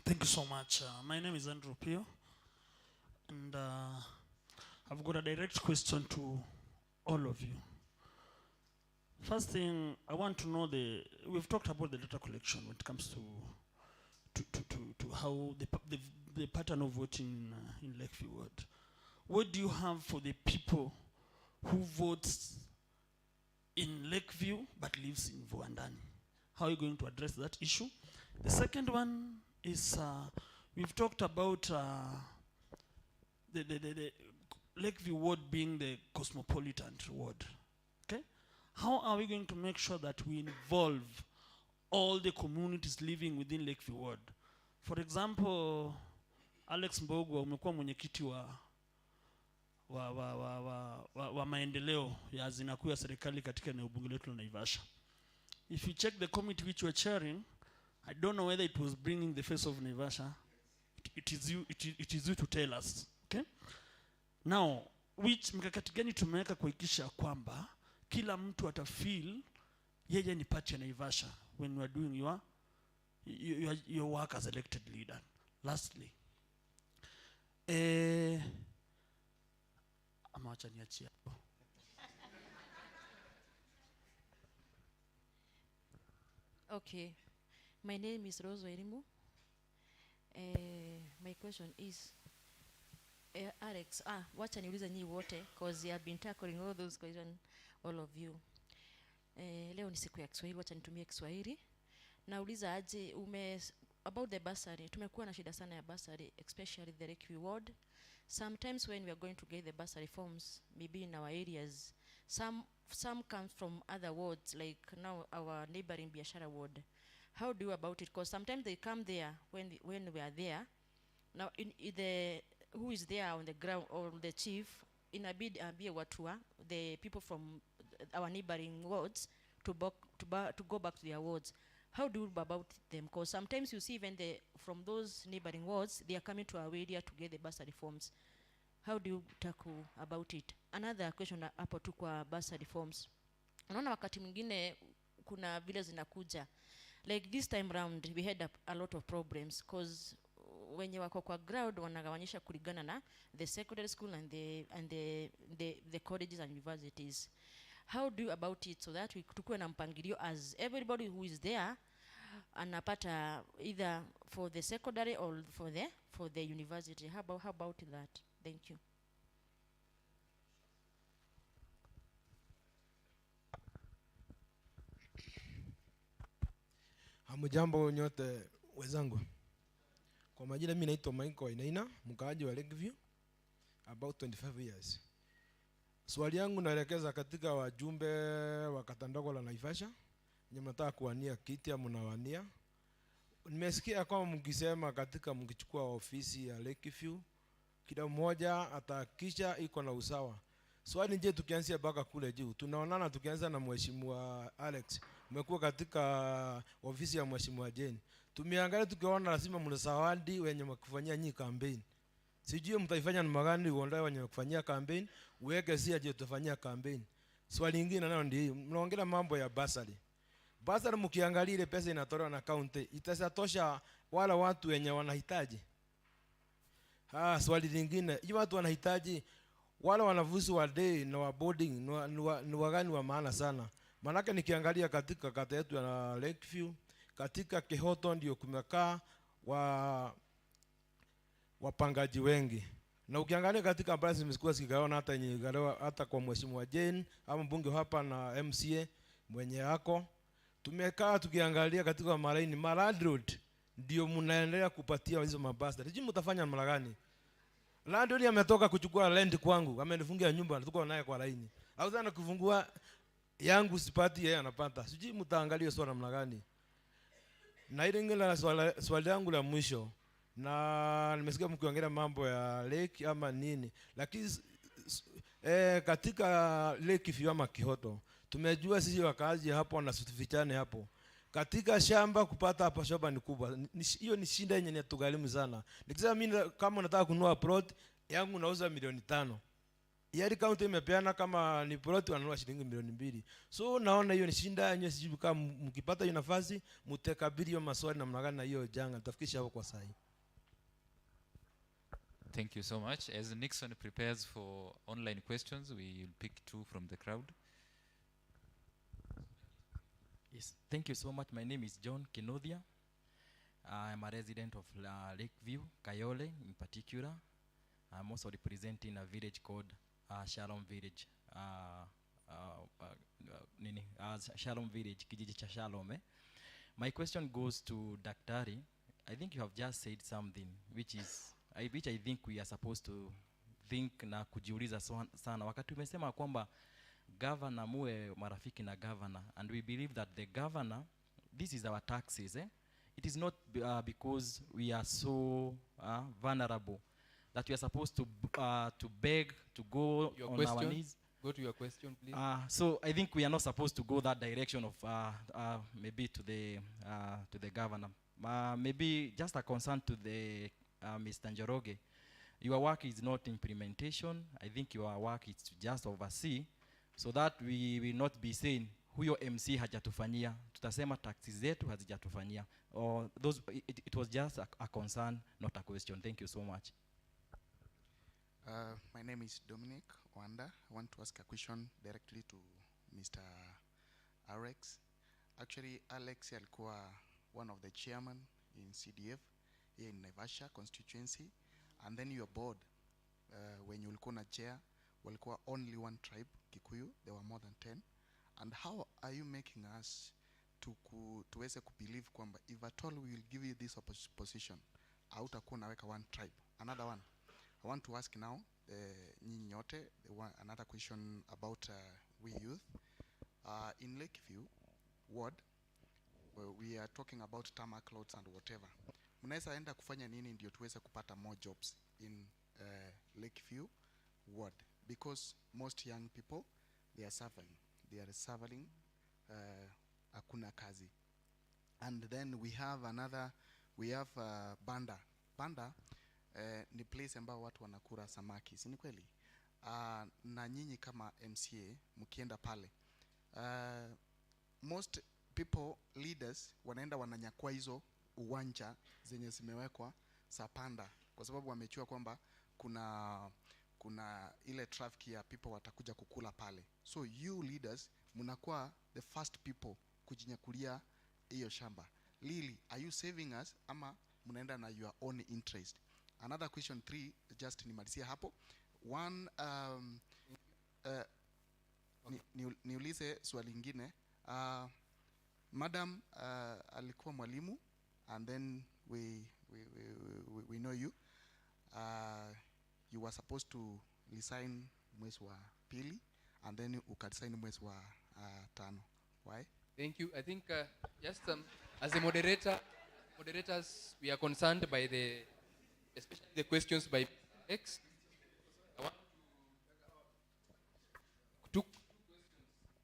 Thank you so much. My name is Andrew Pio. I've got a direct question to all of you. First thing, I want to know we've talked about the data collection when it comes to how the pattern of voting in LakeView Ward. What do you have for the people who votes in LakeView but lives in Vuandani? How are you going to address that issue? The second one is we've talked about the LakeView Ward being the cosmopolitan ward. Okay? How are we going to make sure that we involve all the communities living within LakeView Ward? For example, Alex Mbogwa umekuwa mwenyekiti wa maendeleo ya hazina kuu ya serikali katika eneo bunge letu la Naivasha. If you check the committee which you are chairing, I don't know whether it was bringing the face of Naivasha. It is you to tell us. Okay? Now, mkakati gani tumeweka kuhakikisha kwamba kila mtu atafeel yeye ni part ya Naivasha when you are doing your work as elected leader? Lastly, amawacha niachie hapo. Okay, my name is Rose Wairimu. My question is, Alex, wacha niulize nyinyi wote because you have been tackling all those questions, all of you. Leo ni siku ya Kiswahili, wacha nitumie Kiswahili. Nauliza aje about the bursary. Tumekuwa na shida sana ya bursary, especially the LakeView Ward. Sometimes when we are going to get the bursary forms, maybe in our areas, some come from other wards, like now our neighboring Biashara ward. How do you about it? Because sometimes they come there when we are there. Now, who is there on the ground, or the chief, in a bid be watua, the people from our neighboring wards to go back to their wards. How do you about them? Because sometimes you see even from those neighboring wards, they are coming to our area to get the bursary forms. How do you tackle about it? Another question hapo tu kwa bursary forms. Unaona wakati mwingine kuna vile zinakuja. Like this time round, we had a lot of problems because wenye wako kwa ground wanagawanyisha kulingana na the secondary school and the colleges and universities. How do you about it so that we tukue na mpangilio as everybody who is there anapata either for the secondary or for the university? How about that? Thank you. Hamujambo nyote wenzangu. Kwa majina mimi naitwa Michael Inaina, mkaaji wa LakeView, about 25 years. Swali yangu naelekeza katika wajumbe wa kata ndogo la Naivasha, wenye mnataka kuwania kiti ya mnawania. Nimesikia kama mkisema katika mkichukua ofisi ya LakeView, kila mmoja atahakikisha iko na usawa. Swali nje tukianzia baka kule juu. Tunaonana tukianza na mheshimiwa Alex. Mmekuwa katika ofisi ya mheshimiwa Jane. Tumeangalia tukiona lazima mnasawadi wenye mkufanyia nyinyi campaign. Sijui mtaifanya namna gani uondoe wenye mkufanyia campaign, uweke si aje tutafanyia campaign. Swali lingine nalo ndio mnaongelea mambo ya basari. Basari mkiangalia ile pesa inatolewa na county, itasatosha wala watu wenye wanahitaji. Swali lingine, hiyo watu wanahitaji wala wanavuzi wa day na wa boarding ni wagani wa maana sana. Manake nikiangalia katika kata yetu ya LakeView, katika Kihoto ndio kumekaa wapangaji wengi. Na ukiangalia katika habari zimekuwa zikigawana hata kwa mheshimiwa Jane ama mbunge hapa na MCA mwenye yako. Tumekaa tukiangalia katika maraini Marad Road ndio mnaendelea kupatia hizo mabasi. Sijui mtafanya namna gani? Landlord ametoka kuchukua land kwangu, amenifungia nyumba, tuko naye kwa laini. Au sana kufungua yangu sipati, yeye anapata. Sijui mtaangalia swala namna gani. Na ile ngine swali yangu la mwisho, na nimesikia mkiongea mambo ya lake ama nini, lakini katika LakeView ama Kihoto tumejua sisi wakazi hapo na sutifichane hapo. Katika shamba kupata hapa shamba ni kubwa. Hiyo ni shinda yenye inatugharimu sana. Nikisema mimi kama nataka kununua plot yangu nauza milioni 5. Yari county imepeana kama ni plot wanunua shilingi milioni 2. So naona hiyo ni shinda yenye sijui kama mkipata hiyo nafasi mtekabiri hiyo maswali namna gani na hiyo janga tafikisha hapo kwa sahi. Thank you so much. As Nixon prepares for online questions, we will pick 2 from the crowd. Yes, thank you so much. My name is John Kinodia. I'm a resident of Lakeview, Kayole in particular. I'm also representing a village called Shalom Village. Shalom Village, kijiji cha Shalom. My question goes to Daktari. I think you have just said something which I think we are supposed to think na kujiuliza sana. Wakati umesema kwamba governor muwe marafiki na governor, and we believe that the governor, this is our taxes. It is not because we are so vulnerable that we are supposed to beg, to go Your on question? our knees. Go to your question, please. So I think we are not supposed to go that direction of maybe to the governor. Maybe just a concern to the Mr. Njoroge. Your work is not implementation. I think your work is to just oversee, so that we will not be saying huyo MC hajatufanyia, tutasema taxes zetu hazijatufanyia. Or those, it was just a concern, not a question. Thank you so much. My name is Dominic Wanda. I want to ask a question directly to Mr. Alex. Actually, Alex alikuwa one of the chairman in CDF here in Naivasha constituency, and then your board, when you ulikuwa na chair, walikuwa only one tribe, Kikuyu. There were more than 10. And how are you making us tuweze kubelieve kwamba if at all we will give you this position, hautakuwa naweka one tribe? Another one, I want to ask now, nyinyi nyote, another question about we youth. In Lakeview ward, we are talking about tarmac loads and whatever. Mnaweza enda kufanya nini ndio tuweze kupata more jobs in Lakeview ward? Because most young people, they are suffering, hakuna kazi. And then we have Banda. Banda ni place ambao watu wanakula samaki, si ni kweli? Na nyinyi kama MCA mkienda pale, most people, leaders, wanaenda wananyakua hizo uwanja zenye zimewekwa Sapanda, kwa sababu wamechua kwamba kuna ile traffic ya people watakuja kukula pale. So you leaders mnakuwa the first people kujinyakulia hiyo shamba. Lily, are you saving us ama mnaenda na your own interest? Another question 3, just nimalizia hapo. One, niulize swali lingine. Madam alikuwa mwalimu, and then we know you. You were supposed to resign mwezi wa pili, and then ukaresign mwezi wa 5. Why? Thank you. I think just as a moderators, we are concerned by especially the questions by X. I want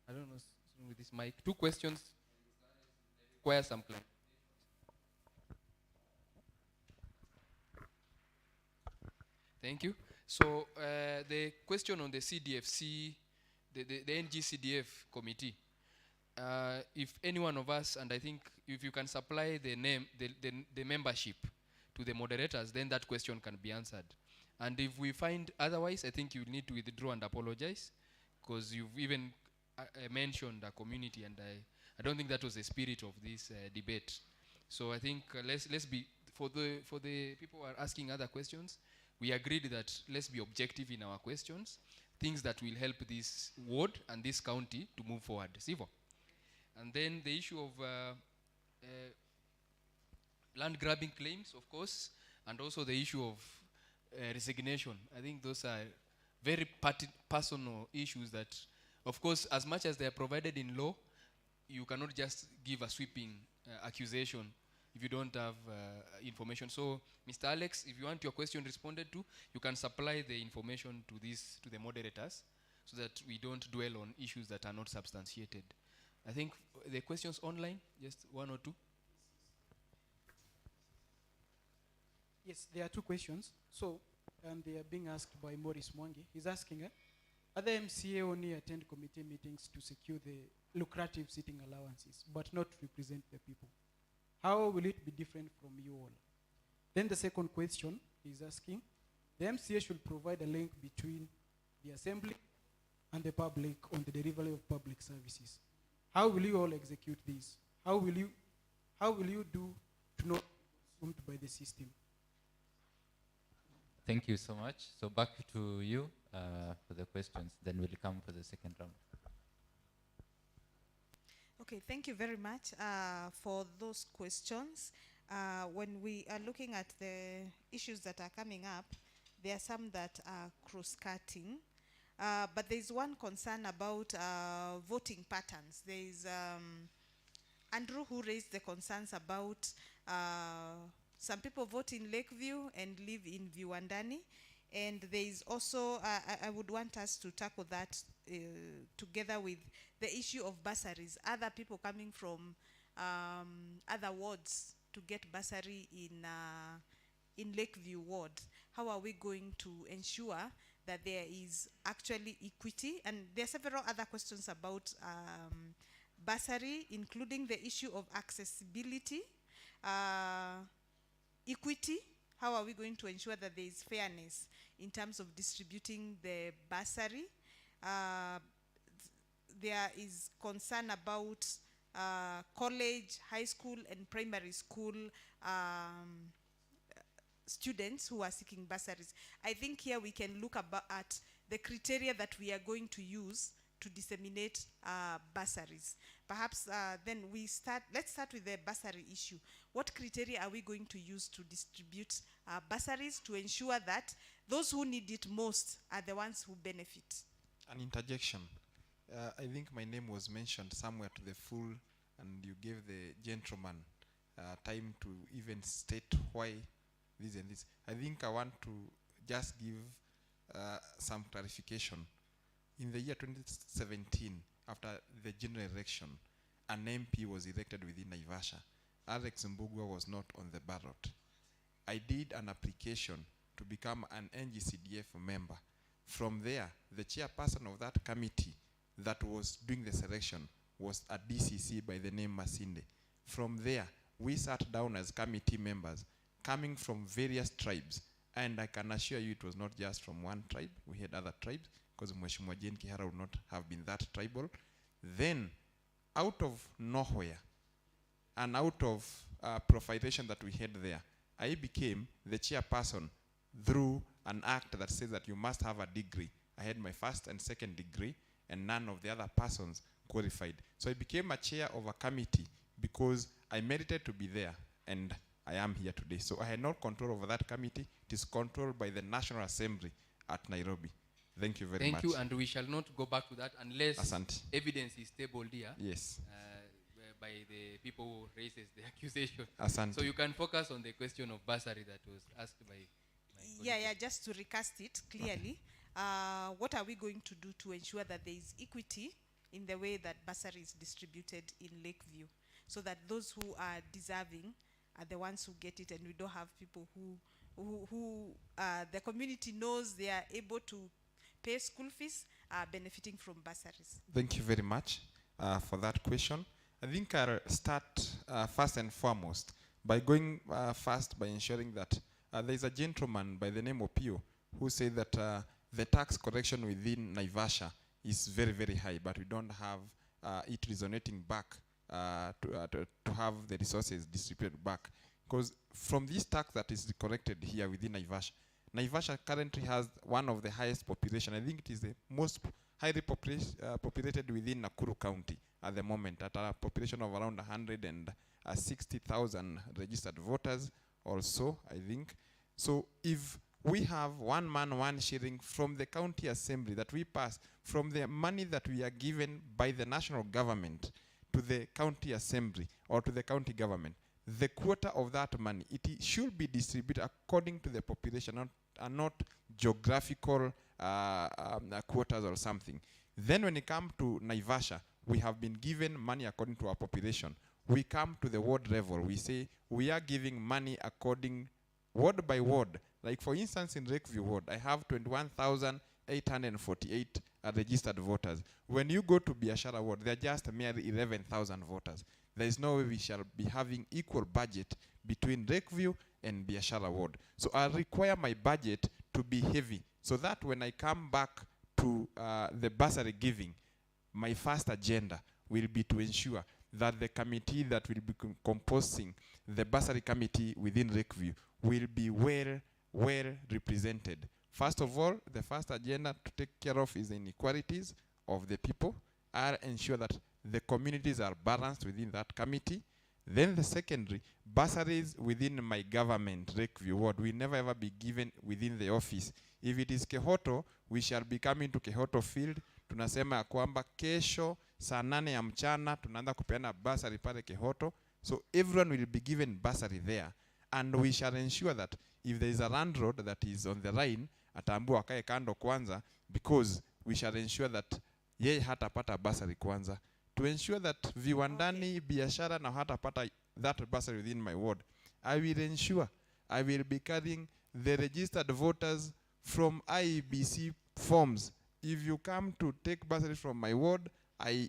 I don't know with this mic. 2 questions require some clarity. Thank you. So the question on the CDFC, the NGCDF committee, if any one of us, and I think if you can supply the name, the membership to the moderators, then that question can be answered. And if we find otherwise, I think you need to withdraw and apologize, because you've even mentioned a community, and I don't think that was the spirit of this debate. So I think let's be, for the people who are asking other questions, we agreed that let's be objective in our questions, things that will help this ward and this county to move forward. Sivo? And then the issue of land grabbing claims, of course, and also the issue of resignation. I think those are very personal issues that, of course, as much as they are provided in law, you cannot just give a sweeping accusation if you don't have information. So, Mr. Alex, if you want your question responded to, you can supply the information to the moderators, so that we don't dwell on issues that are not substantiated. I think the questions online, just 1 or 2. Yes, there are 2 questions. So, and they are being asked by Maurice Mwangi. He's asking, other MCA only attend committee meetings to secure the lucrative sitting allowances, but not represent the people. How will it be different from you all? Then the second question is asking, the MCA should provide a link between the assembly and the public on the delivery of public services. How will you all execute this? How will you do to not be consumed by the system? Thank you so much. So back to you for the questions. Then we'll come for the second round. Okay, thank you very much for those questions. When we are looking at the issues that are coming up, there are some that are cross-cutting. But there's one concern about voting patterns. There's Andrew who raised the concerns about some people vote in Lakeview and live in Viwandani. And there is also, I would want us to tackle that together with the issue of bursaries. Other people coming from other wards to get bursary in Lakeview ward. How are we going to ensure that there is actually equity? And there are several other questions about bursary, including the issue of accessibility, equity. How are we going to ensure that there is fairness in terms of distributing the bursary? There is concern about college, high school, and primary school students who are seeking bursaries. I think here we can look at the criteria that we are going to use to disseminate bursaries. Perhaps then let's start with the bursary issue. What criteria are we going to use to distribute bursaries to ensure that those who need it most are the ones who benefit? An interjection. I think my name was mentioned somewhere to the full, and you gave the gentleman time to even state why this and this. I think I want to just give some clarification. In the year 2017, after the general election, an MP was elected within Naivasha. Alex Mbugua was not on the ballot. I did an application to become an NGCDF member. From there, the chairperson of that committee that was doing the selection was a DCC by the name Masinde. From there, we sat down as committee members coming from various tribes, and I can assure you it was not just from one tribe. We had other tribes, because Mheshimiwa Jane Kihara would not have been that tribal. Then, out of nowhere, and out of profilation that we had there, I became the chairperson through an act that says that you must have a degree. I had my first and second degree, and none of the other persons qualified. So I became a chair of a committee because I merited to be there, and I am here today. So I had no control over that committee. It is controlled by the National Assembly at Nairobi. Thank you very much. Thank you, and we shall not go back to that unless Asante. Evidence is tabled here. Yes. By the people who raises the accusation. Asante. So you can focus on the question of bursary that was asked by Yeah, just to recast it clearly, what are we going to do to ensure that there is equity in the way that bursary is distributed in Lakeview, so that those who are deserving are the ones who get it, and we don't have people who the community knows they are able to pay school fees benefiting from bursaries? Thank you very much for that question. I think I'll start first and foremost by going first by ensuring that there is a gentleman by the name of Pio who said that the tax collection within Naivasha is very, very high, but we don't have it resonating back to have the resources distributed back. Because from this tax that is collected here within Naivasha, Naivasha currently has one of the highest population. I think it is the most highly populated within Nakuru County at the moment, at a population of around 160,000 registered voters also, I think. So if we have one man, one shilling from the county assembly that we pass, from the money that we are given by the national government to the county assembly or to the county government, the quota of that money, it should be distributed according to the population, not geographical quotas or something. Then when it comes to Naivasha, we have been given money according to our population. We come to the ward level, we say we are giving money according ward by ward. Like for instance in Lakeview ward, I have 21,848 registered voters. When you go to Biashara ward, they are just merely 11,000 voters. There is no way we shall be having equal budget between Lakeview and Biashara ward. So I require my budget to be heavy, so that when I come back to the bursary giving, my first agenda will be to ensure that the committee that will be composing the bursary committee within LakeView will be well represented. First of all, the first agenda to take care of is the inequalities of the people. I'll ensure that the communities are balanced within that committee. Then the secondary, bursaries within my government, LakeView ward, will never ever be given within the office. If it is Kehoto, we shall be coming to Kehoto field. Tunasema ya kwamba kesho saa 8 ya mchana tunaanza kupeana bursary pale Kehoto. So everyone will be given bursary there. And we shall ensure that if there is a landlord that is on the line, ataambiwa akae kando kwanza, because we shall ensure that yeye hatapata bursary kwanza. To ensure that viwandani, biashara na hatapata that bursary within my ward, I will ensure I will be carrying the registered voters from IEBC forms. If you come to take bursary from my ward,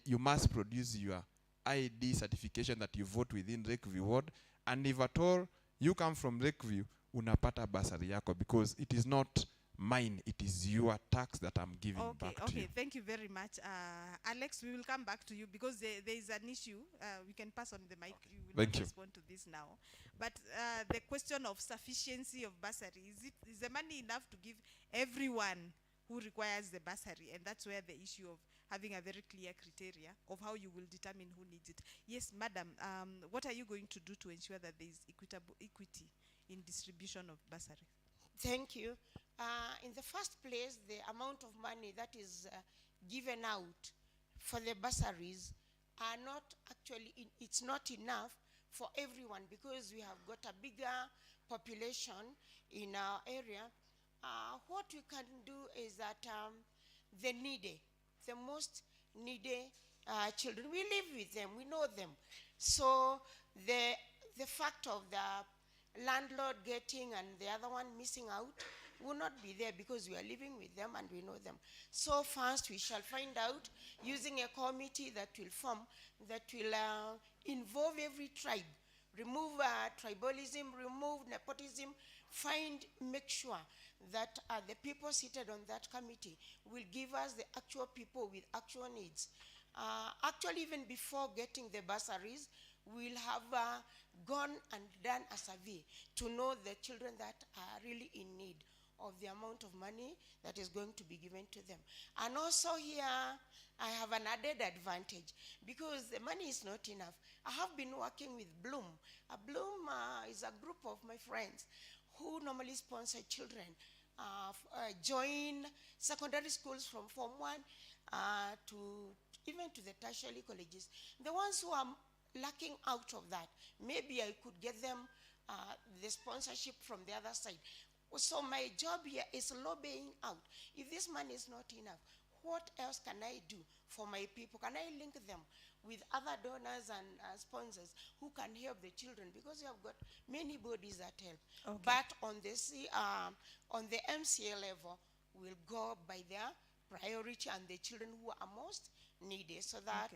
you must produce your ID certification that you vote within LakeView ward. And if at all you come from LakeView, unapata bursary yako, because it is not mine, it is your tax that I'm giving back to you. Okay, thank you very much. Alex, we will come back to you because there is an issue. We can pass on the mic. Okay. You will Thank you. respond to this now. But the question of sufficiency of bursary, is the money enough to give everyone who requires the bursary? And that's where the issue of having a very clear criteria of how you will determine who needs it. Yes, madam, what are you going to do to ensure that there is equity in distribution of bursary? Thank you. In the first place, the amount of money that is given out for the bursaries are not actually, it's not enough for everyone, because we have got a bigger population in our area. What we can do is that the needy, the most needy children, we live with them, we know them. So the fact of the landlord getting and the other one missing out will not be there, because we are living with them and we know them. So first we shall find out, using a committee that will form, that will involve every tribe, remove tribalism, remove nepotism, make sure that the people seated on that committee will give us the actual people with actual needs. Actually, even before getting the bursaries, we'll have gone and done a survey to know the children that are really in need of the amount of money that is going to be given to them. And also here, I have an added advantage, because the money is not enough. I have been working with Bloom. Bloom is a group of my friends who normally sponsor children join secondary schools from Form 1 to even to the tertiary colleges. The ones who are lacking out of that, maybe I could get them the sponsorship from the other side. So my job here is lobbying out. If this money is not enough, what else can I do for my people? Can I link them with other donors and sponsors who can help the children? Because we have got many bodies that help. Okay. But on the MCA level, we'll go by their priority and the children who are most needed, so that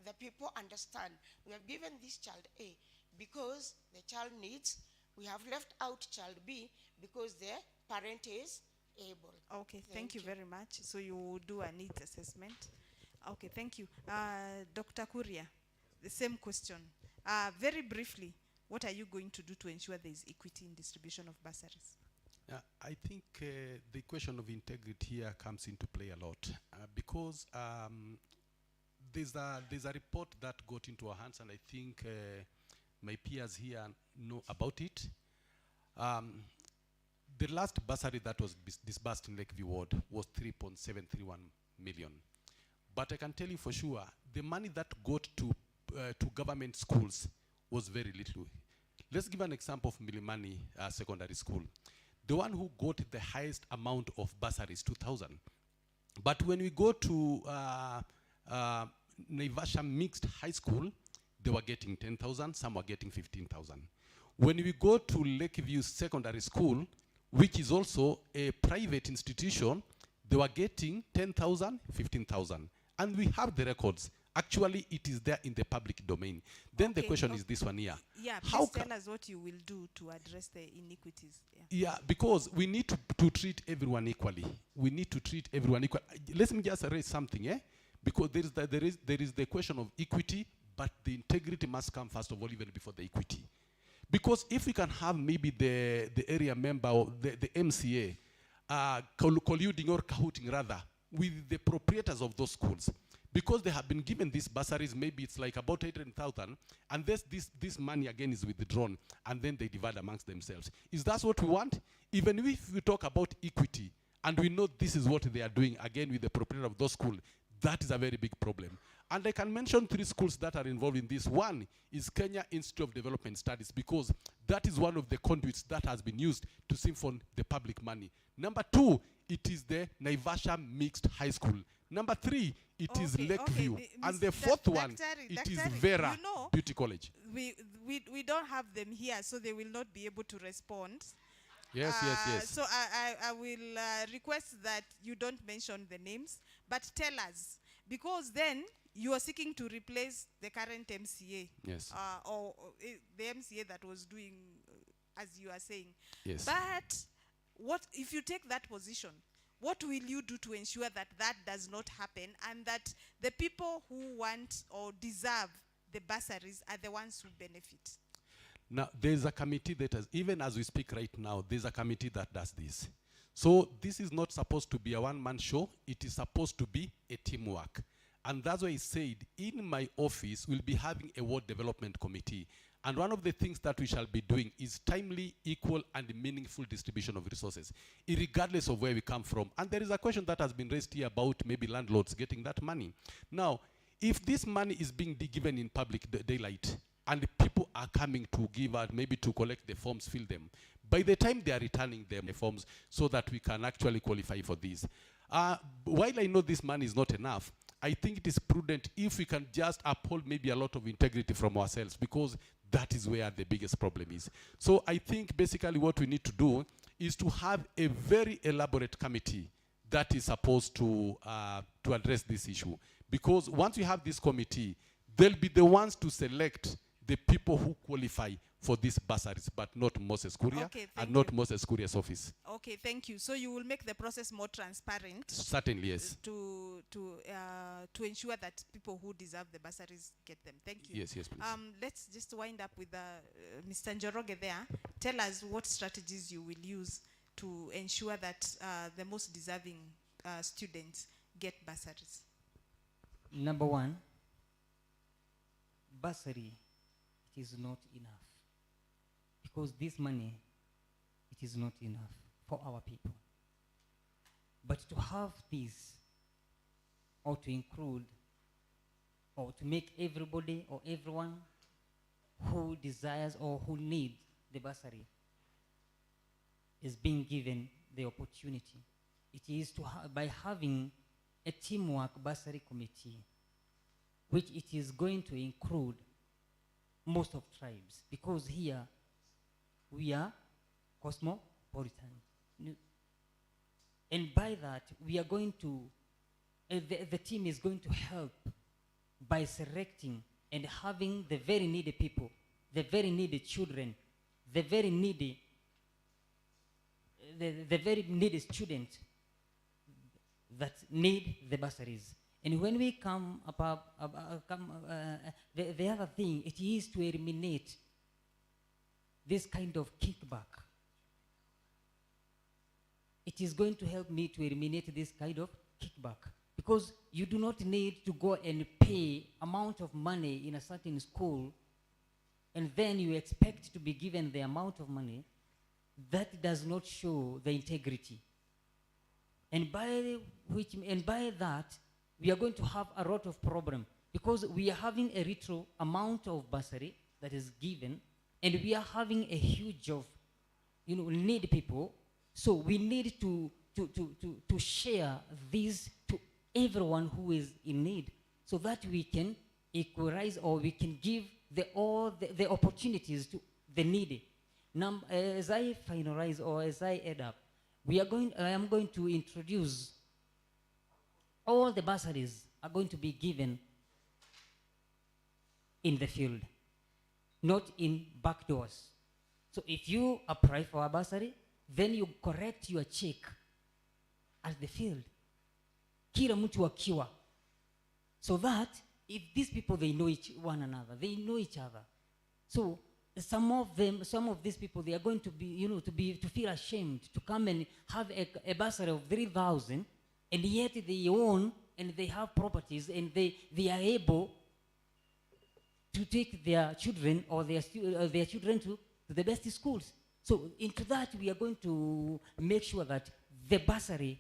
the people understand we have given this child A because the child needs. We have left out child B because the parent is able. Okay, thank you very much. So you will do a needs assessment. Okay, thank you. Dr. Kuria, the same question. Very briefly, what are you going to do to ensure there is equity in distribution of bursaries? I think the question of integrity here comes into play a lot, because there's a report that got into our hands, and I think my peers here know about it. The last bursary that was disbursed in LakeView ward was 3.731 million. But I can tell you for sure, the money that got to government schools was very little. Let's give an example of Milimani Secondary School. The one who got the highest amount of bursaries, 2,000. But when we go to Naivasha Mixed High School, they were getting 10,000, some were getting 15,000. When we go to LakeView Secondary School, which is also a private institution, they were getting 10,000, 15,000. And we have the records. Actually, it is there in the public domain. Then the Okay, question is this one here. Yeah, How please tell us what you will do to address the iniquities. Yeah. Yeah, because we need to treat everyone equally. We need to treat everyone equally. Let me just raise something, because there is the question of equity, but the integrity must come first of all, even before the equity. Because if we can have maybe the area member or the MCA colluding or cahooting rather with the proprietors of those schools, because they have been given these bursaries, maybe it's like about 800,000, and this money again is withdrawn, and then they divide amongst themselves. Is that what we want? Even if we talk about equity, and we know this is what they are doing, again with the proprietor of those schools, that is a very big problem. And I can mention 3 schools that are involved in this. One is Kenya Institute of Development Studies, because that is one of the conduits that has been used to siphon the public money. Number 2, it is the Naivasha Mixed High School. Number 3, it is LakeView. And the 4th one, it is Vera Beauty College. We don't have them here, so they will not be able to respond. Yes. So I will request that you don't mention the names, but tell us, because then you are seeking to replace the current MCA. Yes. Or the MCA that was doing, as you are saying. Yes. But what if you take that position? What will you do to ensure that that does not happen, and that the people who want or deserve the bursaries are the ones who benefit? Now, there's a committee that has, even as we speak right now, there's a committee that does this. So this is not supposed to be a one-man show. It is supposed to be a teamwork. And that's why I said, in my office, we'll be having a ward development committee. And one of the things that we shall be doing is timely, equal, and meaningful distribution of resources, regardless of where we come from. And there is a question that has been raised here about maybe landlords getting that money. Now, if this money is being given in public daylight, and people are coming to give out, maybe to collect the forms, fill them, by the time they are returning them, the forms, so that we can actually qualify for this. While I know this money is not enough, I think it is prudent if we can just uphold maybe a lot of integrity from ourselves, because that is where the biggest problem is. So I think basically what we need to do is to have a very elaborate committee that is supposed to address this issue. Because once we have this committee, they'll be the ones to select the people who qualify for these bursaries, but not Moses Kuria, and not Moses Kuria's office. Okay, thank you. So you will make the process more transparent. Certainly, yes. To ensure that people who deserve the bursaries get them. Thank you. Yes, please. Let's just wind up with Mr. Njoroge there. Tell us what strategies you will use to ensure that the most deserving students get bursaries. Number 1, bursary, it is not enough. Because this money, it is not enough for our people. But to have this, or to include, or to make everybody or everyone who desires or who needs the bursary is being given the opportunity. It is to by having a teamwork bursary committee, which it is going to include most of tribes, because here we are cosmopolitan. And by that, we are going to, the team is going to help by selecting and having the very needy people, the very needy children, the very needy students that need the bursaries. And when we come the other thing, it is to eliminate this kind of kickback. It is going to help me to eliminate this kind of kickback, because you do not need to go and pay amount of money in a certain school and then you expect to be given the amount of money. That does not show the integrity. And by that, we are going to have a lot of problem, because we are having a retro amount of bursary that is given, and we are having a huge of, need people. So we need to share this to everyone who is in need, so that we can equalize, or we can give all the opportunities to the needy. Now, as I finalize, or as I add up, I am going to introduce all the bursaries are going to be given in the field, not in back doors. So if you apply for a bursary, then you correct your check at the field. Kila mtu akiwa. So that if these people, they know one another, they know each other. So some of these people, they are going to be, to feel ashamed to come and have a bursary of 3,000, and yet they own and they have properties, and they are able to take their children or their children to the best schools. So into that, we are going to make sure that the bursary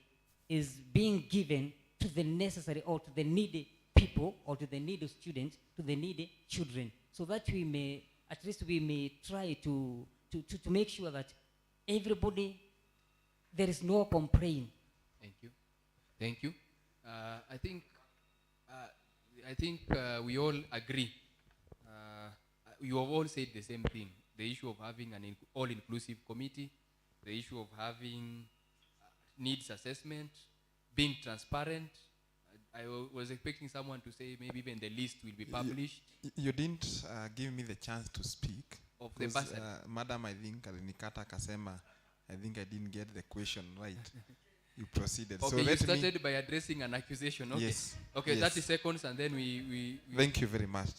is being given to the necessary or to the needy people or to the needy students, to the needy children, so that we may, at least we may try to make sure that everybody, there is no complaint. Thank you. Thank you. I think we all agree. You have all said the same thing. The issue of having an all-inclusive committee, the issue of having needs assessment, being transparent. I was expecting someone to say maybe even the list will be published. You didn't give me the chance to speak. Of the bursary. Madam, I think Alinikata Kasema, I think I didn't get the question right. You proceeded. Okay, so you started by addressing an accusation. Okay. Yes. Okay, yes. 30 seconds and then we Thank you very much.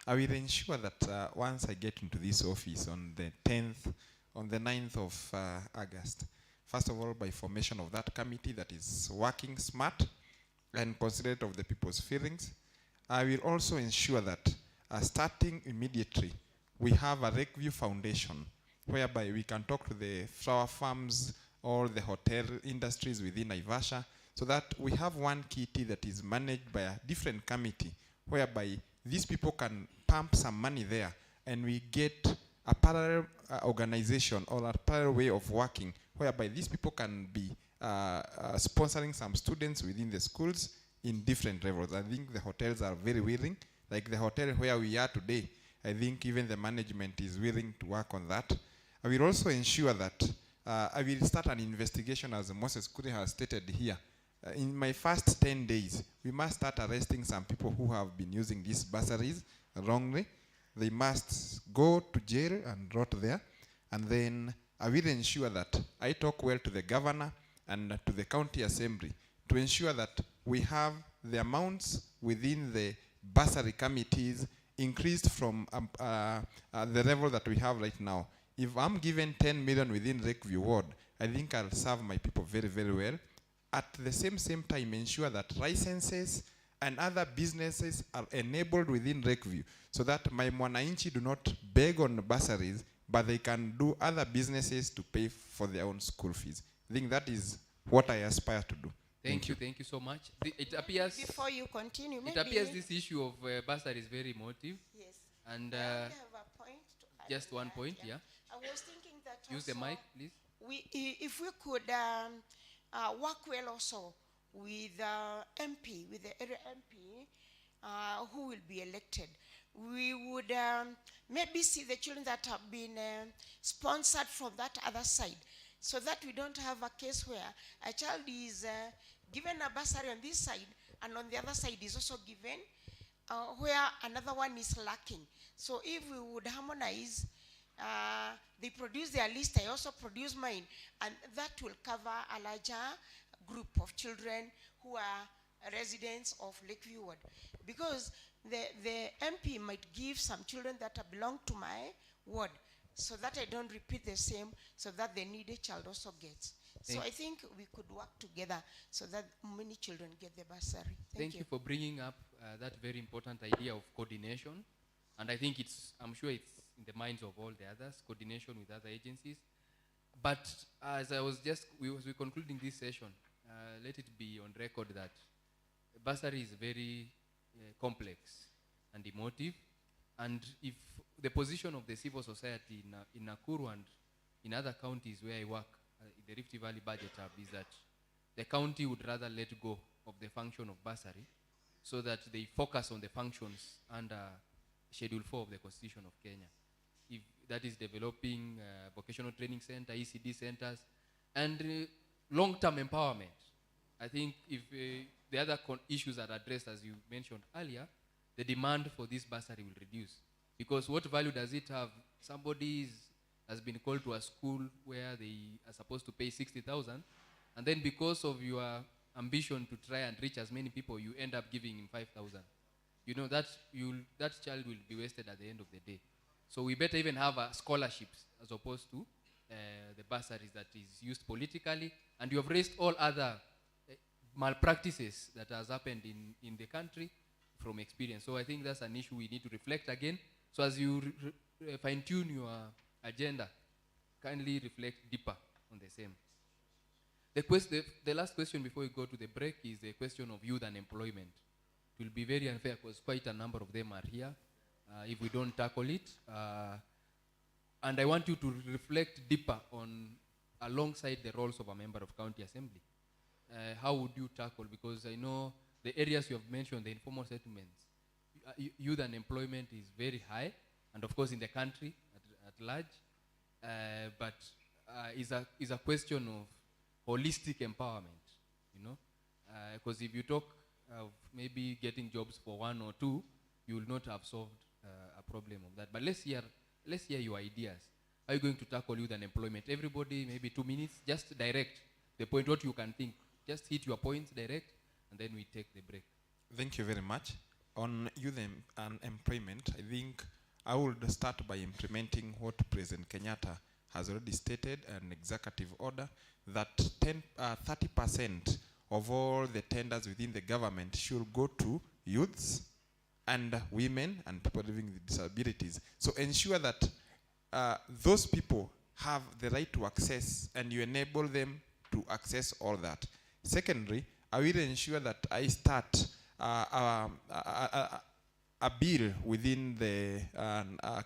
I will ensure that once I get into this office on the 9th of August, first of all, by formation of that committee that is working smart and considerate of the people's feelings, I will also ensure that starting immediately, we have a LakeView Foundation, whereby we can talk to the flower farms or the hotel industries within Naivasha, so that we have one kitty that is managed by a different committee, whereby these people can pump some money there, and we get a parallel organization or a parallel way of working, whereby these people can be sponsoring some students within the schools in different levels. I think the hotels are very willing. Like the hotel where we are today, I think even the management is willing to work on that. I will also ensure that I will start an investigation, as Moses Kuri has stated here. In my first 10 days, we must start arresting some people who have been using these bursaries wrongly. They must go to jail and rot there. And then I will ensure that I talk well to the governor and to the county assembly to ensure that we have the amounts within the bursary committees increased from the level that we have right now. If I'm given 10 million within LakeView Ward, I think I'll serve my people very, very well. At the same time, ensure that licenses and other businesses are enabled within LakeView, so that my mwananchi do not beg on bursaries, but they can do other businesses to pay for their own school fees. I think that is what I aspire to do. Thank you so much. It appears, before you continue, it appears this issue of bursary is very emotive. Yes. And I have a point to add just to one that, point, yeah. I was thinking that Use the also mic, please. if we could work well also with MP, with the area MP who will be elected, we would maybe see the children that have been sponsored from that other side, so that we don't have a case where a child is given a bursary on this side and on the other side is also given where another one is lacking. So if we would harmonize, they produce their list, I also produce mine, and that will cover a larger group of children who are residents of LakeView Ward. Because the MP might give some children that belong to my ward, so that I don't repeat the same, so that the needy child also gets. So I think we could work together so that many children get the bursary. Thank you for bringing up that very important idea of coordination. And I think I'm sure it's in the minds of all the others, coordination with other agencies. But as we concluding this session, let it be on record that bursary is very complex and emotive. And if the position of the civil society in Nakuru and in other counties where I work, the Rift Valley Budget Hub, is that the county would rather let go of the function of bursary so that they focus on the functions under Schedule 4 of the Constitution of Kenya. If that is developing vocational training center, ECD centers, and long-term empowerment. I think if the other issues are addressed, as you mentioned earlier, the demand for this bursary will reduce. Because what value does it have? Somebody has been called to a school where they are supposed to pay 60,000, and then because of your ambition to try and reach as many people, you end up giving him 5,000. You know, that child will be wasted at the end of the day. So we better even have scholarships as opposed to the bursaries that is used politically. And you have raised all other malpractices that has happened in the country from experience. So I think that's an issue we need to reflect again. So as you fine-tune your agenda, kindly reflect deeper on the same. The last question before we go to the break is the question of youth and employment. It will be very unfair because quite a number of them are here if we don't tackle it. And I want you to reflect deeper on alongside the roles of a member of county assembly. How would you tackle? Because I know the areas you have mentioned, the informal settlements, youth and employment is very high, and of course in the country at large, but is a question of holistic empowerment, you know, because if you talk of maybe getting jobs for one or two, you will not have solved a problem of that. But let's hear your ideas. How are you going to tackle youth and employment? Everybody, maybe 2 minutes, just direct the point, what you can think. Just hit your points direct, and then we take the break. Thank you very much. On youth and employment, I think I would start by implementing what President Kenyatta has already stated, an executive order, that 30% of all the tenders within the government should go to youths and women and people living with disabilities. So ensure that those people have the right to access, and you enable them to access all that. Secondly, I will ensure that I start a bill within the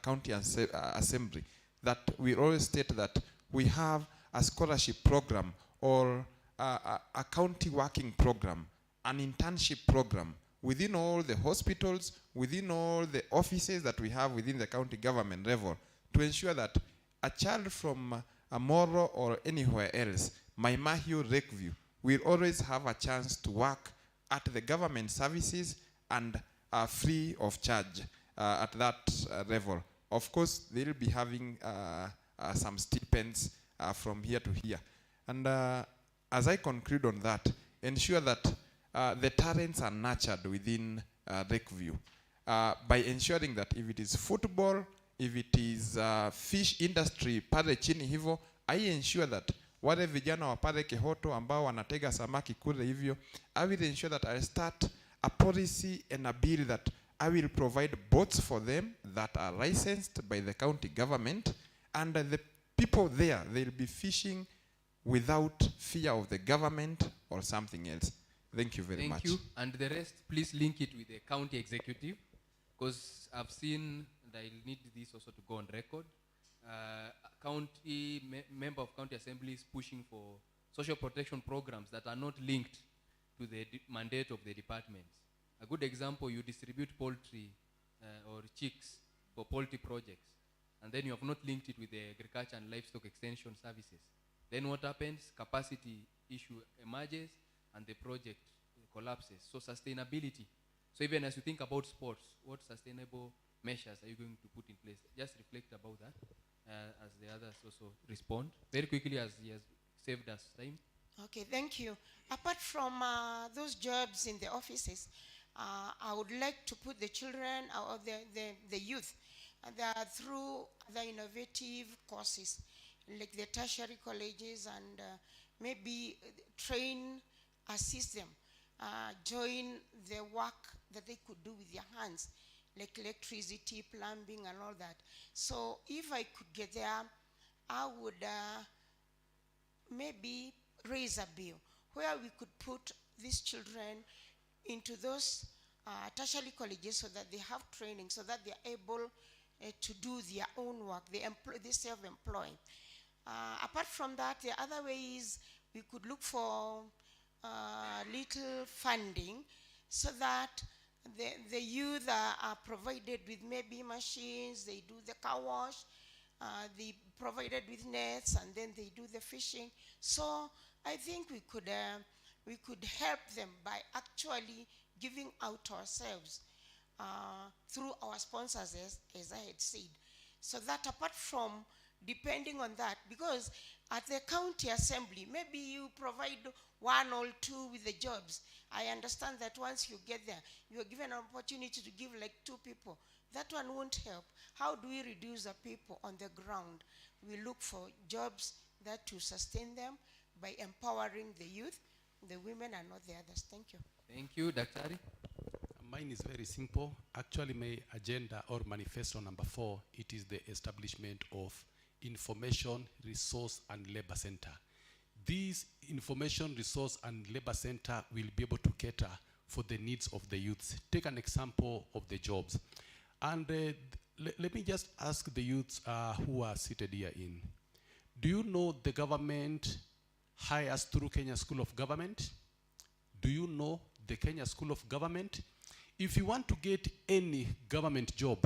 county assembly that we always state that we have a scholarship program or a county working program, an internship program within all the hospitals, within all the offices that we have within the county government level, to ensure that a child from Moro or anywhere else, Naivasha, LakeView, will always have a chance to work at the government services and free of charge at that level. Of course, they'll be having some stipends from here to here. And as I conclude on that, ensure that the talents are nurtured within LakeView by ensuring that if it is football, if it is fish industry pale chini hivyo, I ensure that wale vijana wa pale Kehoto ambao wanatega samaki kule hivyo, I will ensure that I start a policy and a bill that I will provide boats for them that are licensed by the county government, and the people there, they'll be fishing without fear of the government or something else. Thank you very much. Thank you. And the rest, please link it with the county executive, because I've seen, and I need this also to go on record, member of county assembly is pushing for social protection programs that are not linked to the mandate of the departments. A good example, you distribute poultry or chicks for poultry projects, and then you have not linked it with the agriculture and livestock extension services. Then what happens? Capacity issue emerges and the project collapses. So sustainability. So even as you think about sports, what sustainable measures are you going to put in place? Just reflect about that as the others also respond. Very quickly, as he has saved us time. Okay, thank you. Apart from those jobs in the offices, I would like to put the children or the youth through the innovative courses, like the tertiary colleges, and maybe train, assist them, join the work that they could do with their hands, like electricity, plumbing, and all that. So if I could get there, I would maybe raise a bill where we could put these children into those tertiary colleges so that they have training, so that they are able to do their own work. They self-employ. Apart from that, the other way is we could look for little funding so that the youth are provided with maybe machines, they do the car wash, they provided with nets, and then they do the fishing. So I think we could help them by actually giving out ourselves. through our sponsors, as I had said. So that apart from depending on that, because at the county assembly, maybe you provide 1 or 2 with the jobs. I understand that once you get there, you are given an opportunity to give like 2 people. That one won't help. How do we reduce the people on the ground? We look for jobs that to sustain them by empowering the youth, the women, and not the others. Thank you. Thank you, Daktari. Mine is very simple. Actually, my agenda or manifesto number 4, it is the establishment of Information, Resource, and Labor Center. This Information, Resource, and Labor Center will be able to cater for the needs of the youths. Take an example of the jobs. And let me just ask the youths who are seated here in. Do you know the government hires through Kenya School of Government? Do you know the Kenya School of Government? If you want to get any government job,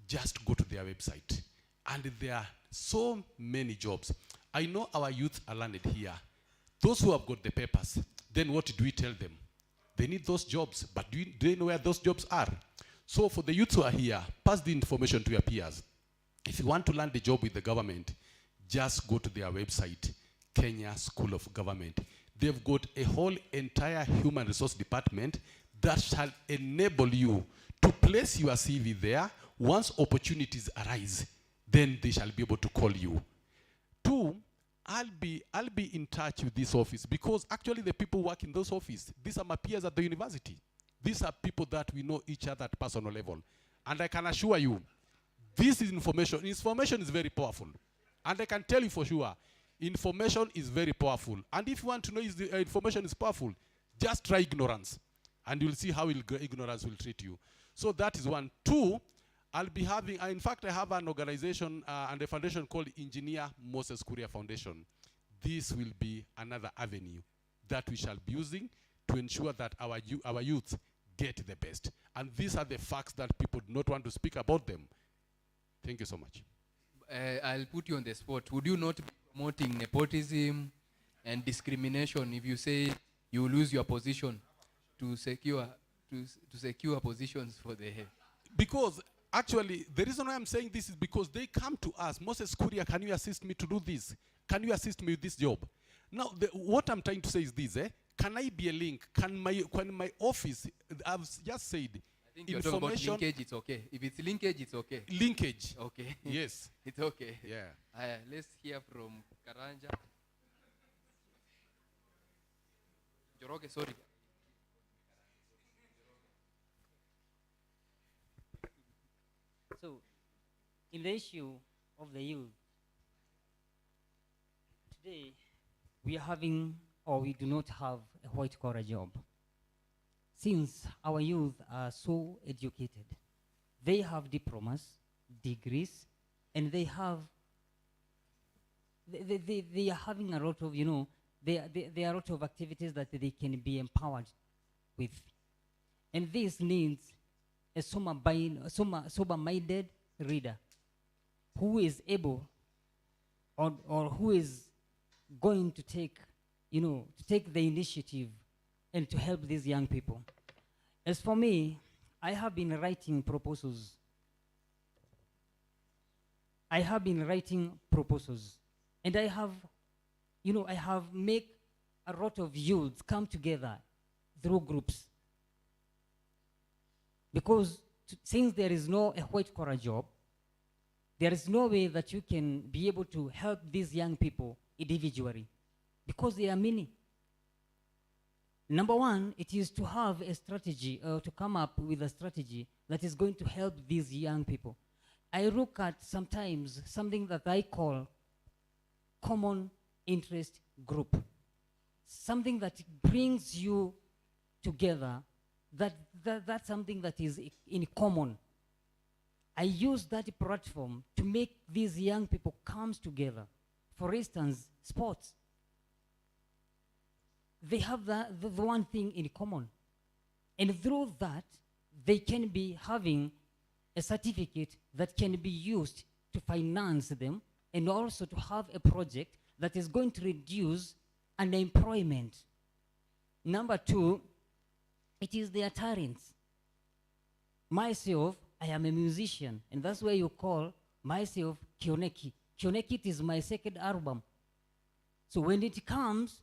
just go to their website. And there are so many jobs. I know our youth are learned here. Those who have got the papers, then what do we tell them? They need those jobs, but do they know where those jobs are? So for the youths who are here, pass the information to your peers. If you want to land a job with the government, just go to their website, Kenya School of Government. They've got a whole entire human resource department that shall enable you to place your CV there. Once opportunities arise, then they shall be able to call you. 2, I'll be in touch with this office, because actually the people who work in those offices, these are my peers at the university. These are people that we know each other at personal level. And I can assure you, this is information. Information is very powerful. And I can tell you for sure, information is very powerful. And if you want to know if the information is powerful, just try ignorance. And you'll see how ignorance will treat you. So that is 1. 2, I'll be having, in fact, I have an organization and a foundation called Engineer Moses Kuria Foundation. This will be another avenue that we shall be using to ensure that our youth get the best. And these are the facts that people do not want to speak about them. Thank you so much. I'll put you on the spot. Would you not be promoting nepotism and discrimination if you say you lose your position to secure positions for the head? Because actually, the reason why I'm saying this is because they come to us. Moses Kuria, can you assist me to do this? Can you assist me with this job? Now, what I'm trying to say is this, can I be a link? Can my office, I've just said, I think you're talking about linkage, it's okay. If it's linkage, it's okay. Linkage. Okay. Yes. It's okay. Yeah. Let's hear from Karanja. Joroge, sorry. So, in the issue of the youth, today we are having, or we do not have, a white-collar job. Since our youth are so educated, they have diplomas, degrees, and they are having a lot of, there are a lot of activities that they can be empowered with. And this needs a sober-minded reader who is able or who is going to take, to take the initiative and to help these young people. As for me, I have been writing proposals. And I have, I have made a lot of youths come together through groups. Because since there is no a white-collar job, there is no way that you can be able to help these young people individually, because there are many. Number 1, it is to have a strategy, or to come up with a strategy that is going to help these young people. I look at sometimes something that I call common interest group. Something that brings you together, that's something that is in common. I use that platform to make these young people come together. For instance, sports. They have the one thing in common. And through that, they can be having a certificate that can be used to finance them, and also to have a project that is going to reduce unemployment. Number 2, it is their talents. myself, I am a musician, and that's why you call myself Kioneki. Kioneki is my second album. So when it comes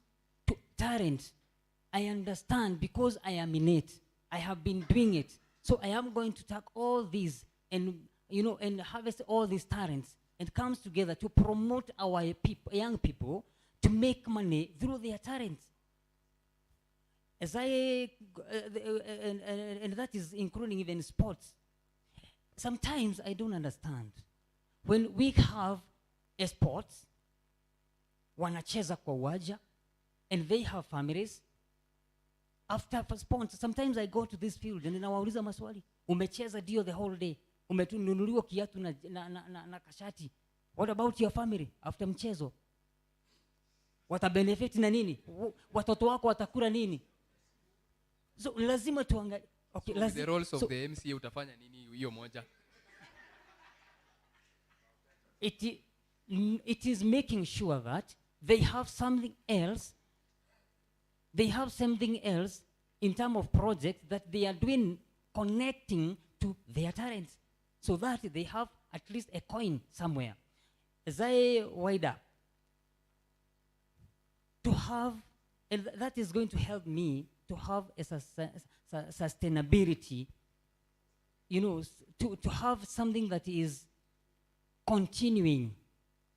to talent, I understand because I am in it. I have been doing it. So I am going to take all these and, you know, and harvest all these talents and comes together to promote our people, young people, to make money through their talents. As and that is including even sports. Sometimes I don't understand. When we have a sports, wanacheza kwa uwanja, and they have families, after sports, sometimes I go to this field and nawauliza maswali. Umecheza dio the whole day. Umetununuliwa kiatu na kashati. What about your family after mchezo? Watabenefit na nini? Watoto wako watakula nini? So lazima tuangalie. Okay, so the roles of the MCA utafanya nini hiyo moja? It is making sure that they have something else. They have something else in terms of projects that they are doing, connecting to their talents, so that they have at least a coin somewhere. As I wind up, to have, and that is going to help me to have a sustainability, you know, to have something that is continuing,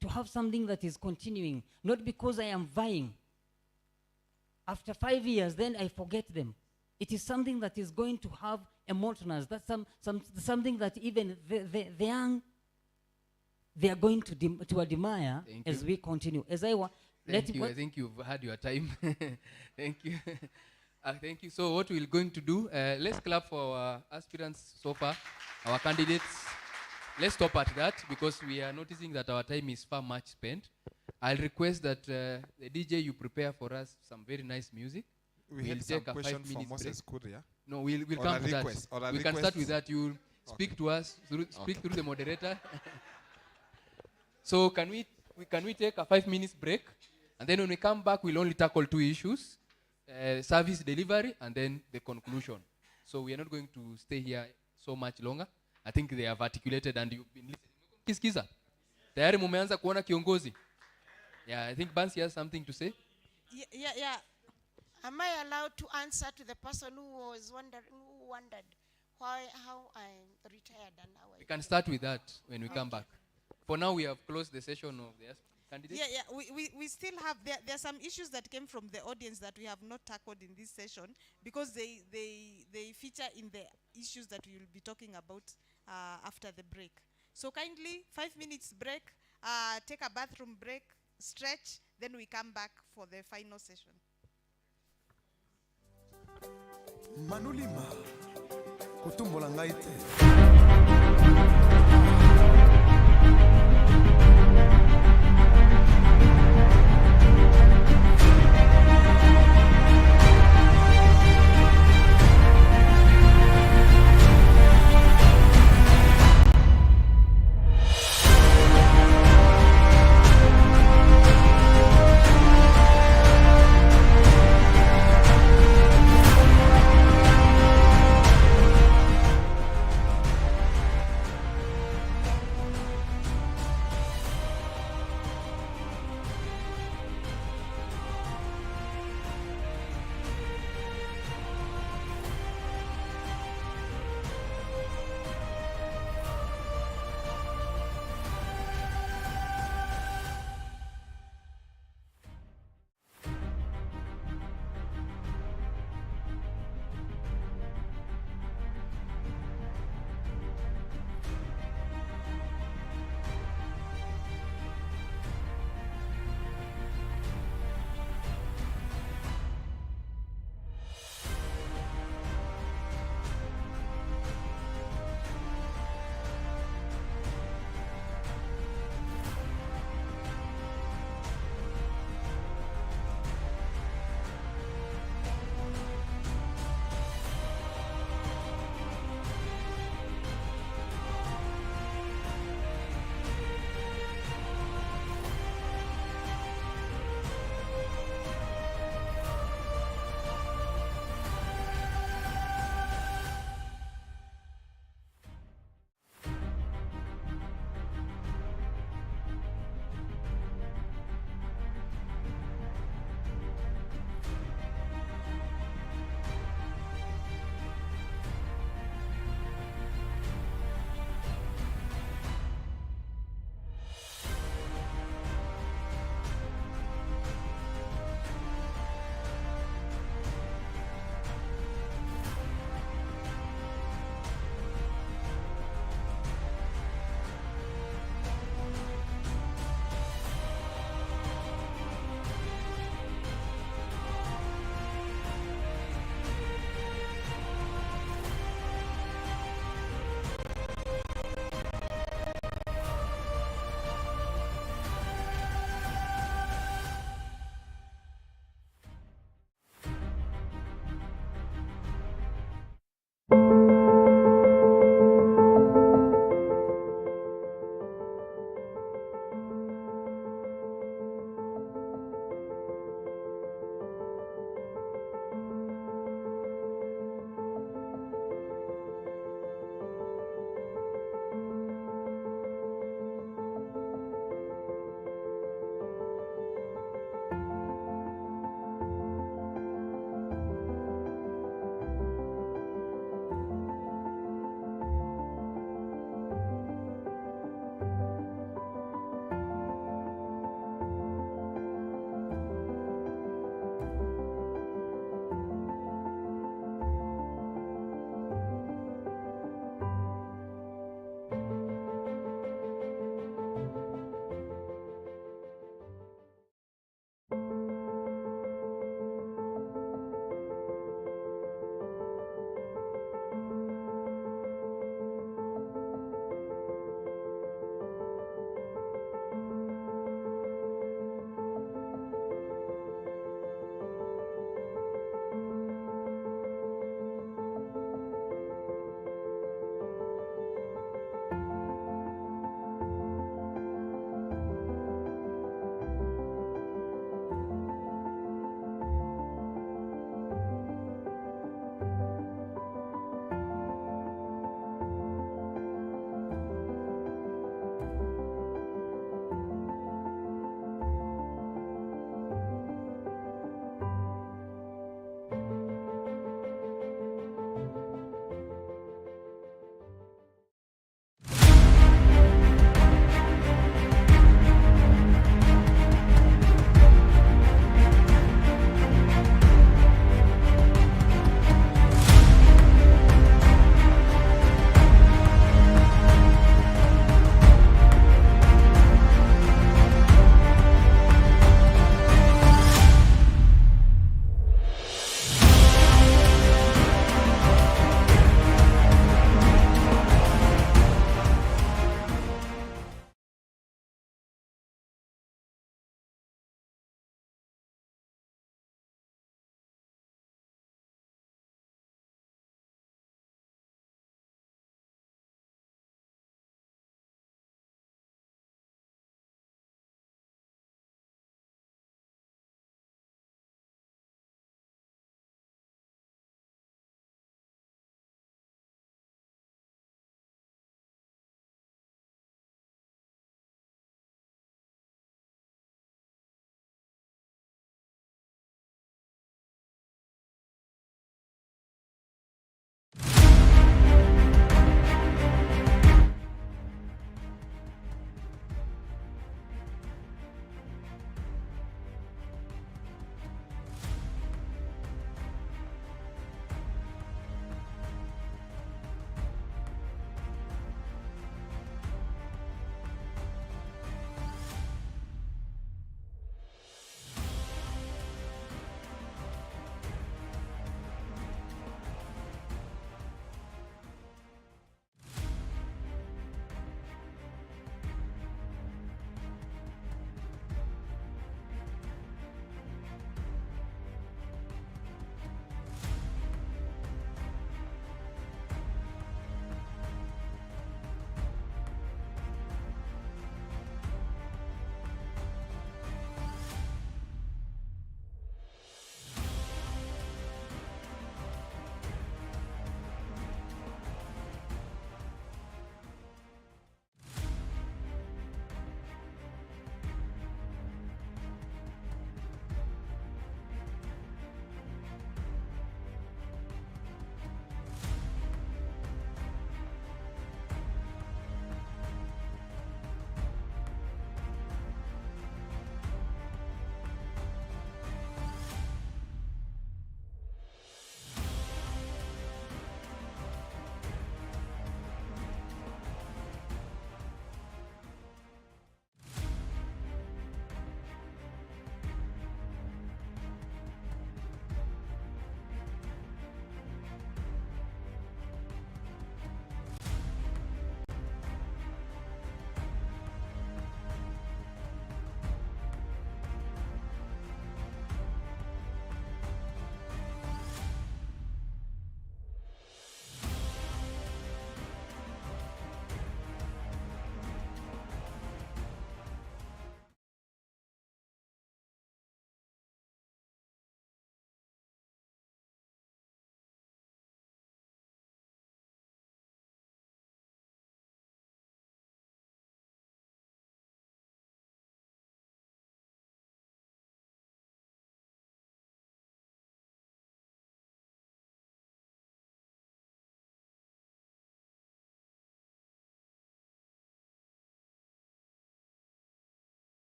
to have something that is continuing, not because I am vying. After 5 years, then I forget them. It is something that is going to have a maintenance. That's something that even the young, they are going to admire as we continue. As I Thank you. I think you've had your time. Thank you. Thank you. So what we're going to do, let's clap for our aspirants so far, our candidates. Let's stop at that because we are noticing that our time is far much spent. I'll request that the DJ, you prepare for us some very nice music. We'll take some a question from Moses Kuria. No, we'll come to that. We can start with that. You speak to us, speak through the moderator. So can we take a 5 minutes break? And then when we come back, we'll only tackle 2 issues, service delivery and then the conclusion. So we are not going to stay here so much longer. I think they have articulated and you've been listening. Kisikiza? Tayari mumeanza kuona kiongozi? Yeah, I think Bansi has something to say. Yeah. Am I allowed to answer to the person who wondered how I retired and how We can start with that when we come back. For now, we have closed the session of the candidates. Yeah. We still have, there are some issues that came from the audience that we have not tackled in this session because they feature in the issues that we will be talking about after the break. So kindly, 5 minutes break, take a bathroom break, stretch, then we come back for the final session. Manulima, kutumbola ngaite.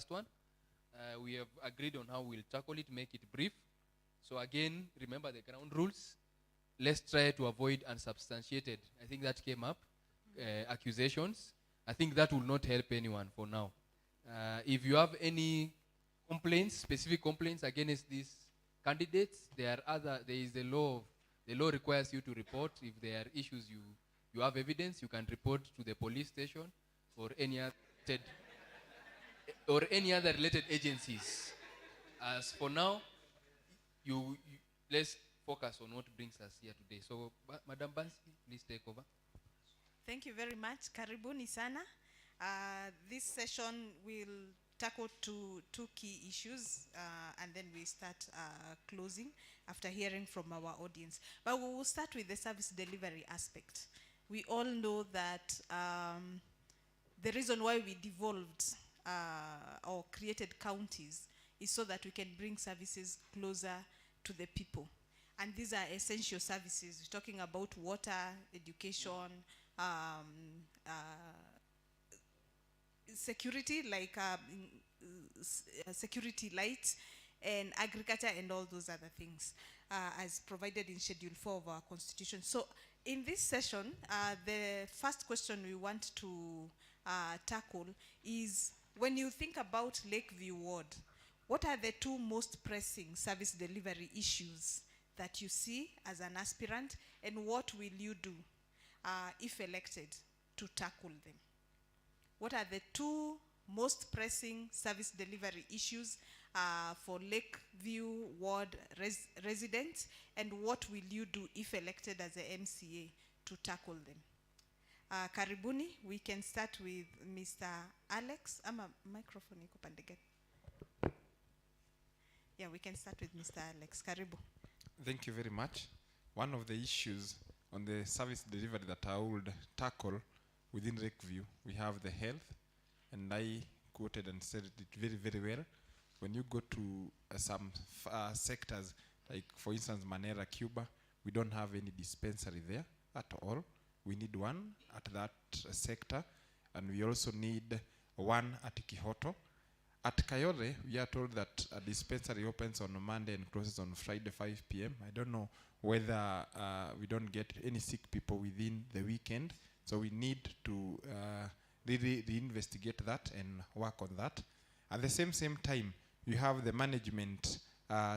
first one. We have agreed on how we'll tackle it, make it brief. So again, remember the ground rules. Let's try to avoid unsubstantiated. I think that came up. Accusations. I think that will not help anyone for now. If you have any complaints, specific complaints against these candidates, there is the law. The law requires you to report. If there are issues, you have evidence, you can report to the police station or any other related agencies. As for now, let's focus on what brings us here today. So, Madam Bansi, please take over. Thank you very much. Karibuni sana. This session will tackle two key issues, and then we start closing after hearing from our audience. But we will start with the service delivery aspect. We all know that the reason why we devolved or created counties is so that we can bring services closer to the people. And these are essential services. We're talking about water, education, security, like security lights, and agriculture, and all those other things, as provided in Schedule 4 of our Constitution. So in this session, the first question we want to tackle is, when you think about Lakeview Ward, what are the two most pressing service delivery issues that you see as an aspirant, and what will you do if elected to tackle them? What are the two most pressing service delivery issues for Lakeview Ward residents, and what will you do if elected as a MCA to tackle them? Karibuni, we can start with Mr. Alex. Microphone iko pande gani? Yeah, we can start with Mr. Alex. Karibu. Thank you very much. One of the issues on the service delivery that I would tackle within Lakeview, we have the health, and I quoted and said it very, very well. When you go to some sectors, like for instance Manera, Cuba, we don't have any dispensary there at all. We need one at that sector, and we also need one at Kihoto. At Kayore, we are told that a dispensary opens on Monday and closes on Friday 5 p.m. I don't know whether we don't get any sick people within the weekend. So we need to really reinvestigate that and work on that. At the same time, you have the management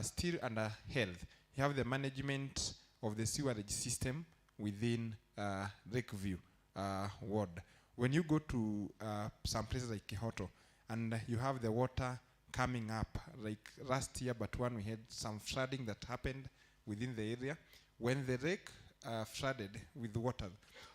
still under health. You have the management of the sewerage system within Lakeview ward. When you go to some places like Kihoto, and you have the water coming up, like last year, but when we had some flooding that happened within the area, when the lake flooded with water,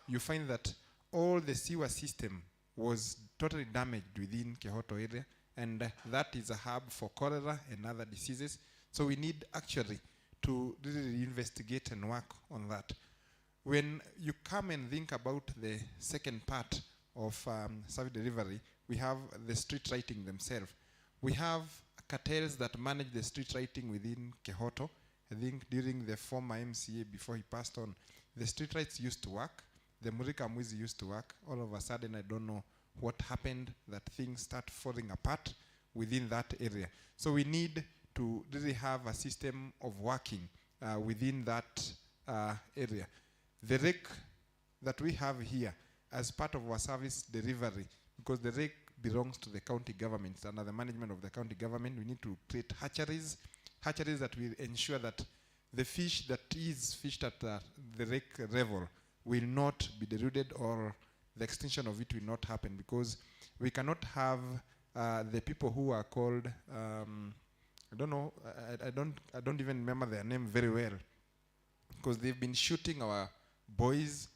you find that all the sewer system was totally damaged within Kihoto area, and that is a hub for cholera and other diseases. So we need actually to really investigate and work on that. When you come and think about the second part of service delivery, we have the street lighting themselves. We have cartels that manage the street lighting within Kihoto. I think during the former MCA, before he passed on, the street lights used to work. The Murika Mwizi used to work. All of a sudden, I don't know what happened, that things start falling apart within that area. So we need to really have a system of working within that area. The rake that we have here as part of our service delivery, because the rake belongs to the county government, under the management of the county government, we need to create hatcheries that will ensure that the fish that is fished at the rake level will not be diluted, or the extinction of it will not happen, because we cannot have the people who are called, I don't know, I don't even remember their name very well, because they've been shooting our boys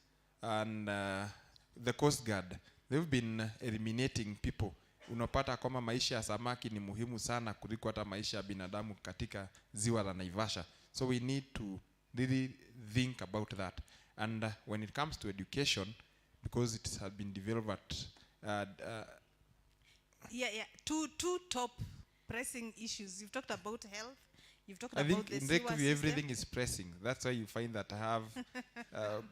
and the Coast Guard. They've been eliminating people. Unapata kwamba maisha ya samaki ni muhimu sana kuliko hata maisha ya binadamu katika ziwa la Naivasha. So we need to really think about that. And when it comes to education, because it has been developed two top pressing issues. You've talked about health, You've talked I about think the in sewer LakeView system. everything is pressing. That's why you find that I have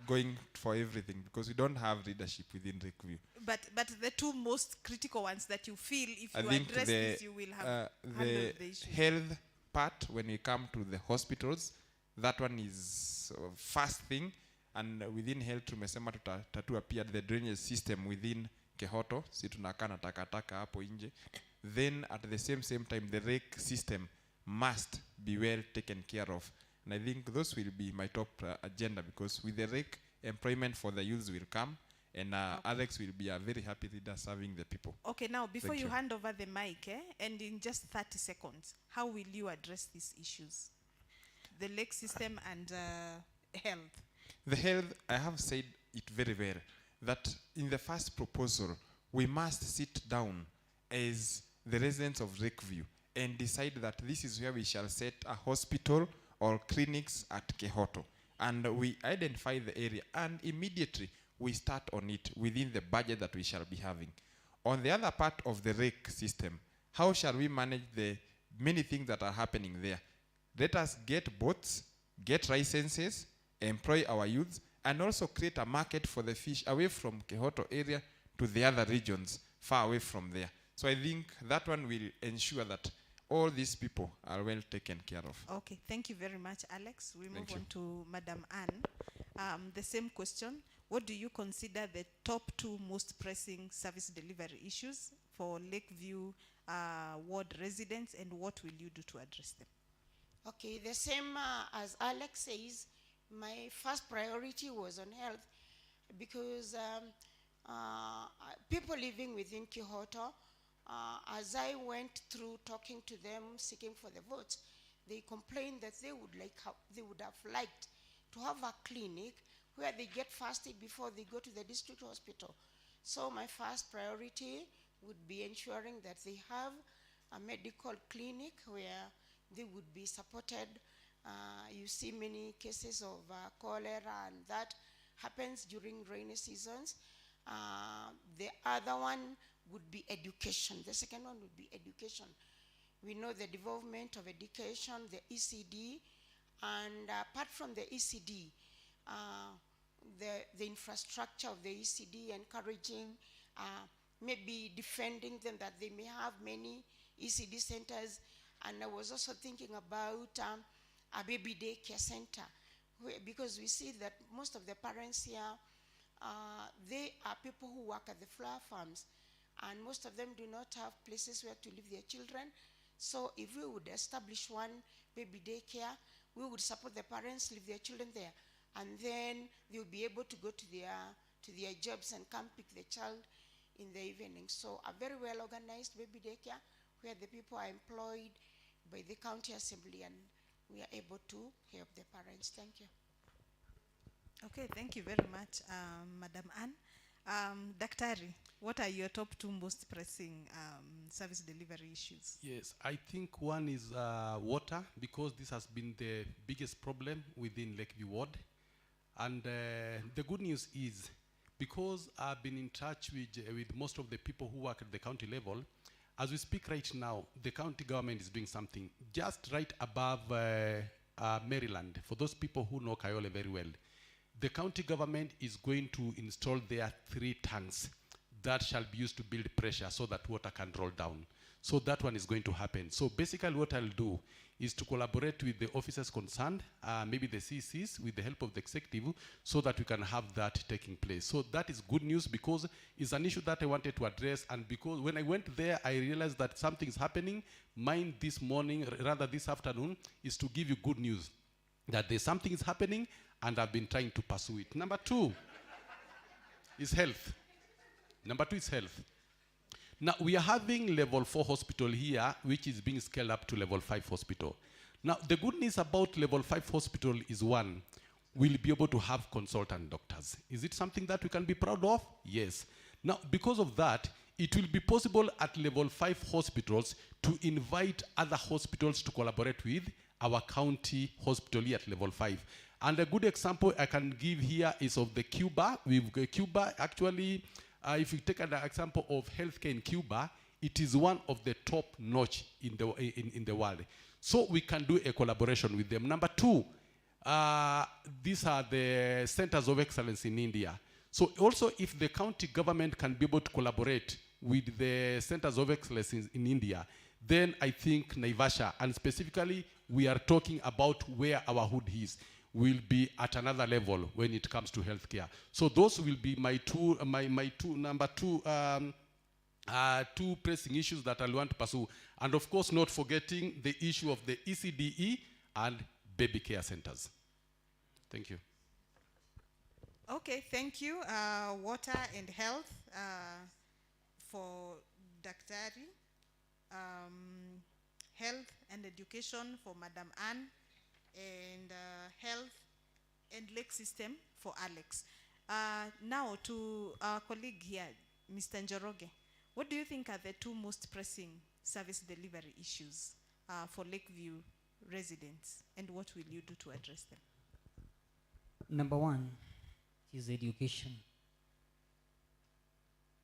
going for everything, because we don't have leadership within LakeView. But the two most critical ones that you feel if I you think address this, you will have the handled the issue. health part, when we come to the hospitals, that one is first thing, and within health tumesema tutatua pia the drainage system within Kehoto, si tunakaa na takataka hapo nje. Then at the same time the rake system must be well taken care of, and I think those will be my top agenda, because with the rake, employment for the youths will come, and Alex will be a very happy leader serving the people. Okay, now before Thank you you. hand over the mic, and in just 30 seconds, how will you address these issues? The lake system and health. The health, I have said it very well, that in the first proposal, we must sit down as the residents of LakeView and decide that this is where we shall set a hospital or clinics at Kehoto. And we identify the area, and immediately we start on it within the budget that we shall be having. On the other part of the rake system, how shall we manage the many things that are happening there? Let us get boats, get licenses, employ our youths, and also create a market for the fish away from Kehoto area to the other regions far away from there. So I think that one will ensure that all these people are well taken care of. Okay, thank you very much, Alex. We move Thank you. on to Madam Anne. The same question. What do you consider the top 2 most pressing service delivery issues for LakeView ward residents, and what will you do to address them? Okay, the same as Alex says, my first priority was on health, because people living within Kehoto, as I went through talking to them, seeking for the votes, they complained that they would have liked to have a clinic where they get first aid before they go to the district hospital. So my first priority would be ensuring that they have a medical clinic where they would be supported. You see many cases of cholera, and that happens during rainy seasons. The other one would be education. The second one would be education. We know the development of education, the ECD, and apart from the ECD, the infrastructure of the ECD, encouraging, maybe defending them that they may have many ECD centers. And I was also thinking about a baby daycare center, because we see that most of the parents here, they are people who work at the flower farms, and most of them do not have places where to leave their children. So if we would establish one baby daycare, we would support the parents, leave their children there, and then they will be able to go to their jobs and come pick the child in the evening. So a very well organized baby daycare where the people are employed by the county assembly, and we are able to help the parents. Thank you. Okay, thank you very much, Madam Anne. Daktari, what are your top 2 most pressing service delivery issues? Yes, I think one is water, because this has been the biggest problem within LakeView ward. And the good news is, because I've been in touch with most of the people who work at the county level, as we speak right now, the county government is doing something just right above Maryland. For those people who know Kayole very well, the county government is going to install there 3 tanks that shall be used to build pressure so that water can roll down. So that one is going to happen. So basically what I'll do is to collaborate with the officers concerned, maybe the CCs, with the help of the executive, so that we can have that taking place. So that is good news, because it's an issue that I wanted to address, and because when I went there, I realized that something is happening. Mine this morning, rather this afternoon, is to give you good news, that there's something is happening, and I've been trying to pursue it. Number 2 is health. Number 2 is health. Now, we are having level 4 hospital here, which is being scaled up to level 5 hospital. Now, the good news about level 5 hospital is, one, we'll be able to have consultant doctors. Is it something that we can be proud of? Yes. Now, because of that, it will be possible at level 5 hospitals to invite other hospitals to collaborate with our county hospital here at level 5. And a good example I can give here is of the Cuba. Cuba actually, if you take an example of healthcare in Cuba, it is one of the top notch in the world. So we can do a collaboration with them. Number two, these are the centers of excellence in India. So also if the county government can be able to collaborate with the centers of excellence in India, then I think Naivasha, and specifically we are talking about where our hood is, will be at another level when it comes to healthcare. So those will be my two pressing issues that I want to pursue. And of course, not forgetting the issue of the ECDE and baby care centers. Thank you. Okay, thank you. Water and health for Daktari. Health and education for Madam Anne. And health and lake system for Alex. Now to our colleague here, Mr. Njoroge. What do you think are the two most pressing service delivery issues for LakeView residents, and what will you do to address them? Number one is education.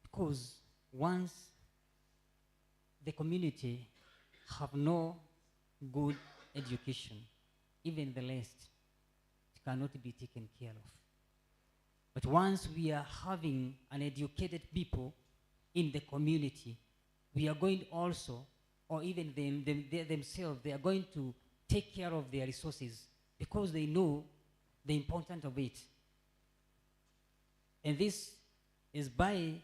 Because once the community have no good education, even the least, it cannot be taken care of. But once we are having an educated people in the community, we are going also, or even themselves, they are going to take care of their resources because they know the importance of it. And this is by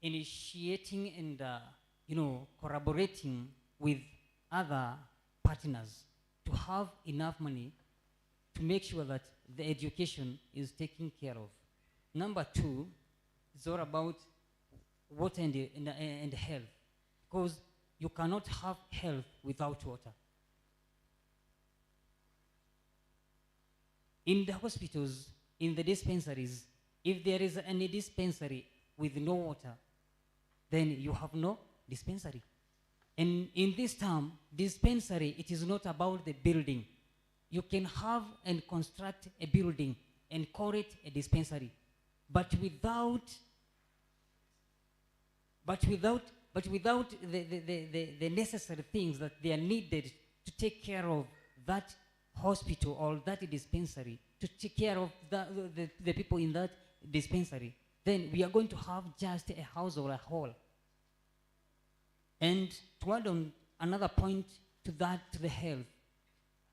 initiating and collaborating with other partners to have enough money to make sure that the education is taken care of. Number two, it's all about water and health, because you cannot have health without water. In the hospitals, in the dispensaries, if there is any dispensary with no water, then you have no dispensary. And in this term, dispensary, it is not about the building. You can have and construct a building and call it a dispensary, but without the necessary things that they are needed to take care of that hospital or that dispensary, to take care of the people in that dispensary, then we are going to have just a house or a hall. And to add on another point to that, to the health,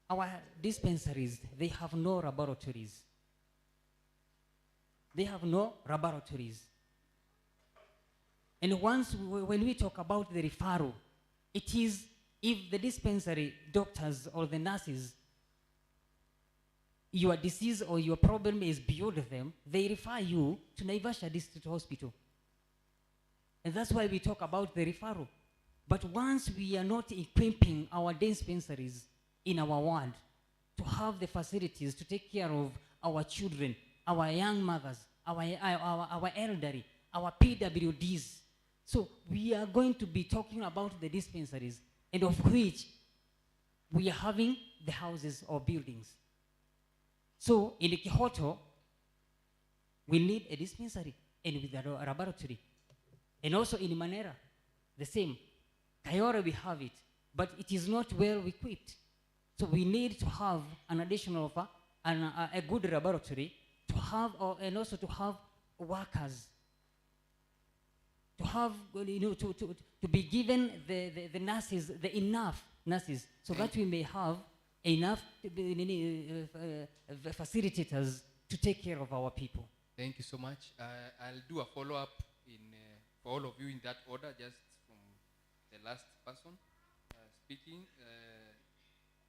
our dispensaries, they have no laboratories. They have no laboratories. And when we talk about the referral, it is if the dispensary doctors or the nurses, your disease or your problem is beyond them, they refer you to Naivasha District Hospital. And that's why we talk about the referral. But once we are not equipping our dispensaries in our ward to have the facilities to take care of our children, our young mothers, our elderly, our PWDs, so we are going to be talking about the dispensaries, and of which we are having the houses or buildings. So in Kihoto, we need a dispensary and with a laboratory. And also in Manera, the same. Kayora, we have it, but it is not well equipped. So we need to have an additional a good laboratory to have, and also to have workers, to have, to be given the nurses, the enough nurses, so that we may have enough facilitators to take care of our people. Thank you so much. I'll do a follow-up for all of you in that order, just from the last person speaking.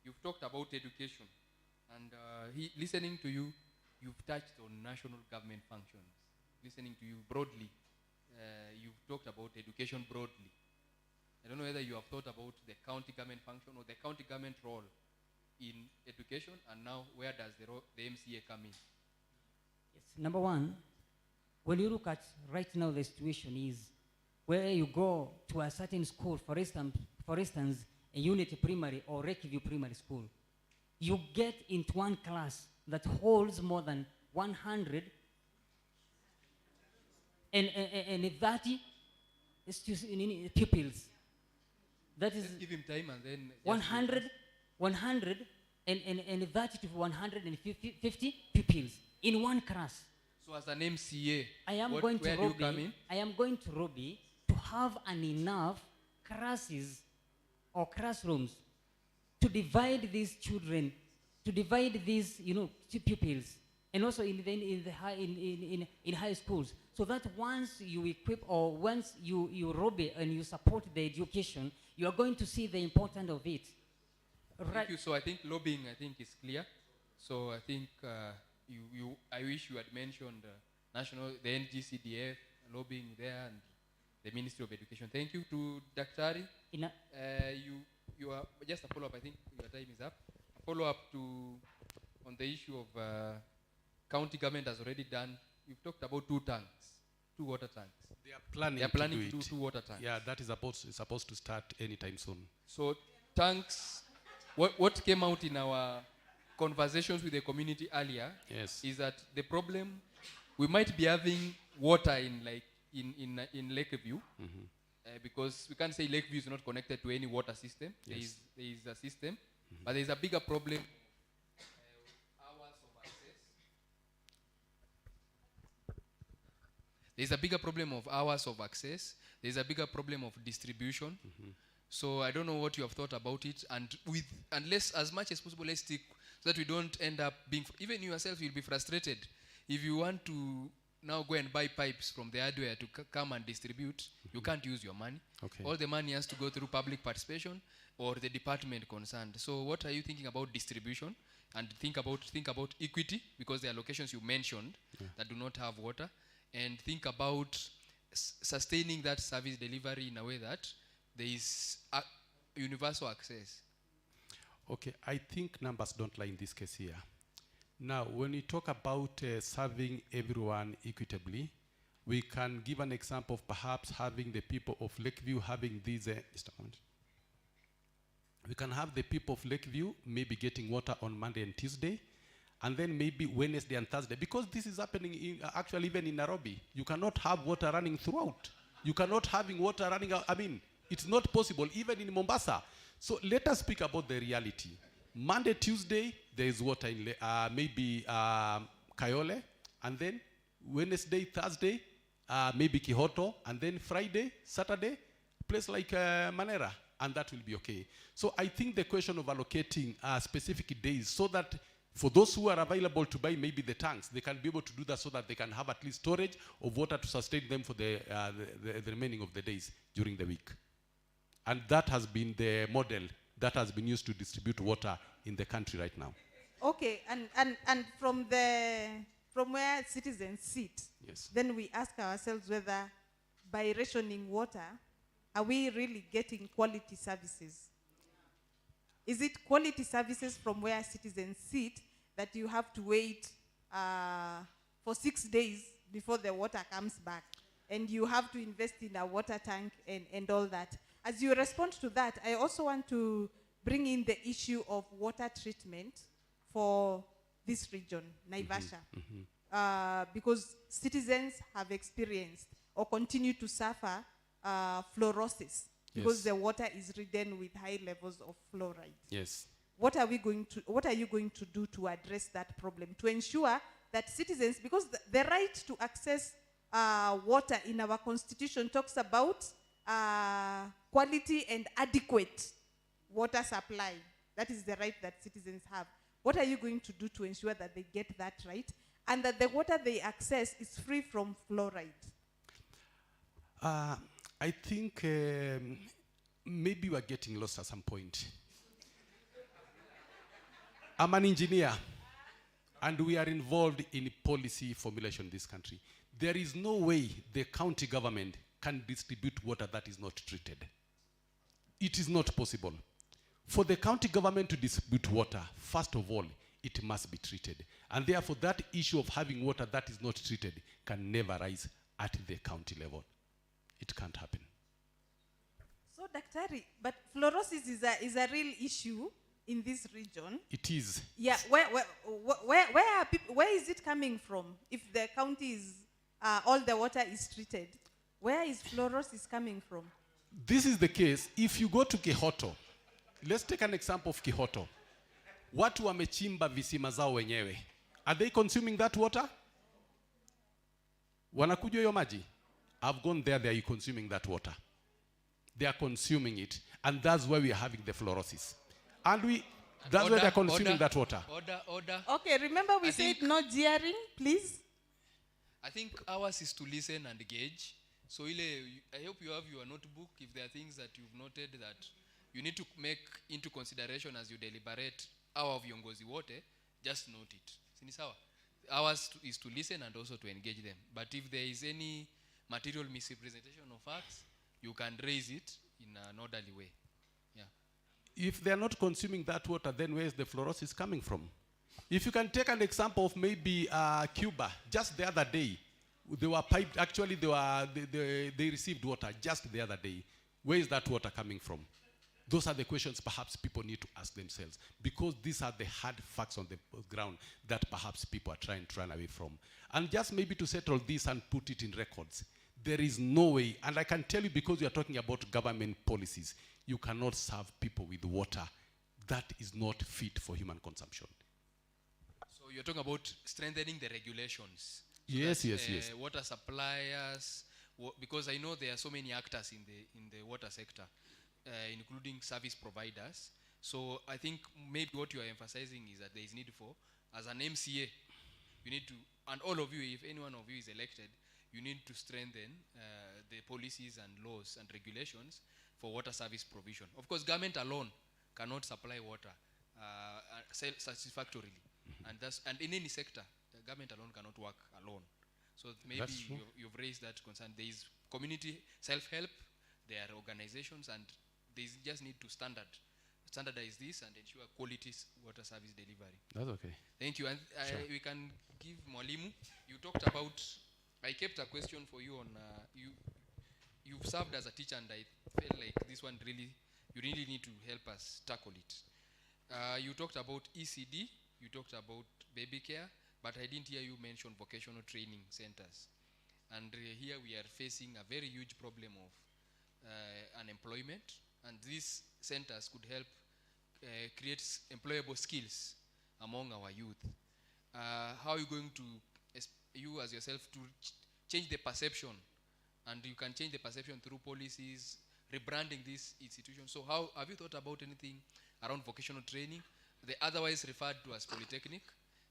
You've talked about education, and listening to you, you've touched on national government functions. Listening to you broadly, you've talked about education broadly. I don't know whether you have thought about the county government function or the county government role in education, and now where does the MCA come in? Yes. Number one, when you look at right now, the situation is where you go to a certain school, for instance, a Unity Primary or LakeView Primary School, you get into one class that holds more than 100 and 30 pupils. That is Let's give him time and then 130 to 150 pupils in one class. So as an MCA, I am where going do to you come in? I am going to Robbie to have enough classes or classrooms to divide these children, to divide these pupils, and also in high schools, so that once you equip or once you Robbie and you support the education, you are going to see the importance of it. Thank you. So I think lobbying, is clear. So I think I wish you had mentioned the NGCDF lobbying there and the Ministry of Education. Thank you to Daktari. You are just a follow up. I think your time is up. A follow up on the issue of county government has already done. You've talked about 2 water tanks. They are planning to do 2 water tanks. Yeah, that is supposed to start anytime soon. So tanks. What came out in our conversations with the community earlier is that the problem, we might be having water in LakeView, because we can't say LakeView is not connected to any water system. Yes. There is a system, but there is a bigger problem. Hours of access. There is a bigger problem of hours of access. There is a bigger problem of distribution. So I don't know what you have thought about it, and unless as much as possible, let's stick so that we don't end up being, even you yourself you'll be frustrated if you want to now go and buy pipes from the hardware to come and distribute. You can't use your money. Okay. All the money has to go through public participation or the department concerned. So what are you thinking about distribution? And think about equity, because there are locations you mentioned that do not have water, and think about sustaining that service delivery in a way that there is universal access. Okay, I think numbers don't lie in this case here. Now, when we talk about serving everyone equitably, we can give an example of perhaps having the people of LakeView having these. We can have the people of LakeView maybe getting water on Monday and Tuesday, and then maybe Wednesday and Thursday, because this is happening actually even in Nairobi. You cannot have water running throughout. You cannot having water running out. I mean, it's not possible, even in Mombasa. So let us speak about the reality. Monday, Tuesday, there is water in maybe Kayole, and then Wednesday, Thursday, maybe Kihoto, and then Friday, Saturday, place like Manera, and that will be okay. So I think the question of allocating specific days so that for those who are available to buy maybe the tanks, they can be able to do that so that they can have at least storage of water to sustain them for the remaining of the days during the week. And that has been the model that has been used to distribute water in the country right now. Okay, and from where citizens sit, then we ask ourselves whether by rationing water, are we really getting quality services? Is it quality services from where citizens sit that you have to wait for 6 days before the water comes back, and you have to invest in a water tank and all that? As you respond to that, I also want to bring in the issue of water treatment for this region, Naivasha, because citizens have experienced or continue to suffer fluorosis because the water is ridden with high levels of fluoride. Yes. What are you going to do to address that problem, to ensure that citizens, because the right to access water in our constitution talks about quality and adequate water supply. That is the right that citizens have. What are you going to do to ensure that they get that right and that the water they access is free from fluoride? I think maybe we are getting lost at some point. I'm an engineer, and we are involved in policy formulation in this country. There is no way the county government can distribute water that is not treated. It is not possible. For the county government to distribute water, first of all, it must be treated. And therefore, that issue of having water that is not treated can never rise at the county level. It can't happen. So, Daktari, but fluorosis is a real issue in this region. It is. Yeah, where is it coming from? If the county is, all the water is treated, where is fluorosis coming from? this is the case. If you go to Kihoto, let's take an example of Kihoto. Watu wamechimba visima zao wenyewe. Are they consuming that water? Wanakunywa hiyo maji? I've gone there, they are consuming that water. They are consuming it, and that's why we are having the fluorosis. And that's why they are consuming that water. Order. Okay, remember we said no jeering, please. I think ours is to listen and gauge. So I hope you have your notebook. If there are things that you've noted that you need to make into consideration as you deliberate our viongozi wote, just note it. Sini sawa? Ours is to listen and also to engage them. But if there is any material misrepresentation of facts, you can raise it in an orderly way. Yeah. If they are not consuming that water, then where is the fluorosis coming from? If you can take an example of maybe Cuba, just the other day, they were piped, actually they received water just the other day. Where is that water coming from? Those are the questions perhaps people need to ask themselves, because these are the hard facts on the ground that perhaps people are trying to run away from. And just maybe to settle this and put it in records, there is no way, and I can tell you because we are talking about government policies, you cannot serve people with water that is not fit for human consumption. So you're talking about strengthening the regulations. So yes, that, yes. Water suppliers, because I know there are so many actors in the water sector, including service providers. So I think maybe what you are emphasizing is that there is need for, as an MCA, you need to, and all of you, if any one of you is elected, you need to strengthen the policies and laws and regulations for water service provision. Of course, government alone cannot supply water satisfactorily, and in any sector, the government alone cannot work alone. So maybe you've raised that concern. There is community self-help, there are organizations, and they just need to standardize this and ensure quality water service delivery. That's okay. Thank you. And we can give Mwalimu. You talked about, I kept a question for you on, you've served as a teacher, and I felt like this one really, you really need to help us tackle it. You talked about ECD, you talked about baby care, but I didn't hear you mention vocational training centers. And here we are facing a very huge problem of unemployment, and these centers could help create employable skills among our youth. How are you going to, you as yourself, to change the perception? And you can change the perception through policies, rebranding these institutions. So how have you thought about anything around vocational training, the otherwise referred to as polytechnic?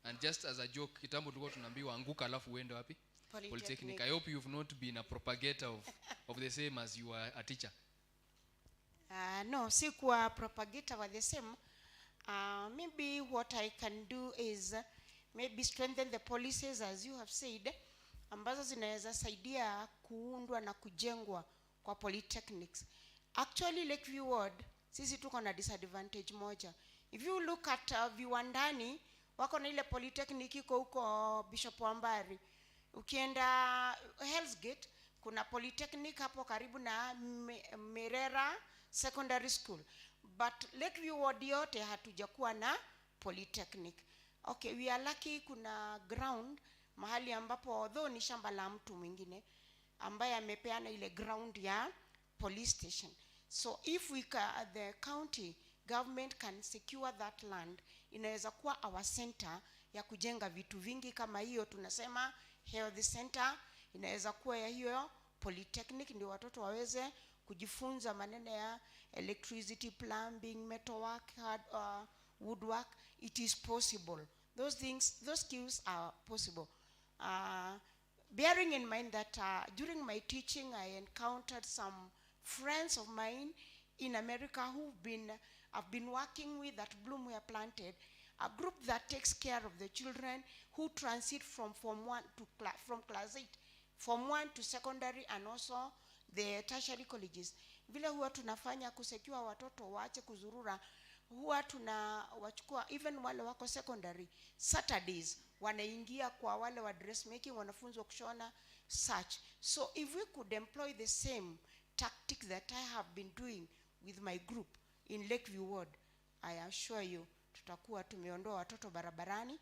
And just as a joke, kitambo tulikuwa tunaambiwa anguka alafu uende wapi? Polytechnic. I hope you've not been a propagator of the same as you are a teacher. No, si kuwa propagator wa the same. Maybe what I can do is maybe strengthen the policies, as you have said, ambazo zinaweza saidia kuundwa na kujengwa kwa polytechnics. Actually, LakeView ward, sisi tuko na disadvantage moja. If you look at viwandani, wako na ile polytechnic iko huko Bishop Wambari. Ukienda Hell's Gate, kuna polytechnic hapo karibu na Merera Secondary School. But LakeView ward yote hatujakuwa na polytechnic. Okay, we are lucky kuna ground mahali ambapo although ni shamba la mtu mwingine ambaye amepeana ile ground ya police station. So if the county government can secure that land, inaweza kuwa our center ya kujenga vitu vingi kama hiyo tunasema health center, inaweza kuwa ya hiyo polytechnic, ndio watoto waweze kujifunza maneno ya electricity, plumbing, metalwork, woodwork. It is possible. Those things, those skills are possible. Bearing in mind that during my teaching I encountered some friends of mine in America I've been working with at Bloom Were Planted, a group that takes care of the children who transit from class 8, Form 1 to secondary, and also the tertiary colleges. Vile huwa tunafanya kusecure watoto waache kuzurura, huwa tunawachukua even wale wako secondary, Saturdays wanaingia kwa wale wa dressmaking, wanafunzwa kushona, such. So if we could employ the same tactics that I have been doing with my group in LakeView ward, I assure you tutakuwa tumeondoa watoto barabarani,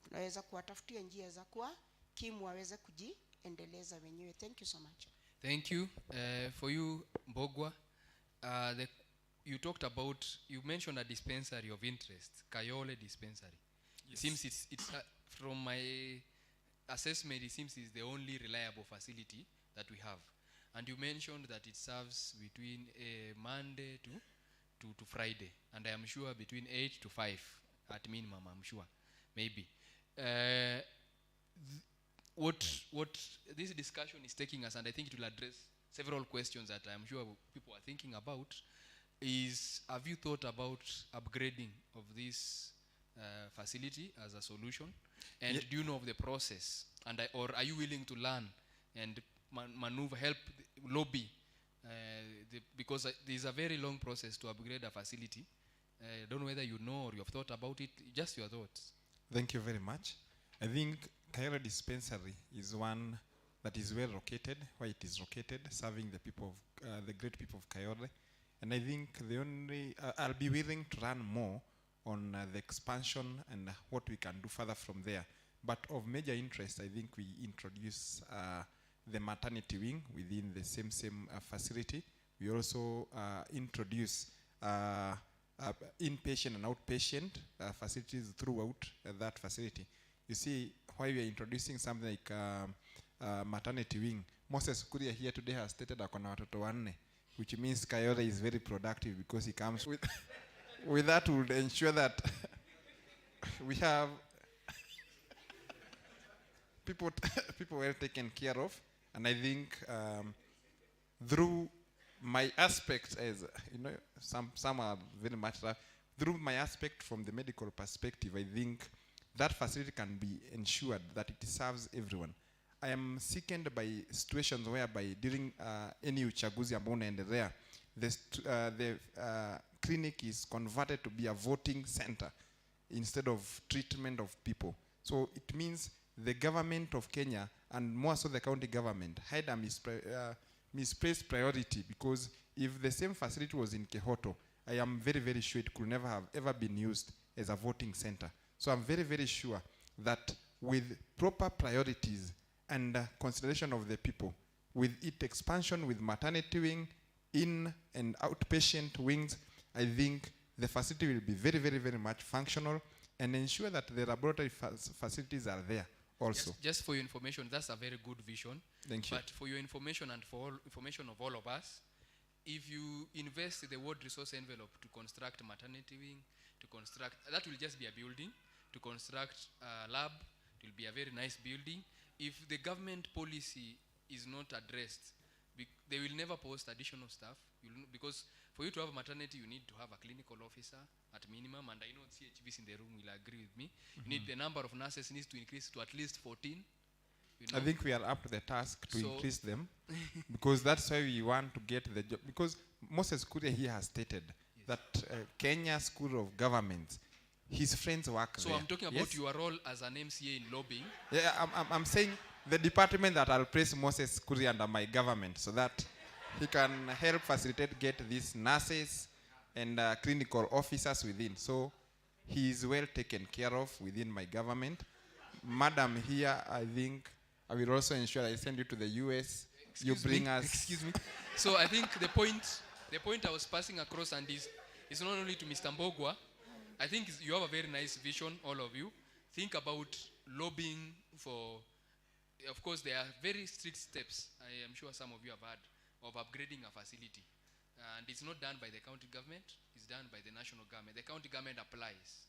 tunaweza kuwatafutia njia za kuwa kimu waweze kujiendeleza wenyewe. Thank you so much. Thank you. For you, Mbogwa, You talked about, you mentioned a dispensary of interest, Kayole dispensary. It seems it's from my assessment, it seems it's the only reliable facility that we have. And you mentioned that it serves between Monday to Friday, and I am sure between 8 to 5 at minimum, I'm sure, maybe. What this discussion is taking us, and I think it will address several questions that I'm sure people are thinking about, is have you thought about upgrading of this facility as a solution? And do you know of the process? And or are you willing to learn and maneuver, help, lobby? Because there is a very long process to upgrade a facility. I don't know whether you know or you have thought about it. Just your thoughts. Thank you very much. I think Kayole Dispensary is one that is well located, where it is located, serving the people of the great people of Kayole. And I think the only I'll be willing to run more on the expansion and what we can do further from there. But of major interest, I think we introduce the maternity wing within the same facility. We also introduce inpatient and outpatient facilities throughout that facility. You see, why we are introducing something like maternity wing. Moses Kuria here today has stated akona watoto wanne, which means Kayole is very productive because he comes with with that would ensure that we have people well taken care of. And I think through my aspect, as you know, some are very much rough. Through my aspect from the medical perspective, I think that facility can be ensured that it serves everyone. I am sickened by situations whereby during any uchaguzi ambao unaendelea, the clinic is converted to be a voting center instead of treatment of people. So it means the government of Kenya, and more so the county government, had a misplaced priority, because if the same facility was in Kehoto, I am very, very sure it could never have ever been used as a voting center. So I'm very, very sure that with proper priorities and consideration of the people, with its expansion with maternity wing, in and outpatient wings, I think the facility will be very, very, very much functional and ensure that the laboratory facilities are there also. Just for your information, that's a very good vision. Thank you. But for your information and for information of all of us, if you invest the word resource envelope to construct maternity wing, to construct, that will just be a building. To construct a lab, it will be a very nice building. If the government policy is not addressed, they will never post additional staff, because for you to have a maternity, you need to have a clinical officer at minimum, and I know CHVs in the room will agree with me. You need the number of nurses needs to increase to at least 14. You know? I think we are up to the task to increase them, because that's why we want to get the job. Because Moses Kuria here has stated that Kenya School of Government, his friends work so there. So I'm talking about your role as an MCA in lobbying. Yeah, I'm saying the department that I'll place Moses Kuria under my government, so that he can help facilitate get these nurses and clinical officers within. So he is well taken care of within my government. Madam here, I think I will also ensure I send you to the US. Excuse you bring me, us. Excuse me. So I think the point I was passing across, and is not only to Mr. Mbogwa. I think you have a very nice vision, all of you. Think about lobbying for, of course, there are very strict steps, I am sure some of you have heard, of upgrading a facility. And it's not done by the county government, it's done by the national government. The county government applies.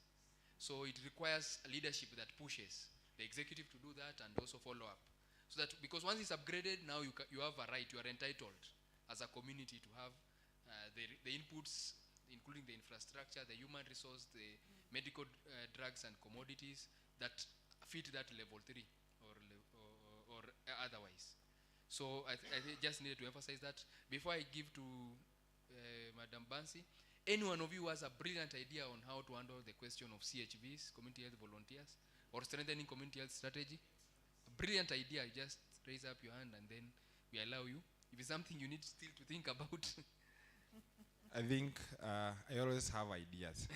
So it requires a leadership that pushes the executive to do that and also follow up. So that, because once it's upgraded, now you have a right, you are entitled as a community to have the inputs, including the infrastructure, the human resource, the medical drugs and commodities that fit that level 3 or otherwise. So I just needed to emphasize that. Before I give to Madam Bansi, any one of you has a brilliant idea on how to handle the question of CHVs, community health volunteers, or strengthening community health strategy, a brilliant idea, you just raise up your hand and then we allow you. If it's something you need still to think about. I think I always have ideas.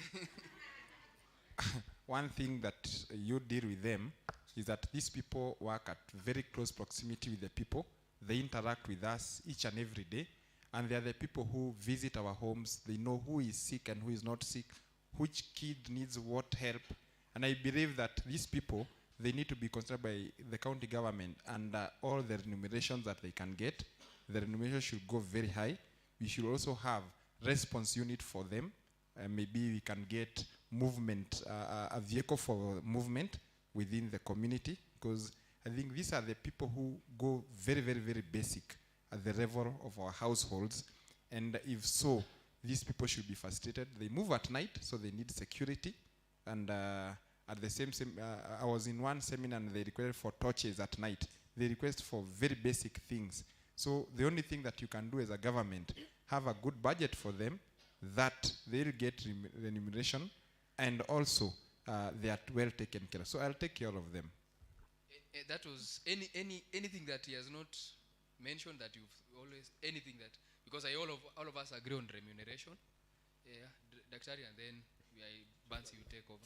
One thing that you deal with them is that these people work at very close proximity with the people. They interact with us each and every day. And they are the people who visit our homes. They know who is sick and who is not sick, which kid needs what help. And I believe that these people, they need to be considered by the county government, and all the remunerations that they can get, the remuneration should go very high. We should also have response unit for them. Maybe we can get movement, a vehicle for movement within the community, because I think these are the people who go very, very, very basic at the level of our households. And if so, these people should be facilitated. They move at night, so they need security. And at the same, I was in one seminar and they requested for torches at night. They request for very basic things. So the only thing that you can do as a government, have a good budget for them, that they'll get remuneration, and also they are well taken care of. So I'll take care of them. That was anything that he has not mentioned that you've always, anything that, because all of us agree on remuneration. Yeah, Daktari, and then Bansi, you take over.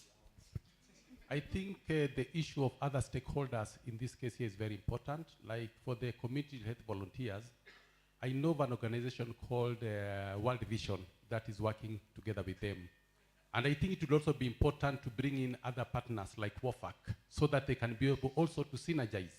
I think the issue of other stakeholders in this case here is very important. Like for the community health volunteers, I know of an organization called World Vision that is working together with them. And I think it would also be important to bring in other partners like WOFAC so that they can be able also to synergize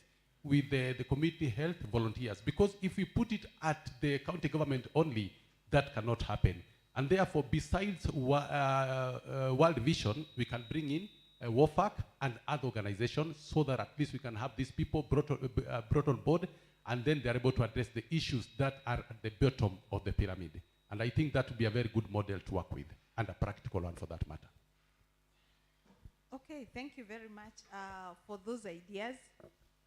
with the community health volunteers. Because if we put it at the county government only, that cannot happen. And therefore, besides World Vision, we can bring in WOFAC and other organizations so that at least we can have these people brought on board, and then they're able to address the issues that are at the bottom of the pyramid. And I think that would be a very good model to work with, and a practical one for that matter. Okay, thank you very much for those ideas.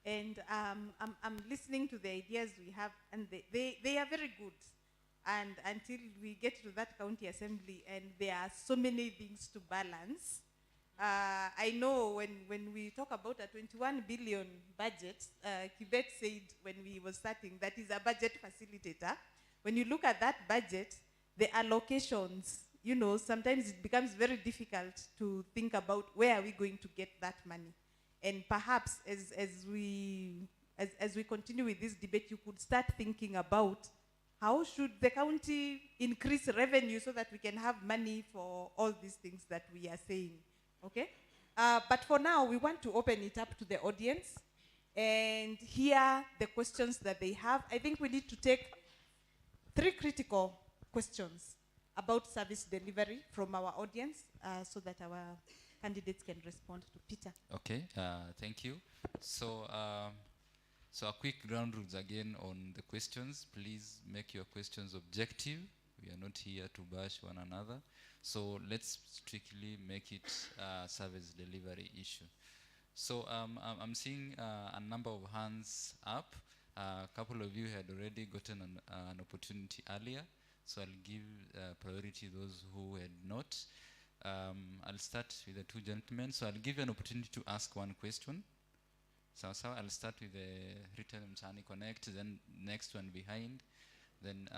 And I'm listening to the ideas we have, and they are very good. And until we get to that county assembly, and there are so many things to balance. I know when we talk about a 21 billion budget, Kibet said when we were starting, that is a budget facilitator. When you look at that budget, the allocations, you know, sometimes it becomes very difficult to think about where are we going to get that money. And perhaps as we continue with this debate, you could start thinking about how should the county increase revenue so that we can have money for all these things that we are saying. Okay? But for now, we want to open it up to the audience and hear the questions that they have. I think we need to take 3 critical questions about service delivery from our audience so that our candidates can respond to Peter. Okay, thank you. So a quick ground rules again on the questions. Please make your questions objective. We are not here to bash one another. So let's strictly make it a service delivery issue. So I'm seeing a number of hands up. A couple of you had already gotten an opportunity earlier. So I'll give priority those who had not. I'll start with the 2 gentlemen. So I'll give you an opportunity to ask 1 question. So I'll start with the Retail Mtani Connect, then next one behind, then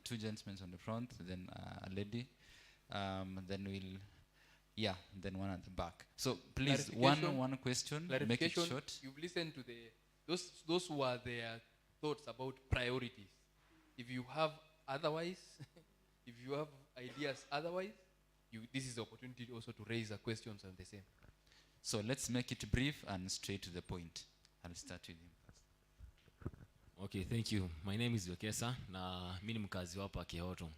2 gentlemen on the front, then a lady, then then one at the back. So please, one question, make it short. You've listened to those who are their thoughts about priorities. If you have otherwise, if you have ideas otherwise, this is the opportunity also to raise the questions on the same. So let's make it brief and straight to the point. I'll start with him first. Okay, thank you. My name is Wekesa na mimi ni mkazi hapa Kyoto.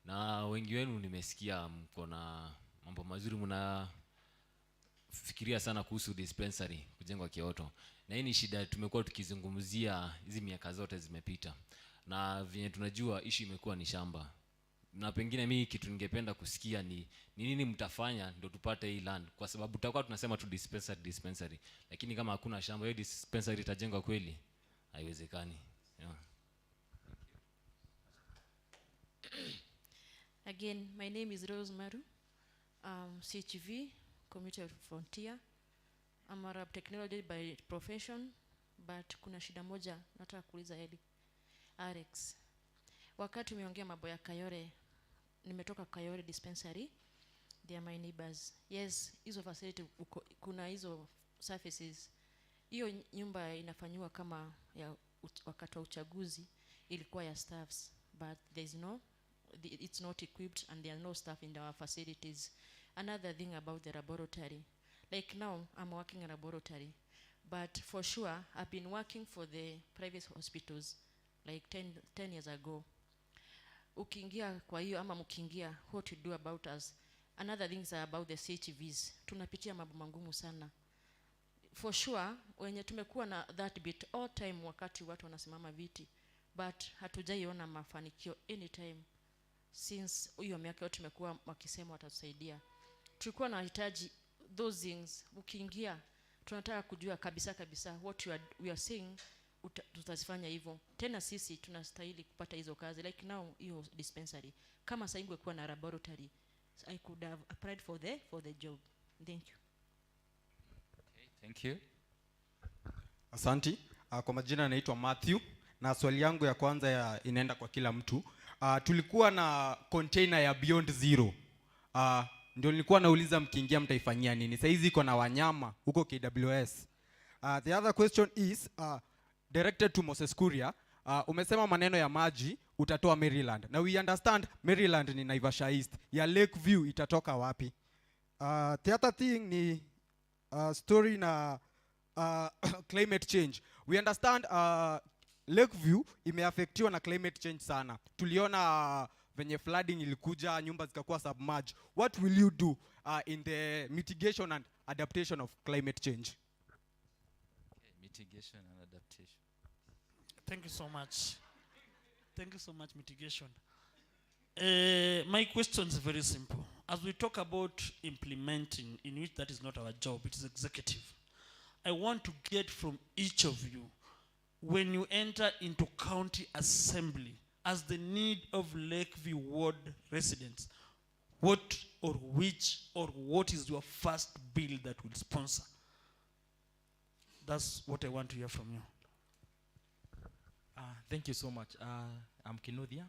Na wengi wenu nimesikia mko na mambo mazuri, mnafikiria sana kuhusu dispensary kujengwa Kyoto. Na hii ni shida tumekuwa tukizungumzia hizi miaka zote zimepita. Na vyenye tunajua issue imekuwa ni shamba. Na pengine mimi kitu ningependa kusikia ni nini mtafanya ndio tupate hii land, kwa sababu tutakuwa tunasema tu dispensary, lakini kama hakuna shamba, hiyo dispensary itajengwa kweli? Haiwezekani. Yeah. Again, my name is Rose Maru, CHV, Community Frontier. I'm a Arab technology by profession, but kuna shida moja nataka kuuliza Alex. Wakati umeongea mambo ya Kayore, nimetoka Kayore dispensary, they are my neighbors. Yes, hizo facility kuna hizo surfaces. Hiyo nyumba inafanywa kama ya wakati wa uchaguzi, ilikuwa ya staffs, but there's no, it's not equipped and there are no staff in our facilities. Another thing about the laboratory, like now I'm working in a laboratory, but for sure I've been working for the private hospitals like 10 years ago. Ukiingia kwa hiyo ama mkiingia, what you do about us. Another things are about the CHVs. Tunapitia mambo magumu sana. For sure wenye tumekuwa na that bit all time wakati watu wanasimama viti, but hatujaiona mafanikio anytime since hiyo miaka yote tumekuwa wakisema watatusaidia. Tulikuwa nahitaji those things. Ukiingia tunataka kujua kabisa what we are saying, tutazifanya hivyo. Tena sisi tunastahili kupata hizo kazi. Like now hiyo dispensary, kama sasa ingekuwa na laboratory, I could have applied for the job. Thank you. Okay, thank you. Asanti. Kwa majina naitwa Matthew na swali yangu ya kwanza inaenda kwa kila mtu. Tulikuwa na container ya Beyond Zero. Ndio nilikuwa nauliza mkiingia mtaifanyia nini? Sasa hizi iko na wanyama huko KWS. The other question is directed to Moses Kuria. Umesema maneno ya maji utatoa Maryland. Now we understand Maryland ni Naivasha East. Ya LakeView itatoka wapi? The other thing ni story na climate change. We understand LakeView imeaffectiwa na climate change sana. Tuliona venye flooding ilikuja, nyumba zikakuwa submerged. What will you do in the mitigation and adaptation of climate change? Okay, mitigation and adaptation. Thank you so much. Thank you so much, mitigation. My question is very simple. As we talk about implementing, in which that is not our job, it is executive. I want to get from each of you, when you enter into county assembly, as the need of LakeView ward residents, what or which or what is your first bill that will sponsor? That's what I want to hear from you. Thank you so much. I'm Kinuthia,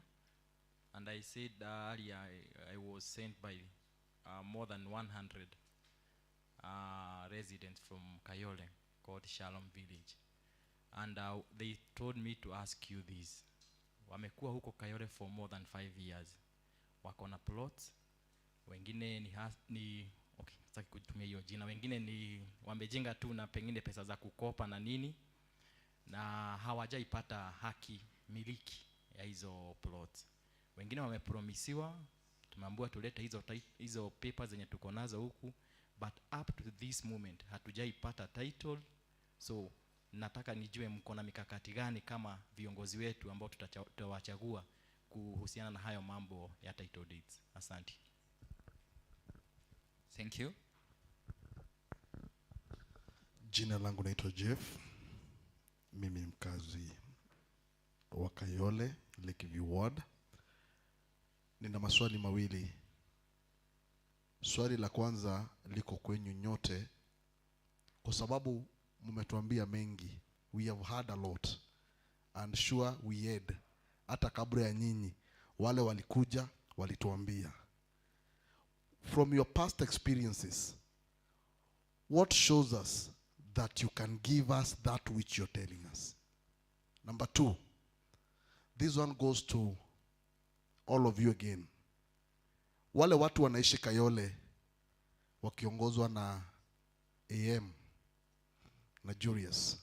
and I said earlier I was sent by more than 100 residents from Kayole called Shalom Village, and they told me to ask you this. Wamekuwa huko Kayole for more than 5 years. Wako na plots, wengine ni okay, sitaki kutumia hiyo jina, wengine ni wamejenga tu na pengine pesa za kukopa na nini, na hawajaipata haki miliki ya hizo plots. Wengine wamepromisiwa, tumeambiwa tulete hizo papers zenye tuko nazo huku, but up to this moment hatujaipata title. So nataka nijue mko na mikakati gani kama viongozi wetu ambao tutawachagua kuhusiana na hayo mambo ya title deeds. Asante. Thank you. Jina langu naitwa Jeff. Mimi ni mkazi wa Kayole, LakeView ward. Nina maswali mawili. Swali la kwanza liko kwenyu nyote, kwa sababu mmetuambia mengi. We have heard a lot and sure we heard. Hata kabla ya nyinyi wale walikuja walituambia. From your past experiences, what shows us that you can give us that which you're telling us? Number 2, this one goes to all of you again. Wale watu wanaishi Kayole wakiongozwa na AM na Julius.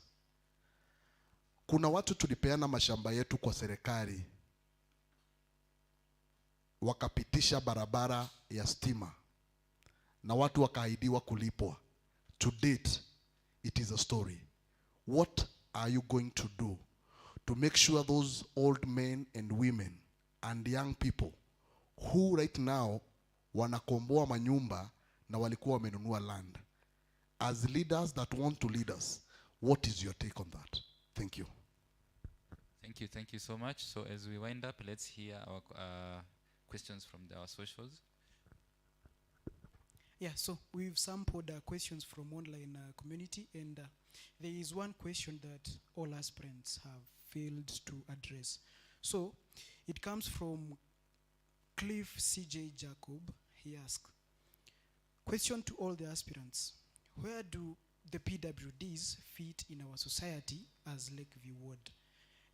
Kuna watu tulipeana mashamba yetu kwa serikali, wakapitisha barabara ya stima na watu wakaahidiwa kulipwa. To date, it is a story. What are you going to do to make sure those old men and women and young people who right now wanakomboa manyumba na walikuwa wamenunua land, as leaders that want to lead us, what is your take on that? Thank you. Thank you so much. So as we wind up, let's hear our questions from our socials. Yeah, so we've sampled questions from online community, and there is one question that all aspirants have failed to address. So it comes from Cliff CJ Jacob. He asks, question to all the aspirants: where do the PWDs fit in our society as LakeView ward?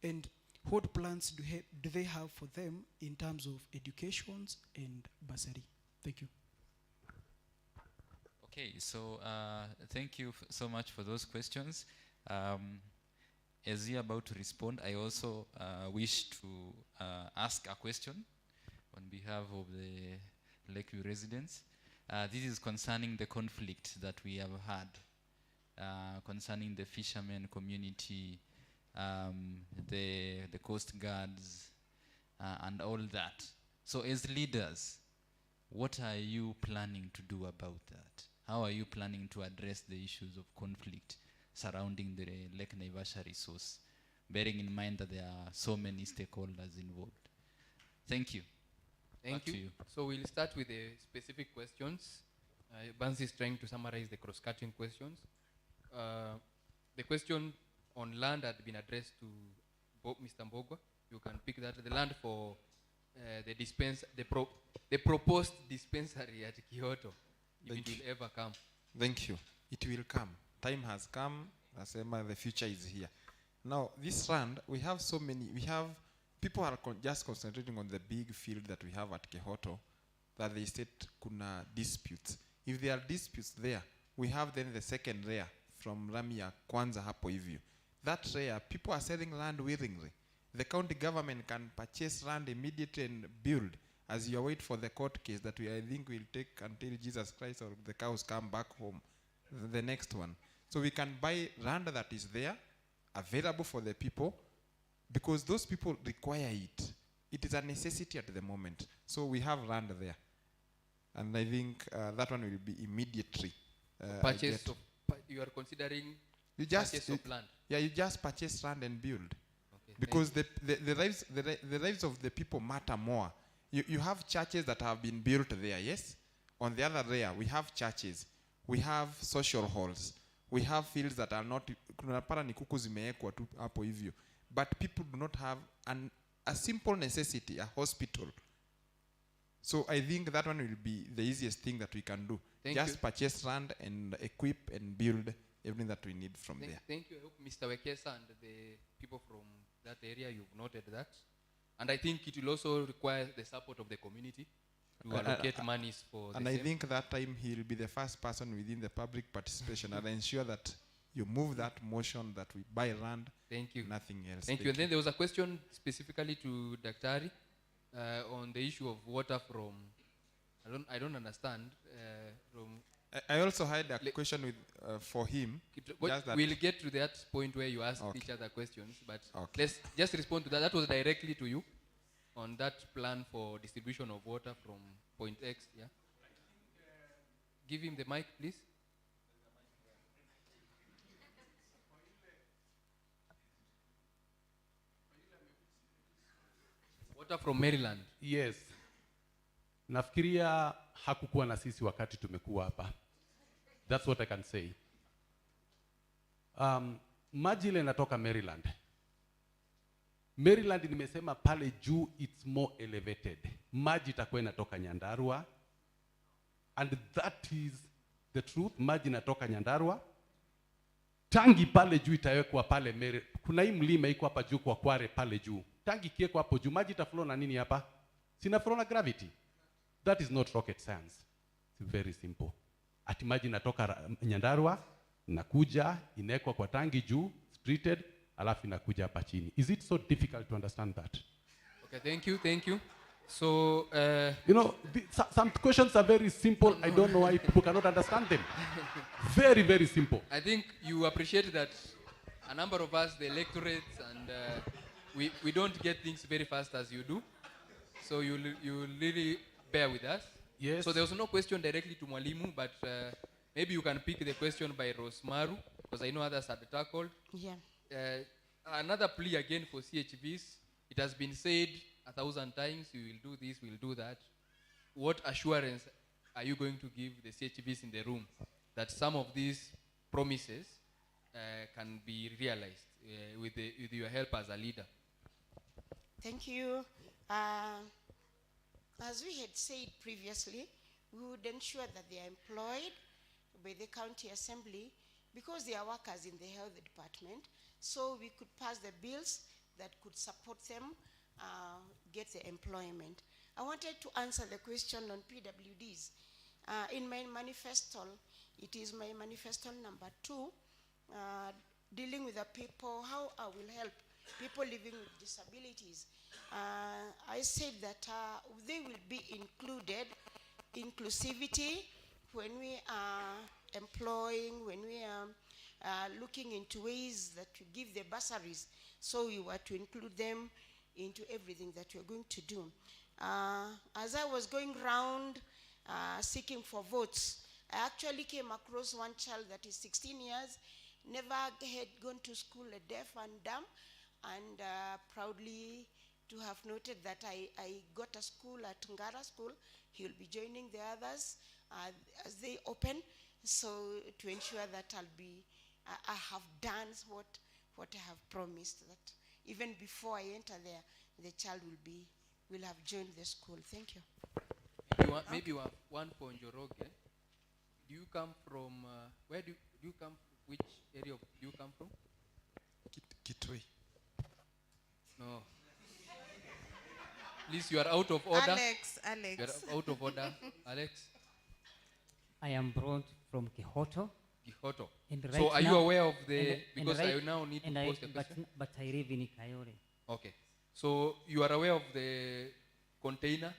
And what plans do they have for them in terms of educations and bursary? Thank you. Okay, so thank you so much for those questions. As you're about to respond, I also wish to ask a question on behalf of the LakeView residents. This is concerning the conflict that we have had concerning the fishermen community, the coast guards, and all that. So as leaders, what are you planning to do about that? How are you planning to address the issues of conflict surrounding the Lake Naivasha resource, bearing in mind that there are so many stakeholders involved? Thank you. Thank Back you. to you. So we'll start with the specific questions. Bansi is trying to summarize the cross-cutting questions. The question on land had been addressed to Mr. Mbogwa. You can pick that. The land for the proposed dispensary at Kyoto, if it will ever come. Thank you. It will come. Time has come. The future is here. Now, this land, we have so many. People are just concentrating on the big field that we have at Kyoto, that they state kuna disputes. If there are disputes there, we have then the second layer from Ramia Kwanza hapo hivyo. That layer, people are selling land willingly. The county government can purchase land immediately and build as you wait for the court case that I think will take until Jesus Christ or the cows come back home, the next one. So we can buy land that is there, available for the people, because those people require it. It is a necessity at the moment. So we have land there. And I think that one will be immediately. Purchase of, you are considering purchase of land? Yeah, you just purchase land and build. Okay, because the lives of the people matter more. You have churches that have been built there, yes? On the other layer, we have churches. We have social halls. We have fields that are not, kunapata ni kuku zimeekwa tu hapo hivyo. But people do not have a simple necessity, a hospital. So I think that one will be the easiest thing that we can do. Just purchase land and equip and build everything that we need from there. Thank you. I hope Mr. Wekesa and the people from that area, you've noted that. And I think it will also require the support of the community to allocate monies for and I think that time he'll be the first person within the public participation and ensure that you move that motion that we buy land. Thank you. Nothing else. Thank you. And then there was a question specifically to Daktari on the issue of water from. I don't understand. I also had a question with for him. We'll get to that point where you ask each other questions, but let's just respond to that. That was directly to you on that plan for distribution of water from point X. Yeah. Give him the mic, please. Water from Maryland. Yes. Nafikiria hakukuwa na sisi wakati tumekuwa hapa. That's what I can say. Maji ile inatoka Maryland. Maryland nimesema pale juu it's more elevated. Maji itakuwa inatoka Nyandarua. And that is the truth. Maji inatoka Nyandarua. Tangi pale juu itawekwa pale Maryland. Kuna hii mlima iko hapa juu kwa Kware pale juu. Tangi kiwekwa hapo juu, maji itaflow na nini hapa? Sina flow na gravity. That is not rocket science. It's very simple. Ati maji inatoka Nyandarua, inakuja, inawekwa kwa tangi juu, treated, alafu inakuja hapa chini. Is it so difficult to understand that? Okay, thank you. So, you know, some questions are very simple. I don't know why people cannot understand them. Very, very simple. I think you appreciate that a number of us, the electorates, and we don't get things very fast as you do. So you really bear with us. Yes. So there was no question directly to Mwalimu, but maybe you can pick the question by Rosmaru, because I know others had tackled. Yeah. Another plea again for CHVs. It has been said 1,000 times, we will do this, we will do that. What assurance are you going to give the CHVs in the room that some of these promises can be realized with your help as a leader? Thank you. As we had said previously, we would ensure that they are employed by the county assembly because they are workers in the health department. So we could pass the bills that could support them get the employment. I wanted to answer the question on PWDs. In my manifesto, it is my manifesto number 2, dealing with the people, how I will help people living with disabilities. I said that they will be included, inclusivity, when we are employing, when we are looking into ways that to give the bursaries, so we were to include them into everything that we're going to do. As I was going around seeking for votes, I actually came across one child that is 16 years, never had gone to school, a deaf and dumb, and proudly to have noted that I got a school at Ngara School. He will be joining the others as they open, so to ensure that I have done what I have promised, that even before I enter there, the child will have joined the school. Thank you. Maybe one for Njoroge. Do you come from, where do you come, which area do you come from? Kitui. No. Please, you are out of order. Alex. You are out of order. Alex. I am brought from Kihoto. Kihoto. And So right are you now- aware of the, and because right- I now need to and post a question. But I live in Kayore. Okay. So you are aware of the container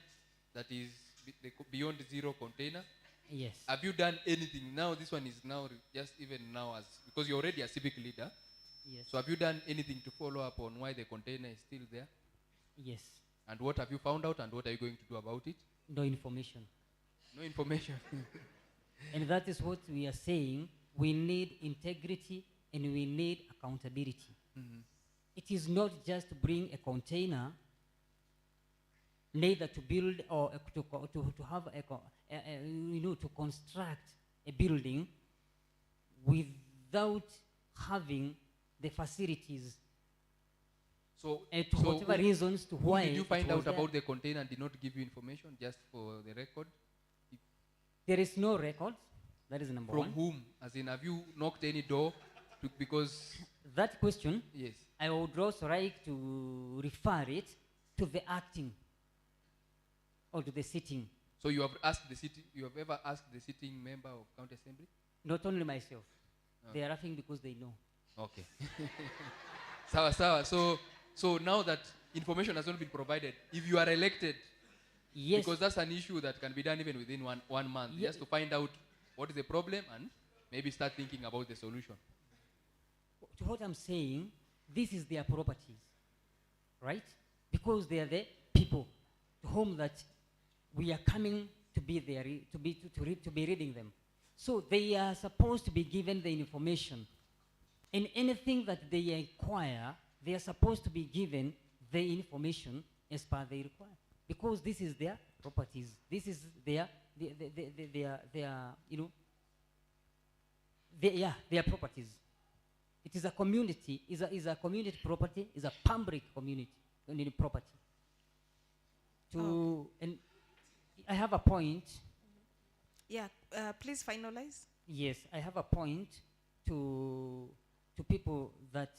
that is the Beyond Zero container? Yes. Have you done anything? Now this one is now just even now as, because you're already a civic leader. Yes. So have you done anything to follow up on why the container is still there? Yes. And what have you found out and what are you going to do about it? No information. No information. And that is what we are saying. We need integrity and we need accountability. Mhm. It is not just to bring a container, neither to build or to have to construct a building without having the facilities. So, to whatever reasons to why. Did you find it was out there. about the container and did not give you information just for the record? There is no record. That is number one. From whom? As in, have you knocked any door? Because that question, yes, I would also like to refer it to the acting or to the sitting. So you have asked the city. You have ever asked the sitting member of county assembly? Not only myself. Okay. They are laughing because they know. Okay. So now that information has not been provided, if you are elected, yes, because that's an issue that can be done even within one month, just to find out what is the problem and maybe start thinking about the solution. To what I'm saying, this is their properties, right? Because they are the people to whom that we are coming to be there, to be reading them. So they are supposed to be given the information. And anything that they inquire, they are supposed to be given the information as per they require. Because this is their properties. This is their their properties. It is a community, is a community property, is a public community property. And I have a point. Yeah, please finalize. Yes, I have a point to people that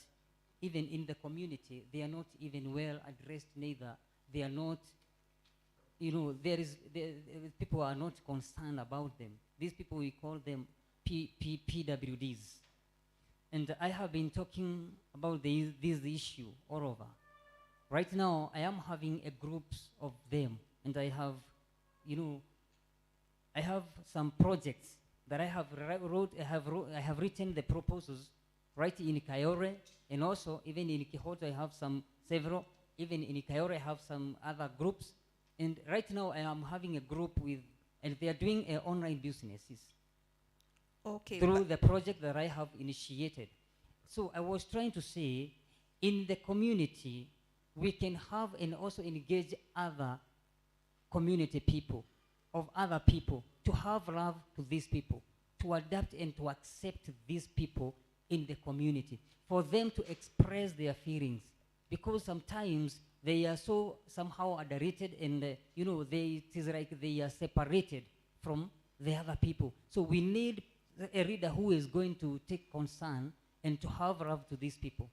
even in the community, they are not even well addressed neither. They are not, people are not concerned about them. These people, we call them PWDs. And I have been talking about this issue all over. Right now, I am having a groups of them, and I have, I have some projects that I have I have written the proposals right in Kayore, and also even in Kihoto I have several, even in Kayore I have some other groups. And right now I am having a group with, and they are doing online businesses. Okay. Through the project that I have initiated. So I was trying to say, in the community, we can have and also engage other community people, of other people, to have love to these people, to adapt and to accept these people in the community, for them to express their feelings. Because sometimes they are so somehow underrated and, it is like they are separated from the other people. So we need a leader who is going to take concern and to have love to these people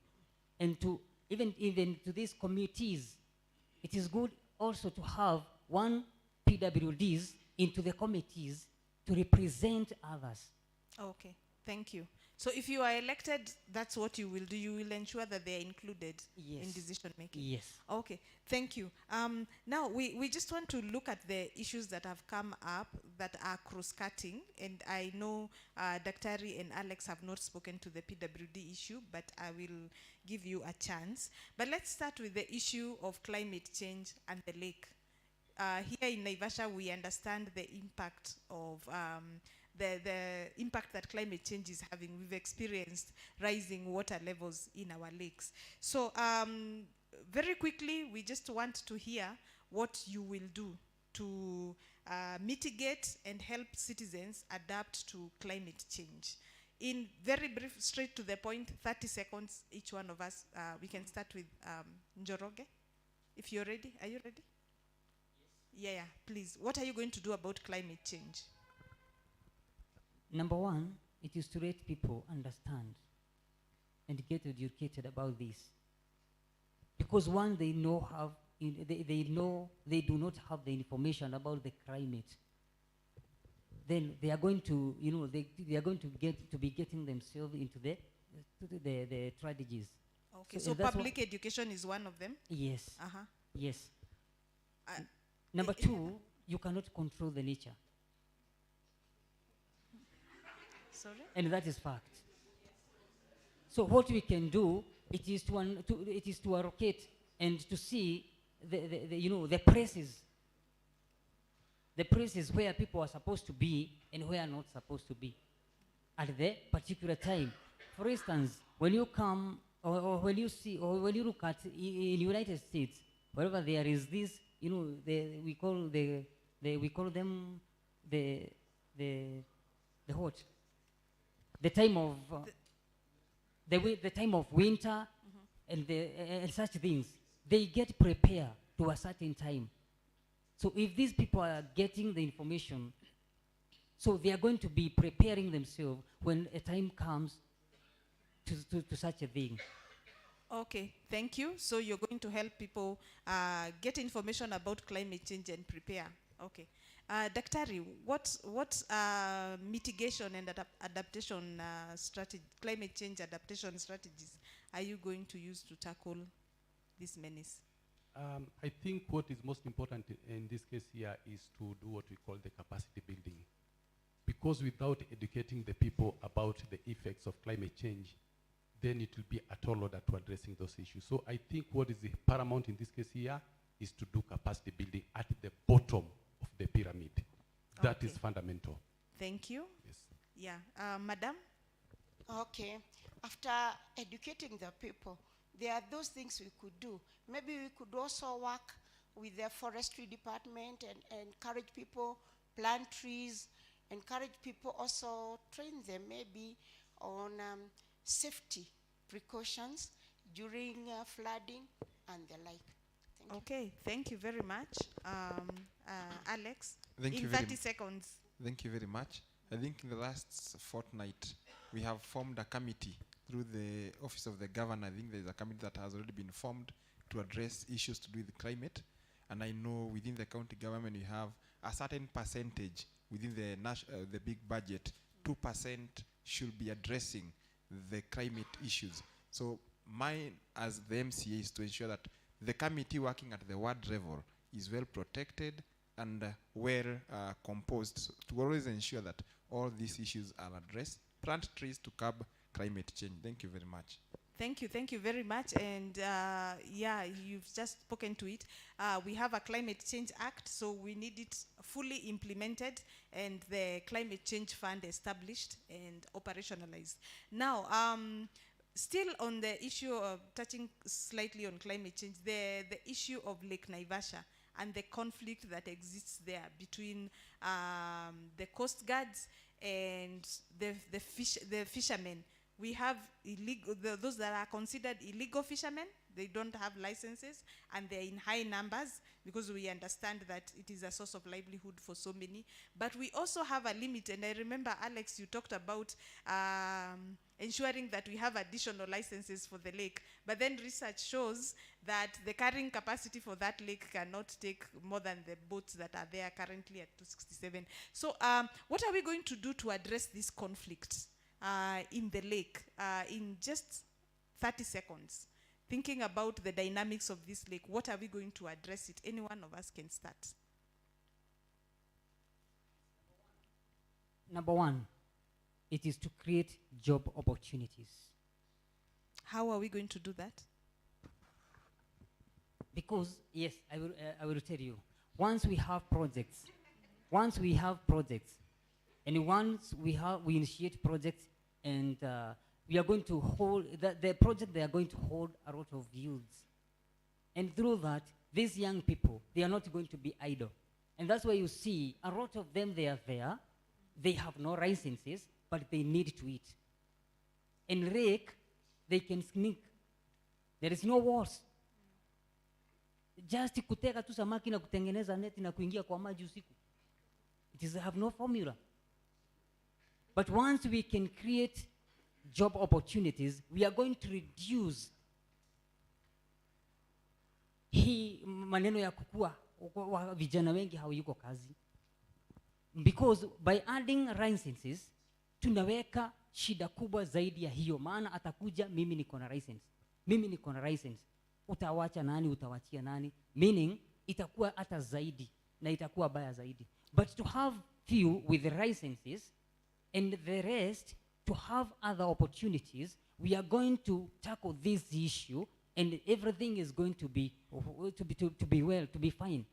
and to even to these committees, it is good also to have one PWDs into the committees to represent others. Okay, thank you. So if you are elected, that's what you will do. You will ensure that they are included in decision making. Yes. Okay, thank you. Now we just want to look at the issues that have come up that are cross-cutting, and I know Daktari and Alex have not spoken to the PWD issue, but I will give you a chance. But let's start with the issue of climate change and the lake. Here in Naivasha, we understand the impact of the impact that climate change is having. We've experienced rising water levels in our lakes. So very quickly, we just want to hear what you will do to mitigate and help citizens adapt to climate change. In very brief, straight to the point, 30 seconds, each one of us. We can start with Njoroge, if you're ready. Are you ready? Yes. Yeah, please. What are you going to do about climate change? Number one, it is to let people understand and get educated about this. Because one, they know how, they know they do not have the information about the climate. Then they are going to, they are going to be getting themselves into the strategies. Okay, so public education is one of them? Yes. Uh-huh. Yes. Number two, you cannot control the nature. Sorry? And that is fact. So what we can do, it is to allocate and to see the places where people are supposed to be and where are not supposed to be at the particular time. For instance, when you come or when you see or when you look at in United States, wherever there is this, we call them the what? The time of the time of winter, and such things. They get prepared to a certain time. So if these people are getting the information, so they are going to be preparing themselves when a time comes to such a thing. Okay, thank you. So you're going to help people get information about climate change and prepare. Okay. Daktari, what mitigation and adaptation strategy, climate change adaptation strategies are you going to use to tackle this menace? I think what is most important in this case here is to do what we call the capacity building. Because without educating the people about the effects of climate change, then it will be a tall order to addressing those issues. So I think what is paramount in this case here is to do capacity building at the bottom of the pyramid. That is fundamental. Thank you. Yes. Yeah. Madam? Okay. After educating the people, there are those things we could do. Maybe we could also work with the forestry department and encourage people, plant trees, encourage people also, train them maybe on safety precautions during flooding and the like. Okay, thank you very much. Alex, Thank you in 30 seconds. Thank you very much. I think in the last fortnight, we have formed a committee through the Office of the Governor. I think there's a committee that has already been formed to address issues to do with climate. And I know within the county government, we have a certain percentage within the big budget, 2% should be addressing the climate issues. So mine as the MCA is to ensure that the committee working at the ward level is well protected and well composed to always ensure that all these issues are addressed. Plant trees to curb climate change. Thank you very much. Thank you very much. And yeah, you've just spoken to it. We have a Climate Change Act, so we need it fully implemented and the Climate Change Fund established and operationalized. Now, still on the issue of touching slightly on climate change, the issue of Lake Naivasha and the conflict that exists there between the coast guards and the fishermen. We have those that are considered illegal fishermen. They don't have licenses and they're in high numbers because we understand that it is a source of livelihood for so many. But we also have a limit, and I remember, Alex, you talked about ensuring that we have additional licenses for the lake. But then research shows that the carrying capacity for that lake cannot take more than the boats that are there currently at 267. So what are we going to do to address this conflict in the lake in just 30 seconds? Thinking about the dynamics of this lake, what are we going to address it? Any one of us can start. Number one, it is to create job opportunities. How are we going to do that? Because, yes, I will tell you. Once we have projects, and once we initiate projects, and we are going to hold, the project, they are going to hold a lot of youths. And through that, these young people, they are not going to be idle. And that's why you see a lot of them, they are there. They have no licenses, but they need to eat. In lake, they can sneak. There is no walls. Just kuteka tu samaki na kutengeneza neti na kuingia kwa maji usiku. It is have no formula. But once we can create job opportunities, we are going to reduce hii maneno ya kukua vijana wengi hawayuko kazi. Because by adding licenses, tunaweka shida kubwa zaidi ya hiyo. Maana atakuja, mimi niko na license. Utawacha nani, utawachia nani? Meaning, itakuwa hata zaidi, na itakuwa baya zaidi. But to have few with the licenses, and the rest to have other opportunities, we are going to tackle this issue, and everything is going to be well, to be fine.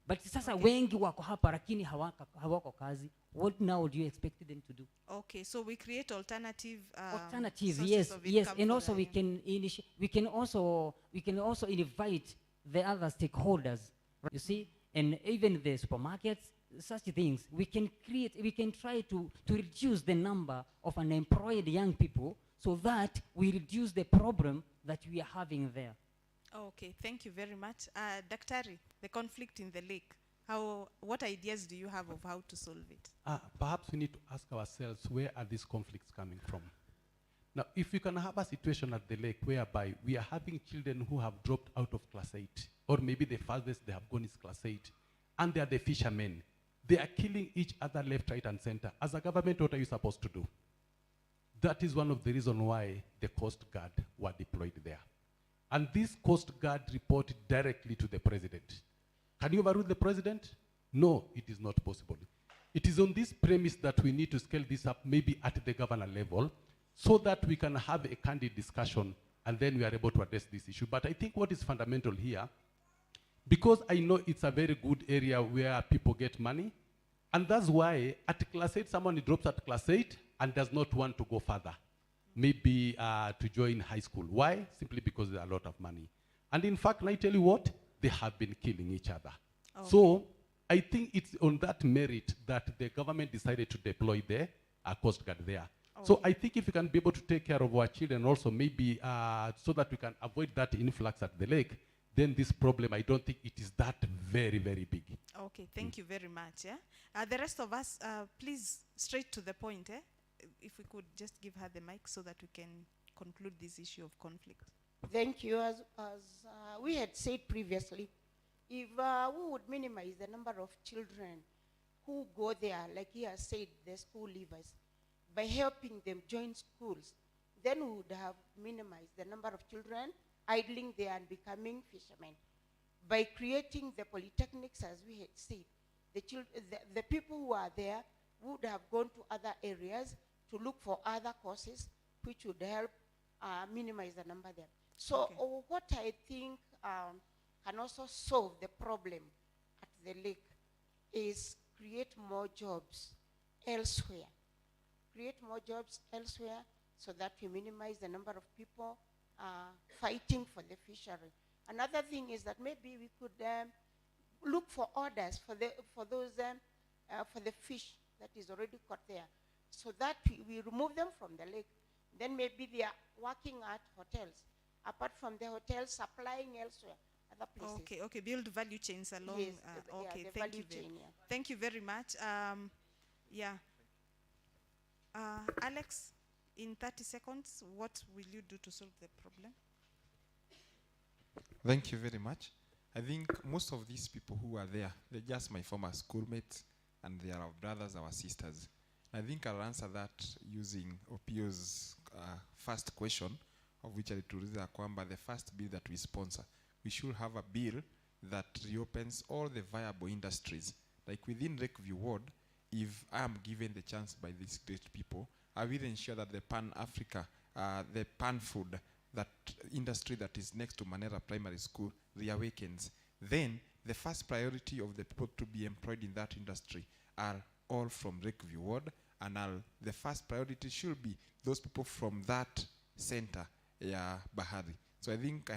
But sasa wengi wako hapa lakini hawako kazi. What now do you expect them to do? Okay, so we create alternative yes, and also we can also invite the other stakeholders, you see, and even the supermarkets, such things. We can try to reduce the number of unemployed young people so that we reduce the problem that we are having there. Okay, thank you very much. Daktari, the conflict in the lake, what ideas do you have of how to solve it? Perhaps we need to ask ourselves, where are these conflicts coming from? Now, if we can have a situation at the lake whereby we are having children who have dropped out of class 8, or maybe the farthest they have gone is class 8, and they are the fishermen, they are killing each other left, right, and center. As a government, what are you supposed to do? That is one of the reasons why the Coast Guard were deployed there. And this Coast Guard reported directly to the president. Can you overrule the president? No, it is not possible. It is on this premise that we need to scale this up, maybe at the governor level, so that we can have a candid discussion, and then we are able to address this issue. But I think what is fundamental here, because I know it's a very good area where people get money, and that's why at class 8, someone drops at class 8 and does not want to go further, maybe to join high school. Why? Simply because there's a lot of money. And in fact, I tell you what, they have been killing each other. Okay. So I think it's on that merit that the government decided to deploy the Coast Guard there. Okay. So I think if we can be able to take care of our children also, maybe so that we can avoid that influx at the lake, then this problem, I don't think it is that very, very big. Okay, thank you very much. The rest of us, please, straight to the point. If we could just give her the mic so that we can conclude this issue of conflict. Thank you. As we had said previously, if we would minimize the number of children who go there, like he has said, the school leavers, by helping them join schools, then we would have minimized the number of children idling there and becoming fishermen. By creating the polytechnics, as we had said, the people who are there would have gone to other areas to look for other courses which would help minimize the number there. So okay. What I think can also solve the problem at the lake is create more jobs elsewhere. Create more jobs elsewhere so that we minimize the number of people fighting for the fishery. Another thing is that maybe we could look for orders for the fish that is already caught there, so that we remove them from the lake. Then maybe they are working at hotels. Apart from the hotels, supplying elsewhere, other places. Okay, build value chains along. Yes, okay, the value chain, Thank you very much. Alex, in 30 seconds, what will you do to solve the problem? Thank you very much. I think most of these people who are there, they're just my former schoolmates, and they are our brothers, our sisters. I think I'll answer that using Opio's first question, of which I tuliza kwamba the first bill that we sponsor, we should have a bill that reopens all the viable industries. Like within LakeView Ward, if I am given the chance by these great people, I will ensure that the Pan-Africa, the pan-food, that industry that is next to Manera Primary School reawakens. Then the first priority of the people to be employed in that industry are all from LakeView Ward, and the first priority should be those people from that center, Bahari. So I think I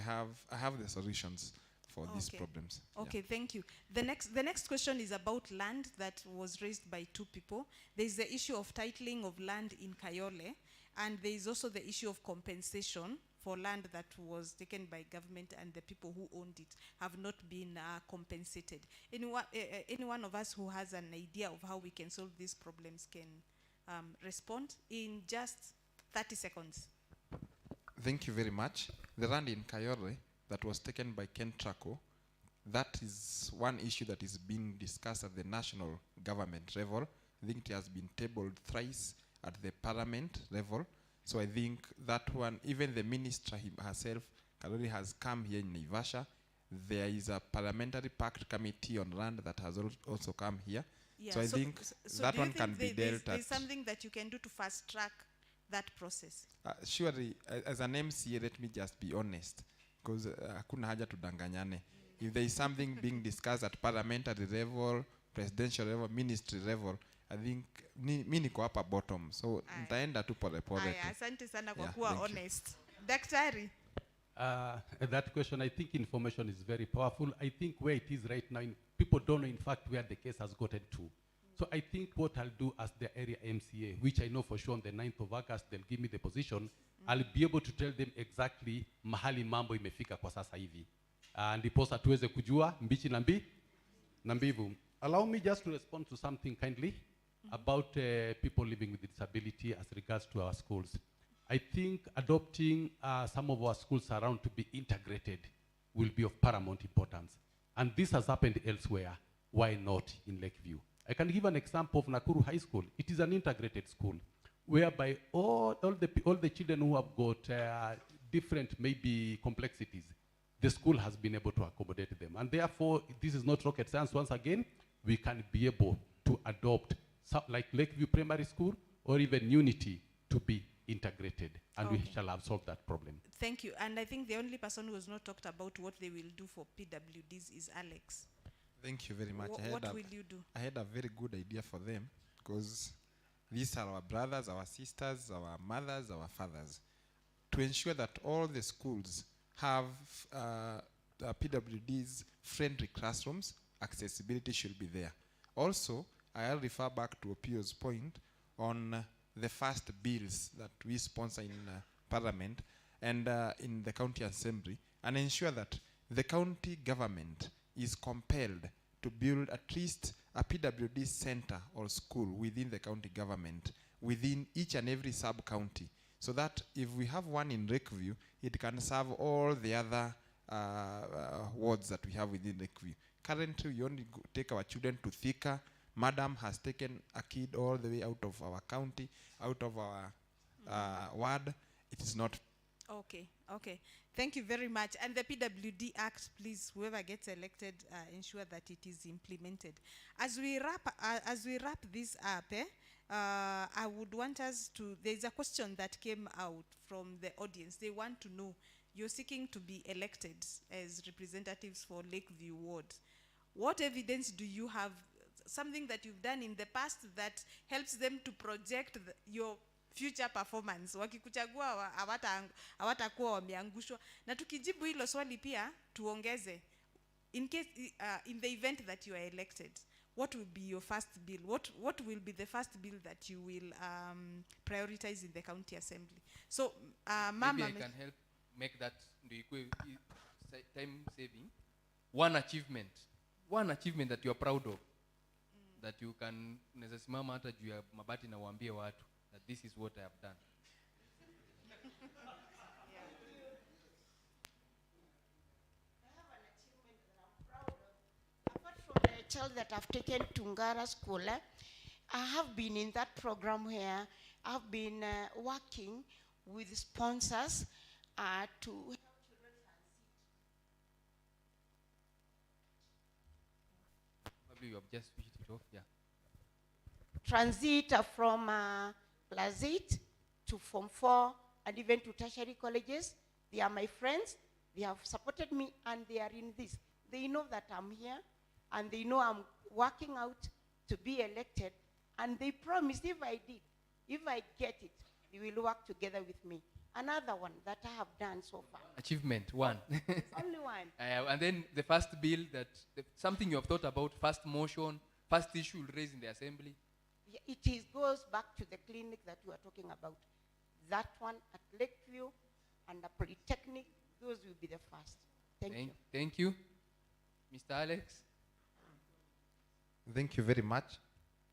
have the solutions for these problems. Okay, thank you. The next question is about land that was raised by two people. There is the issue of titling of land in Kayole, and there is also the issue of compensation for land that was taken by government and the people who owned it have not been compensated. Any one of us who has an idea of how we can solve these problems can respond in just 30 seconds. Thank you very much. The land in Kayole that was taken by Ken Traco, that is one issue that is being discussed at the national government level. I think it has been tabled thrice at the parliament level. So I think that one, even the minister herself, Kalori, has come here in Naivasha. There is a parliamentary pact committee on land that has also come here. Yeah, so I think that one can be dealt at. There's something that you can do to fast track that process. Surely, as an MCA, let me just be honest, because hakuna haja tudanganyane. If there is something being discussed at parliamentary level, presidential level, ministry level, I think mi niko hapa bottom, so nitaenda tu pole pole. Asante sana kwa kuwa honest. Daktari. That question, I think information is very powerful. I think where it is right now, people don't know in fact where the case has gotten to. So I think what I'll do as the area MCA, which I know for sure on the 9th of August, they'll give me the position, I'll be able to tell them exactly mahali mambo imefika kwa sasa hivi. Ndiposa tuweze kujua mbichi na mbivu. Allow me just to respond to something kindly about people living with disability as regards to our schools. I think adopting some of our schools around to be integrated will be of paramount importance. And this has happened elsewhere. Why not in LakeView? I can give an example of Nakuru High School. It is an integrated school whereby all the children who have got different maybe complexities, the school has been able to accommodate them. And therefore, this is not rocket science. Once again, we can be able to adopt like LakeView Primary School or even Unity to be integrated, and we shall have solved that problem. Thank you. And I think the only person who has not talked about what they will do for PWDs is Alex. Thank you very much. What will you do? I had a very good idea for them, because these are our brothers, our sisters, our mothers, our fathers. To ensure that all the schools have PWDs friendly classrooms, accessibility should be there. Also, I'll refer back to Opio's point on the first bills that we sponsor in Parliament and in the County Assembly, and ensure that the county government is compelled to build at least a PWD center or school within the county government, within each and every sub-county, so that if we have one in LakeView, it can serve all the other wards that we have within LakeView. Currently, we only take our children to Thika. Madam has taken a kid all the way out of our county, out of our ward. It is not. Okay. Thank you very much. And the PWD Act, please, whoever gets elected, ensure that it is implemented. As we wrap this up, I would want us to, there's a question that came out from the audience. They want to know, you're seeking to be elected as representatives for LakeView Ward. What evidence do you have, something that you've done in the past that helps them to project your future performance? Wakikuchagua hawatakuwa wameangushwa. Na tukijibu hilo swali pia tuongeze, in case in the event that you are elected, what will be your first bill? What will be the first bill that you will prioritize in the county assembly? So Mama, maybe I can help make that time saving. One achievement that you are proud of, that you can unawezasimama hata juu ya mabati na uambie watu that this is what I have done. tell that I've taken Tungara School. I have been in that program where I've been working with sponsors to Probably you have just switched it off. Yeah. transit from class 8 to Form 4 and even to tertiary colleges. They are my friends. They have supported me and they are in this. They know that I'm here and they know I'm working out to be elected. And they promised if I get it, they will work together with me. Another one that I have done so far. Achievement, one. Only one. And then the first bill something you have thought about, first motion, first issue raised in the assembly. Yeah, goes back to the clinic that we are talking about. That one at LakeView and the Polytechnic, those will be the first. Thank you. Thank you. Mr. Alex. Thank you very much.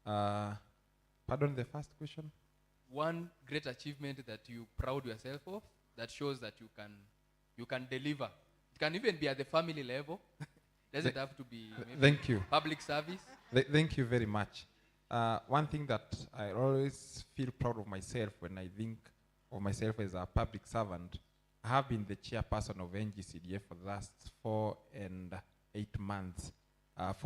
Pardon the first question? One great achievement that you proud yourself of that shows that you can deliver. It can even be at the family level. Doesn't have to be thank you. Public service. Thank you very much. One thing that I always feel proud of myself when I think of myself as a public servant, I have been the chairperson of NGCDF for the last 4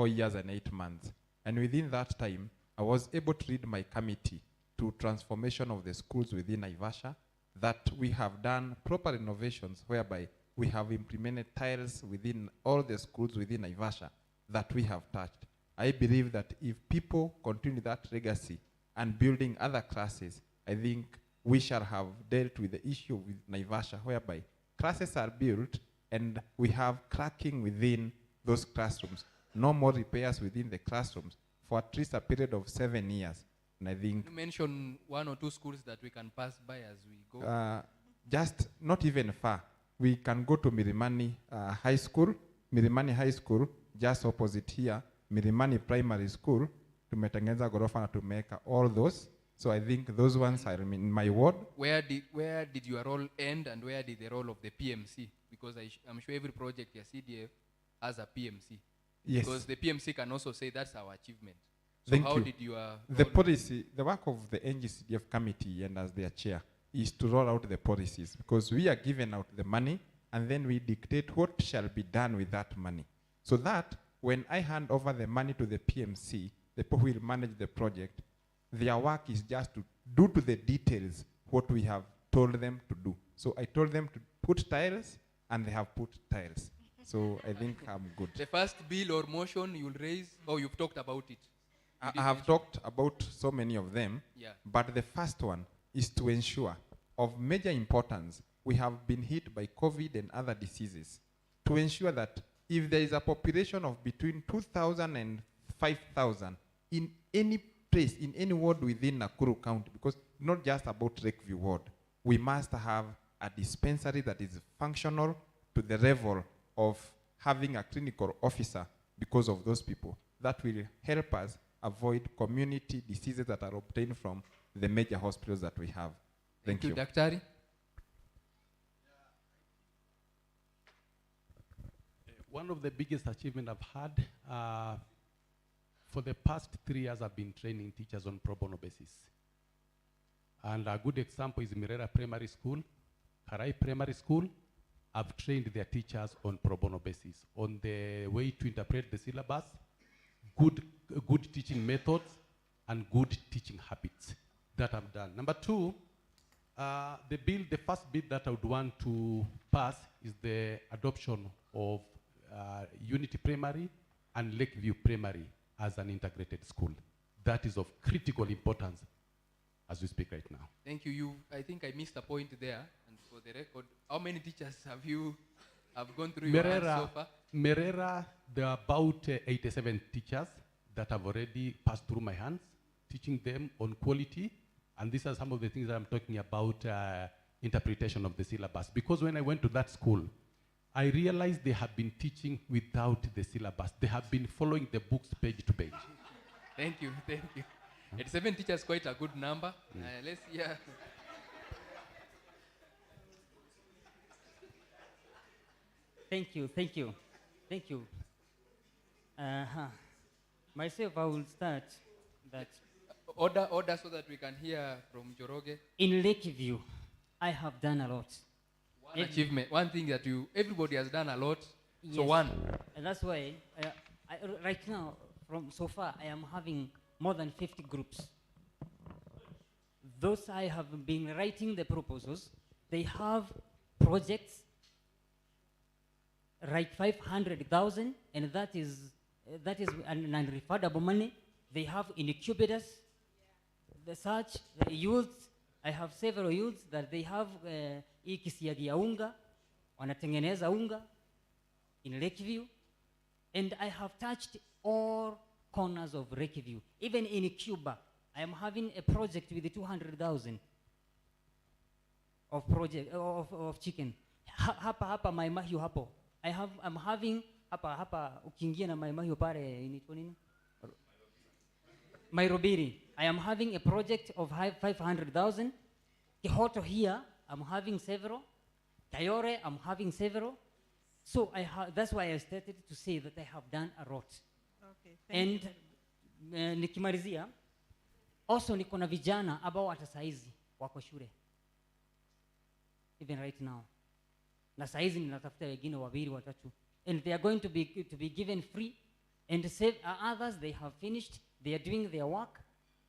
years and 8 months. And within that time, I was able to lead my committee to transformation of the schools within Naivasha, that we have done proper renovations whereby we have implemented tiles within all the schools within Naivasha that we have touched. I believe that if people continue that legacy and building other classes, I think we shall have dealt with the issue with Naivasha whereby classes are built and we have cracking within those classrooms. No more repairs within the classrooms for at least a period of 7 years. And I think... You mention 1 or 2 schools that we can pass by as we go. Just not even far. We can go to Milimani High School. Milimani High School, just opposite here. Milimani Primary School. Tumetengeneza ghorofa na tumeka all those. So I think those ones are in my ward. Where did your role end and where did the role of the PMC? Because I'm sure every project your CDF has a PMC. Yes. Because the PMC can also say that's our achievement. So Thank how you. did your The policy, the work of the NGCDF committee and as their chair is to roll out the policies because we are given out the money and then we dictate what shall be done with that money. So that when I hand over the money to the PMC, the people who will manage the project, their work is just to do to the details what we have told them to do. So I told them to put tiles and they have put tiles. So I think I'm good. The first bill or motion you'll raise, or you've talked about it? I have talked about so many of them, yeah. But the first one is to ensure of major importance. We have been hit by COVID and other diseases. To ensure that if there is a population of between 2,000 and 5,000 in any place, in any ward within Nakuru County, because not just about LakeView ward, we must have a dispensary that is functional to the level of having a clinical officer because of those people. That will help us avoid community diseases that are obtained from the major hospitals that we have. Thank you. Daktari. One of the biggest achievements I've had for the past 3 years, I've been training teachers on pro bono basis. And a good example is Mirera Primary School, Karai Primary School. I've trained their teachers on pro bono basis, on the way to interpret the syllabus, good teaching methods, and good teaching habits that I've done. Number 2, the first bill that I would want to pass is the adoption of Unity Primary and LakeView Primary as an integrated school. That is of critical importance as we speak right now. Thank you. I think I missed a point there. And for the record, how many teachers have gone through your hands so far? Merera, there are about 87 teachers that have already passed through my hands, teaching them on quality. And these are some of the things that I'm talking about, interpretation of the syllabus. Because when I went to that school, I realized they have been teaching without the syllabus. They have been following the books page to page. Thank you. 87 teachers, quite a good number. Let's hear. Thank you. Myself, I will start that Order so that we can hear from Joroge. in LakeView, I have done a lot. One achievement, one thing that everybody has done a lot. So Yes. one. And that's why right now, from so far, I am having more than 50 groups. Those I have been writing the proposals. They have projects, right, 500,000, and that is non-refundable money. They have incubators, the such youths. I have several youths that they have ikisiagi ya unga, wanatengeneza unga in LakeView, and I have touched all corners of LakeView. Even in Cuba, I am having a project with 200,000 of chicken. Hapa Maimahiu hapo. I'm having hapa ukiingia na Maimahiu pale inaitwa nini? Mairobiri. I am having a project of 500,000. Kihoto here, I'm having several. Tayore, I'm having several. So that's why I started to say that I have done a lot. Okay, thank you. And nikimalizia, also niko na vijana ambao hata saizi wako shule. Even right now. Na saizi ninatafuta wengine wawili watatu. And they are going to be given free. And save others, they have finished. They are doing their work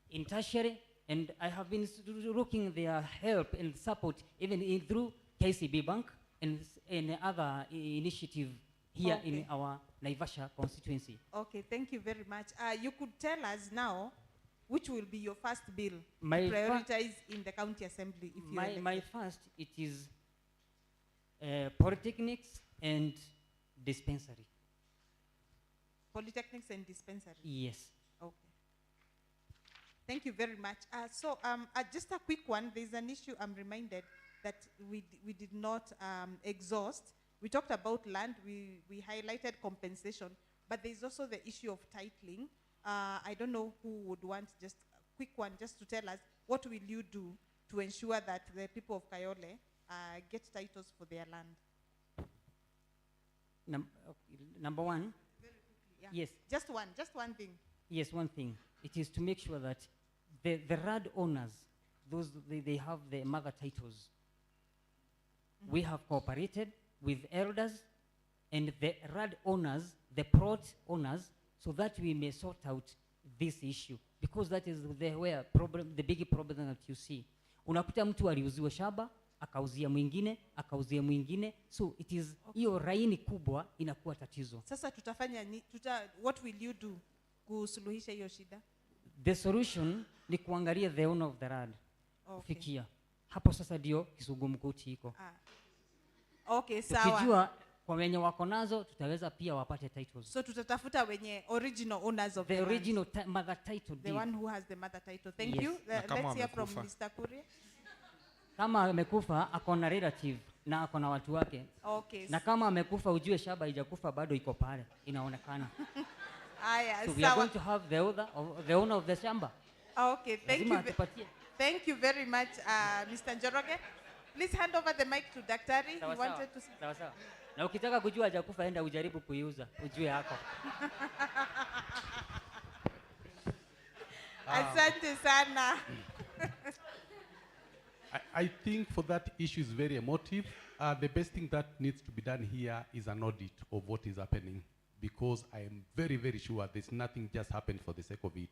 in tertiary. And I have been looking their help and support even through KCB Bank and other initiative here in our Naivasha constituency. Okay, thank you very much. You could tell us now which will be your first bill to My prioritize in the county assembly if you are my elected. first, it is polytechnics and dispensary. Polytechnics and dispensary. Yes. Okay. Thank you very much. Just a quick one. There's an issue I'm reminded that we did not exhaust. We talked about land. We highlighted compensation, but there's also the issue of titling. I don't know who would want just a quick one, just to tell us what will you do to ensure that the people of Kayole get titles for their land. Number one. Very quickly, yeah. Yes. Just one thing. Yes, one thing. It is to make sure that the RAD owners, they have the mother titles. We have cooperated with elders and the RAD owners, the plot owners, so that we may sort out this issue. Because that is the big problem that you see. Unakuta mtu aliuziwa shamba, akauzia mwingine, so it is hiyo raini kubwa inakuwa tatizo. Sasa what will you do kusuluhisha hiyo shida? The solution ni kuangalia the owner of the land. Okay. Kufikia. Hapo sasa ndio kisugumkuti iko. Okay, sawa. Tukijua kwa wenye wako nazo tutaweza pia wapate titles. So tutatafuta wenye original owners of the land. original mother title. The one who has the mother title. Thank Yes. you. Let's hear from Mr. Kuria. Kama amekufa ako na relative na ako na watu wake. Okay. Na kama amekufa ujue shamba haijakufa bado iko pale inaonekana. Aya, So we are going to have the owner of the shamba. Okay, thank Lazima you. atupatie. Thank you very much, Mr. Njoroge. Please hand over the mic to Daktari. Sawa, He wanted to sawa. Sawa. Na ukitaka kujua hajakufa enda ujaribu kuiuza ujue yako. Asante sana. I think for that issue is very emotive. The best thing that needs to be done here is an audit of what is happening, because I am very, very sure there's nothing just happened for the sake of it.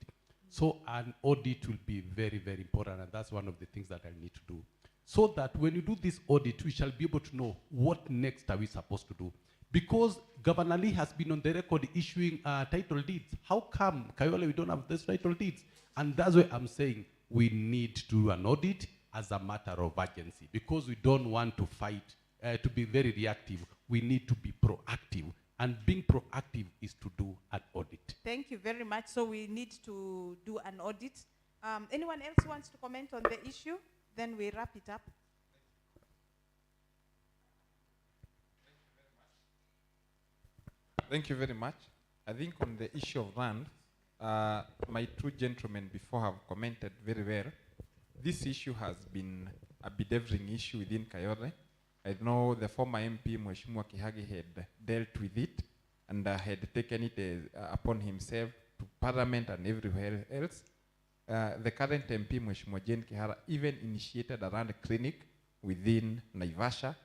So an audit will be very, very important, and that's one of the things that I need to do. So that when you do this audit, we shall be able to know what next are we supposed to do. Because Governor Lee has been on the record issuing title deeds. How come Kayole we don't have those title deeds? And that's why I'm saying we need to do an audit as a matter of urgency, because we don't want to fight, to be very reactive. We need to be proactive. And being proactive is to do an audit. Thank you very much. So we need to do an audit. Anyone else wants to comment on the issue? Then we wrap it up. Thank you very much. I think on the issue of land, my two gentlemen before have commented very well. This issue has been a bedeviling issue within Kayole. I know the former MP, Mheshimiwa Kihagi, had dealt with it and had taken it upon himself to Parliament and everywhere else. The current MP, Mheshimiwa Jane Kihara, even initiated a RAND clinic within Naivasha.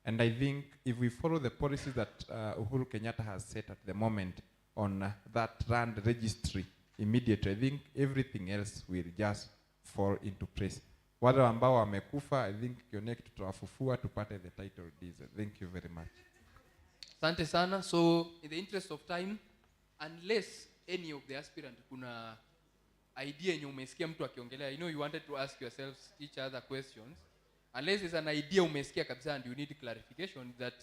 And I think if we follow the policies that Uhuru Kenyatta has set at the moment on that RAND registry immediately, I think everything else will just fall into place. Wale ambao wamekufa, I think Kionek tutawafufua tupate the title deeds. Thank you very much. Asante sana. So in the interest of time, unless any of the aspirant kuna idea yenye umesikia mtu akiongelea, you wanted to ask yourselves each other questions, unless it's an idea umesikia kabisa and you need clarification, that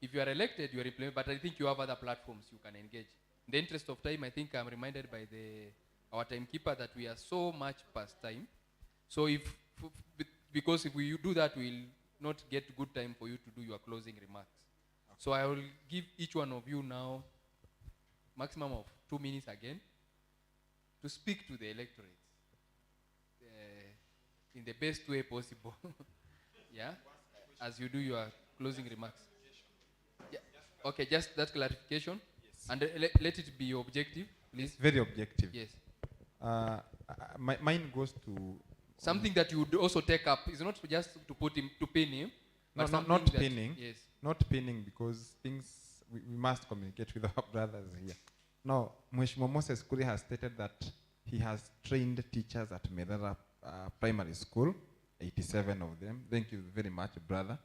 if you are elected you are implemented, but I think you have other platforms you can engage. In the interest of time, I think I'm reminded by our timekeeper that we are so much past time. So because if we do that, we'll not get good time for you to do your closing remarks. So I will give each one of you now maximum of 2 minutes again to speak to the electorate in the best way possible. Yeah, as you do your closing remarks. Yeah. Okay, just that clarification. Yes. And let it be objective, please. Very objective. Yes. Mine goes to something that you would also take up. Is not just to pin him. No, not pinning. Yes. Not pinning, because we must communicate with our brothers here. No, Mheshimiwa Moses Kuria has stated that he has trained teachers at Medara Primary School, 87 of them. Thank you very much, brother.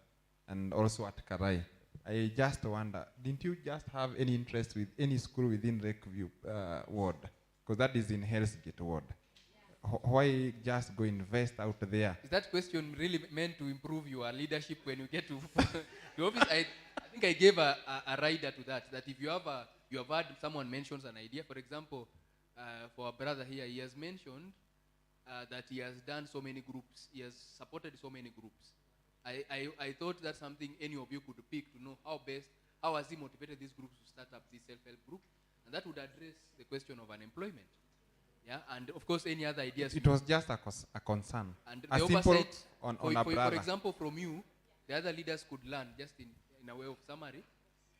And also at Karai. I just wonder, didn't you just have any interest with any school within LakeView ward? Because that is in Hellsgate ward. Why just go invest out there? Is that question really meant to improve your leadership when you get to the office? I think I gave a rider to that if you have heard someone mentions an idea. For example, for our brother here, he has mentioned that he has done so many groups. He has supported so many groups. I thought that's something any of you could pick to know how has he motivated these groups to start up this self-help group, and that would address the question of unemployment. Yeah, and of course any other ideas. It was just a concern. And a the oversight on a brother. For example, from you, the other leaders could learn, just in a way of summary,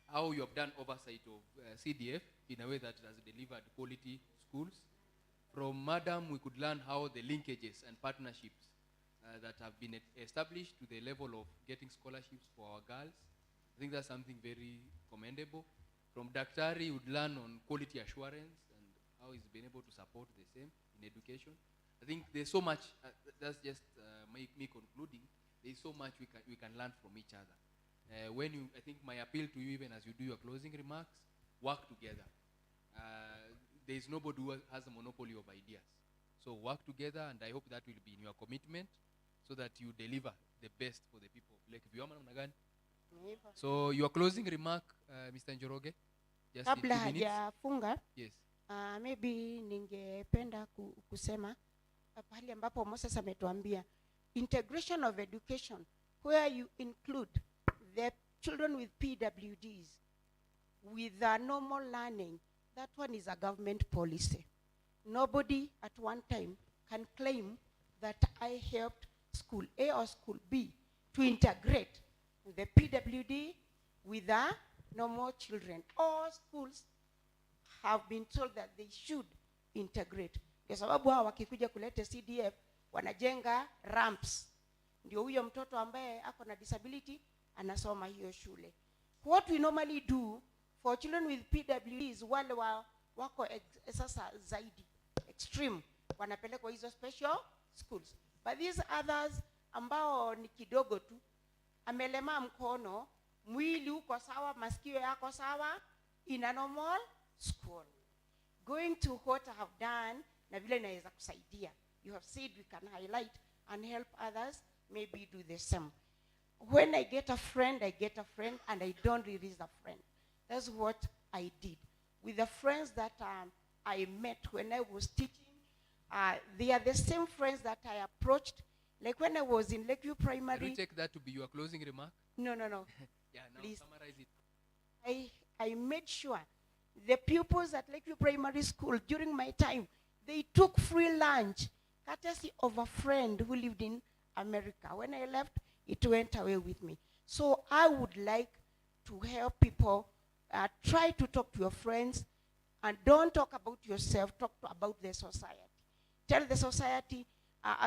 how you have done oversight of CDF in a way that has delivered quality schools. From Madam, we could learn how the linkages and partnerships that have been established to the level of getting scholarships for our girls. I think that's something very commendable. From Daktari, we would learn on quality assurance and how he's been able to support the same in education. I think there's so much, that's just me concluding, there's so much we can learn from each other. I think my appeal to you, even as you do your closing remarks, work together. There is nobody who has a monopoly of ideas. So work together, and I hope that will be in your commitment so that you deliver the best for the people. So your closing remark, Mr. Njoroge, just Kabla in 2 minutes. hajafunga, Yes. Maybe ningependa kusema pahali ambapo Moses ametuambia integration of education, where you include the children with PWDs with normal learning. That one is a government policy. Nobody at one time can claim that I helped school A or school B to integrate the PWD with the normal children. All schools have been told that they should integrate. Kwa sababu hawa wakikuja kulete CDF wanajenga ramps. Ndio huyo mtoto ambaye ako na disability anasoma hiyo shule. What we normally do for children with PWDs, wale wako sasa zaidi extreme, wanapelekwa hizo special schools. But these others ambao ni kidogo tu, amelema mkono, mwili uko sawa, masikio yako sawa, in a normal school. Going to what I have done, na vile naweza kusaidia. You have said we can highlight and help others, maybe do the same. When I get a friend, and I don't release a friend. That's what I did. With the friends that I met when I was teaching, they are the same friends that I approached. Like when I was in LakeView Primary. Can you take that to be your closing remark? No. Yeah, now Please. summarize it. I made sure the pupils at LakeView Primary School during my time, they took free lunch, courtesy of a friend who lived in America. When I left, it went away with me. So I would like to help people, try to talk to your friends, And don't talk about yourself, talk about the society. Tell the society,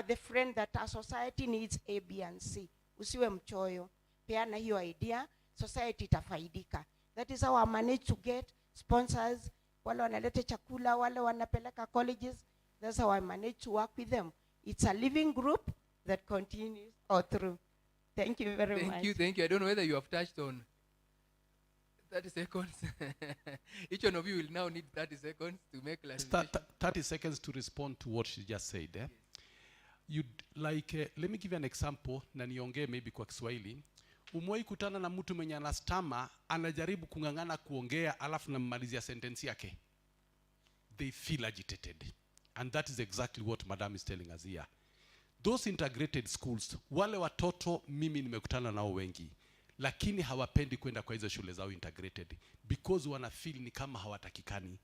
the friend that our society needs A, B, and C. Usiwe mchoyo. Peana hiyo idea, society itafaidika. That is how I manage to get sponsors, wale wanalete chakula, wale wanapeleka colleges. That's how I manage to work with them. It's a living group that continues all through. Thank you very much. Thank you. I don't know whether you have touched on 30 seconds. Each one of you will now need 30 seconds to make clarification. 30 seconds to respond to what she just said. Yes. Let me give you an example, na niongee maybe kwa Kiswahili. Umewahi kutana na mtu mwenye anastama, anajaribu kungangana kuongea, alafu nammalizia sentence yake? They feel agitated. And that is exactly what Madam is telling us here. Those integrated schools, wale watoto mimi nimekutana nao wengi, lakini hawapendi kwenda kwa hizo shule zao integrated because wana feel ni kama hawatakikani.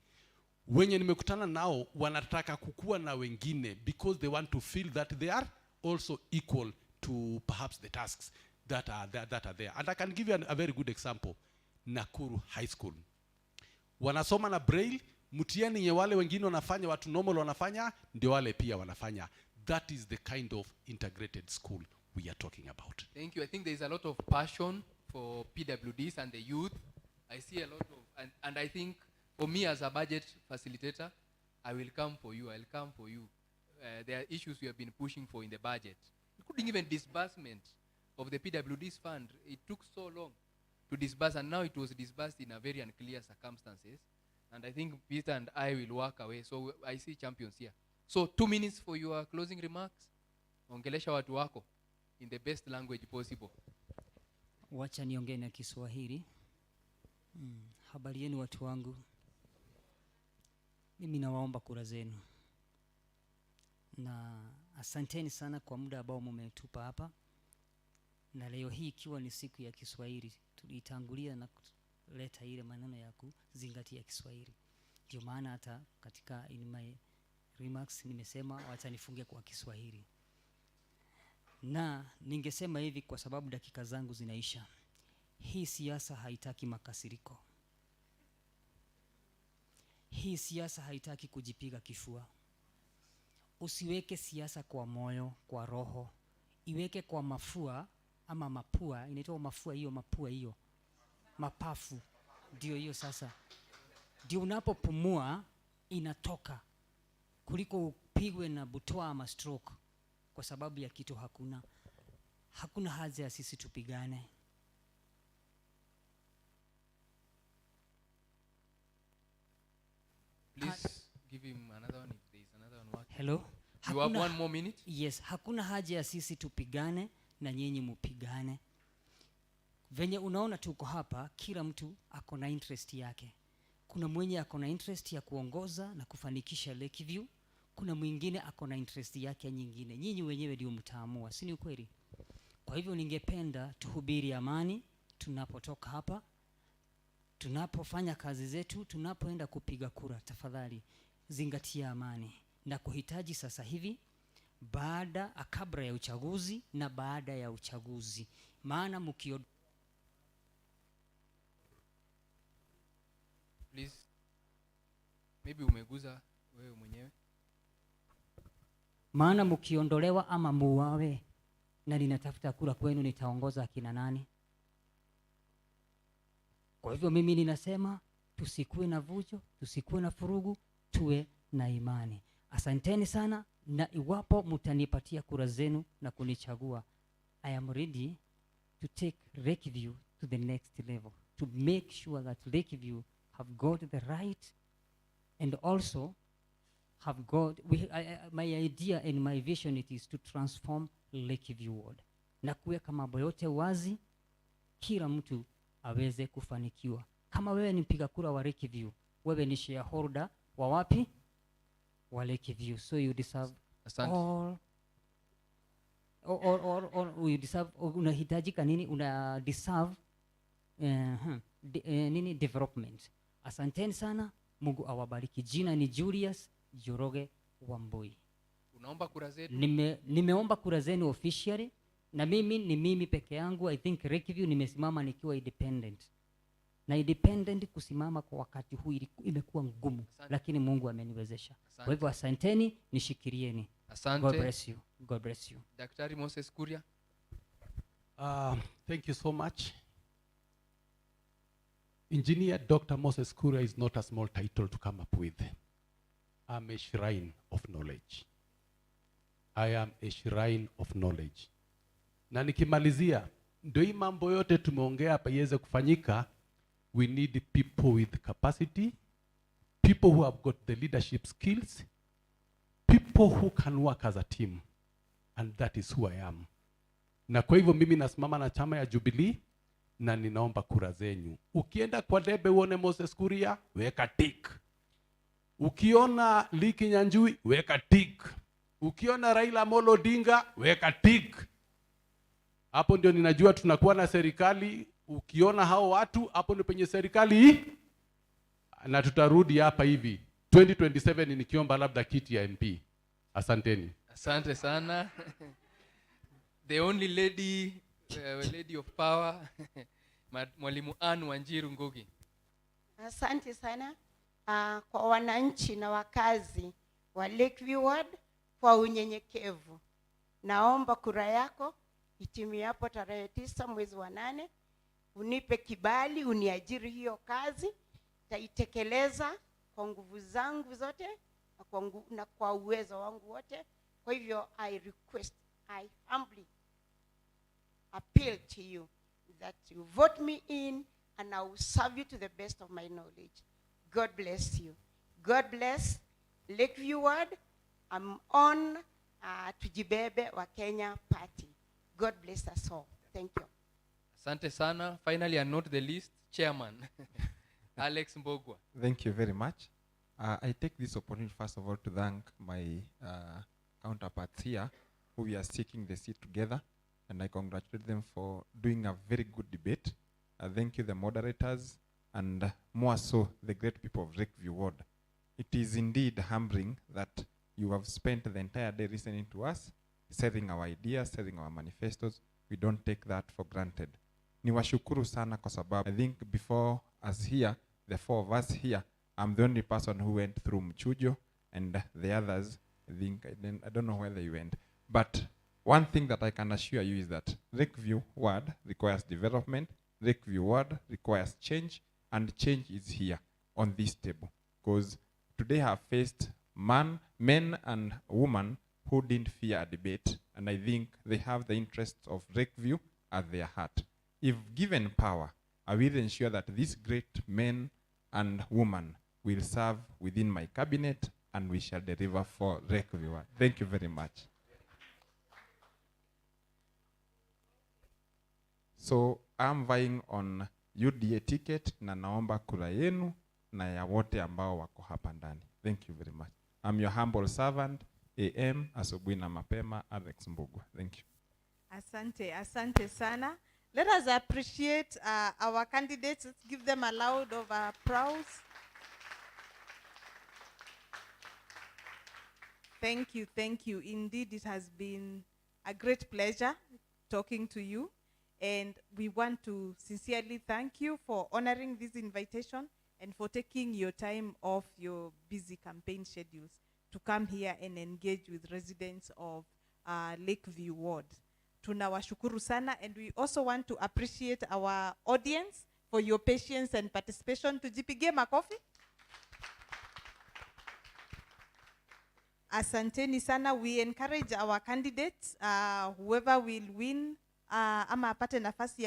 Wenye nimekutana nao wanataka kukua na wengine because they want to feel that they are also equal to perhaps the tasks that are there. And I can give you a very good example. Nakuru High School. Wanasoma na braille, mtihani nye wale wengine wanafanya, watu normal wanafanya, ndio wale pia wanafanya. That is the kind of integrated school we are talking about. Thank you. I think there is a lot of passion for PWDs and the youth. I see a lot of, and I think for me as a budget facilitator, I will come for you. I'll come for you. There are issues we have been pushing for in the budget, including even disbursement of the PWD's fund. It took so long to disburse, and now it was disbursed in a very unclear circumstances. And I think Peter and I will walk away. So I see champions here. So 2 minutes for your closing remarks. Ongelesha watu wako in the best language possible. Wacha niongee na Kiswahili. Habari yenu watu wangu. Mimi nawaomba kura zenu. Na asanteni sana kwa muda ambao mmetupa hapa. Na leo hii ikiwa ni siku ya Kiswahili, tulitangulia na kuleta ile maneno ya kuzingatia Kiswahili. Ndio maana hata katika in my remarks nimesema wacha nifunge kwa Kiswahili. Na ningesema hivi kwa sababu dakika zangu zinaisha. Hii siasa haitaki makasiriko. Hii siasa haitaki kujipiga kifua. Usiweke siasa kwa moyo, kwa roho. Iweke kwa mafua ama mapua, inaitwa mafua hiyo, mapua hiyo. Mapafu. Ndio hiyo sasa. Ndio unapopumua inatoka. Kuliko upigwe na butwaa ama stroke kwa sababu ya kitu hakuna. Hakuna haja ya sisi tupigane. Please give him another one if there is another one working. Hello? You have 1 more minute? Yes, hakuna haja ya sisi tupigane na nyinyi mupigane. Venye unaona tuko hapa, kila mtu ako na interest yake. Kuna mwenye ako na interest ya kuongoza na kufanikisha LakeView. Kuna mwingine ako na interest yake nyingine. Nyinyi wenyewe ndio mtaamua, si ni ukweli? Kwa hivyo ningependa tuhubiri amani tunapotoka hapa. Tunapofanya kazi zetu, tunapoenda kupiga kura, tafadhali zingatia amani. Na kuhitaji sasa hivi kabla ya uchaguzi na baada ya uchaguzi. Maana Please. Maybe umeguza wewe mwenyewe. Maana mkiondolewa ama muwawe na ninatafuta kura kwenu, nitaongoza akina nani? Kwa hivyo mimi ninasema tusikuwe na vujo, tusikuwe na furugu, tuwe na imani. Asanteni sana, na iwapo mtanipatia kura zenu na kunichagua, I am ready to take LakeView to the next level, to make sure that LakeView have got the right and also have got, my idea and my vision it is to transform LakeView Ward. Na kuweka mambo yote wazi, kila mtu aweze kufanikiwa. Kama wewe ni mpiga kura wa LakeView, wewe ni shareholder wa wapi? Wa LakeView. So you deserve all you deserve, unahitajika nini? Una deserve nini? Development. Asanteni sana, Mungu awabariki. Jina ni Julius Joroge Wambui. Unaomba kura zetu? Nimeomba kura zenu officially, na mimi ni mimi peke yangu. I think LakeView nimesimama nikiwa independent. na independent kusimama kwa wakati huu imekuwa ngumu. Asante. Lakini Mungu ameniwezesha. Asante. Kwa hivyo asanteni, nishikirieni. Asante. God bless you. God bless you. Daktari Moses Kuria. Thank you so much. Engineer Dr. Moses Kuria is not a small title to come up with. I'm a shrine of knowledge. I am a shrine of knowledge. Na nikimalizia, ndio hii mambo yote tumeongea hapa iweze kufanyika, we need people with capacity, people who have got the leadership skills, people who can work as a team. And that is who I am. Na kwa hivyo mimi nasimama na chama ya Jubilee na ninaomba kura zenyu. Ukienda kwa debe uone Moses Kuria, weka tick. Ukiona Liki Nyanjui, weka tick. Ukiona Raila Amolo Odinga, weka tick. Hapo ndio ninajua tunakuwa na serikali. Ukiona hao watu, hapo ndio penye serikali hii. Na tutarudi hapa hivi 2027 nikiomba labda kiti ya MP. Asanteni. Asante sana. The only lady lady of power Mwalimu Ann Wanjiru Ngugi. Asante sana kwa wananchi na wakazi wa LakeView Ward kwa unyenyekevu. Naomba kura yako itimiapo tarehe 9 mwezi wa 8. Unipe kibali, uniajiri hiyo kazi. Taitekeleza kwa nguvu zangu zote na kwa uwezo wangu wote. Kwa hivyo I humbly appeal to you that you vote me in and I will serve you to the best of my knowledge. God bless you. God bless LakeView Ward. I'm on Tujibebe wa Kenya Party. God bless us all. Thank you. Asante sana. Finally and not the least, Chairman Alex Mbogwa. Thank you very much. I take this opportunity first of all to thank my counterparts here who we are seeking the seat together, and I congratulate them for doing a very good debate. Thank you the moderators and more so the great people of LakeView Ward. It is indeed humbling that you have spent the entire day listening to us, sharing our ideas, sharing our manifestos. We don't take that for granted. Niwashukuru sana kwa sababu I think before us here, the four of us here, I'm the only person who went through Mchujo, and the others, I don't know where they went. But one thing that I can assure you is that LakeView Ward requires development, LakeView Ward requires change, and change is here on this table. Because today I have faced men and women who didn't fear a debate, and I think they have the interests of LakeView at their heart. If given power, I will ensure that these great men and women will serve within my cabinet, and we shall deliver for LakeView. Thank you very much. So I'm vying on UDA ticket na naomba kura yenu na ya wote ambao wako hapa ndani. Thank you very much. I'm your humble servant, AM asubuhi na mapema, Alex Mbugwa. Thank you. Asante sana. Let us appreciate our candidates. Let's give them a loud of applause. Thank you. Indeed, it has been a great pleasure talking to you. And we want to sincerely thank you for honoring this invitation and for taking your time off your busy campaign schedules to come here and engage with residents of LakeView Ward. Tunawashukuru sana, and we also want to appreciate our audience for your patience and participation. Tujipige makofi. Asanteni sana. We encourage our candidates, whoever will win, ama apate nafasi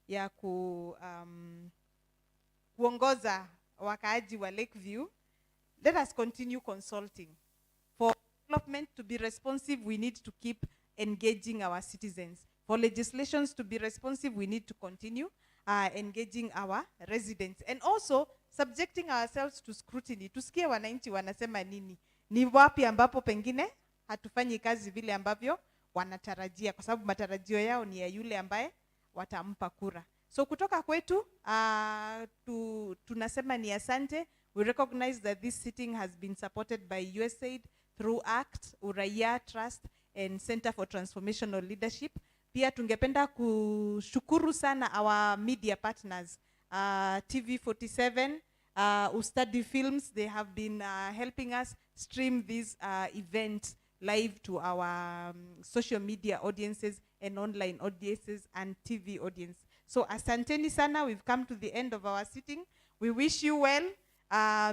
ya kuongoza wakaaji wa LakeView. Let us continue consulting. For development to be responsive, we need to keep engaging our citizens. For legislations to be responsive, we need to continue engaging our residents. And also subjecting ourselves to scrutiny. Tusikie wananchi wanasema nini. Ni wapi ambapo pengine hatufanyi kazi vile ambavyo wanatarajia, kwa sababu matarajio yao ni ya yule ambaye watampa kura. So kutoka kwetu tunasema ni asante. We recognize that this sitting has been supported by USAID through ACT, Uraia Trust and Center for Transformational Leadership. Pia tungependa kushukuru sana our media partners, TV47, Ustadi Films. They have been helping us stream these events live to our social media audiences and online audiences and TV audience. So asanteni sana, we've come to the end of our sitting. We wish you well.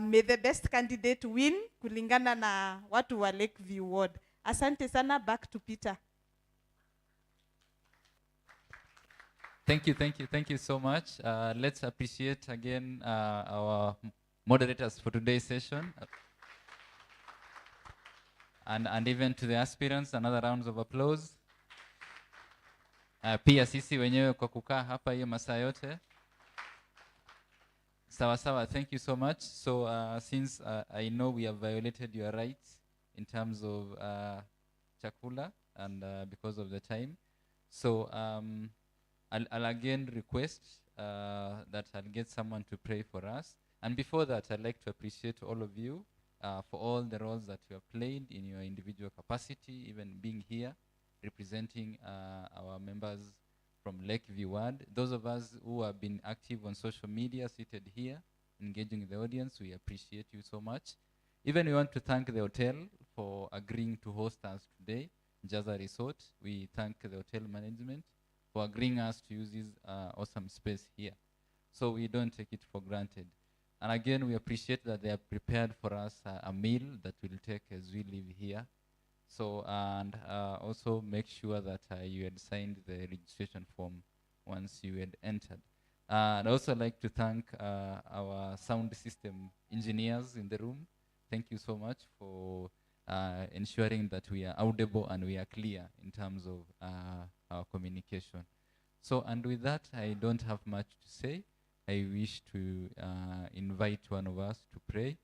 May the best candidate win kulingana na watu wa LakeView ward. Asante sana, back to Peter. Thank you so much. Let's appreciate again our moderators for today's session. And even to the aspirants, another round of applause. Pia sisi wenyewe kwa kukaa hapa hiyo masaa yote. Sawa, thank you so much. So since I know we have violated your rights in terms of chakula and because of the time, so I'll again request that I'll get someone to pray for us. And before that, I'd like to appreciate all of you for all the roles that you have played in your individual capacity, even being here, representing our members from LakeView ward. Those of us who have been active on social media, seated here, engaging with the audience, we appreciate you so much. Even we want to thank the hotel for agreeing to host us today, Jaza Resort. We thank the hotel management for agreeing us to use this awesome space here. So we don't take it for granted. And again, we appreciate that they have prepared for us a meal that we'll take as we leave here. So, and also make sure that you had signed the registration form once you had entered. I'd also like to thank our sound system engineers in the room. Thank you so much for ensuring that we are audible and we are clear in terms of our communication. So, and with that, I don't have much to say. I wish to invite one of us to pray.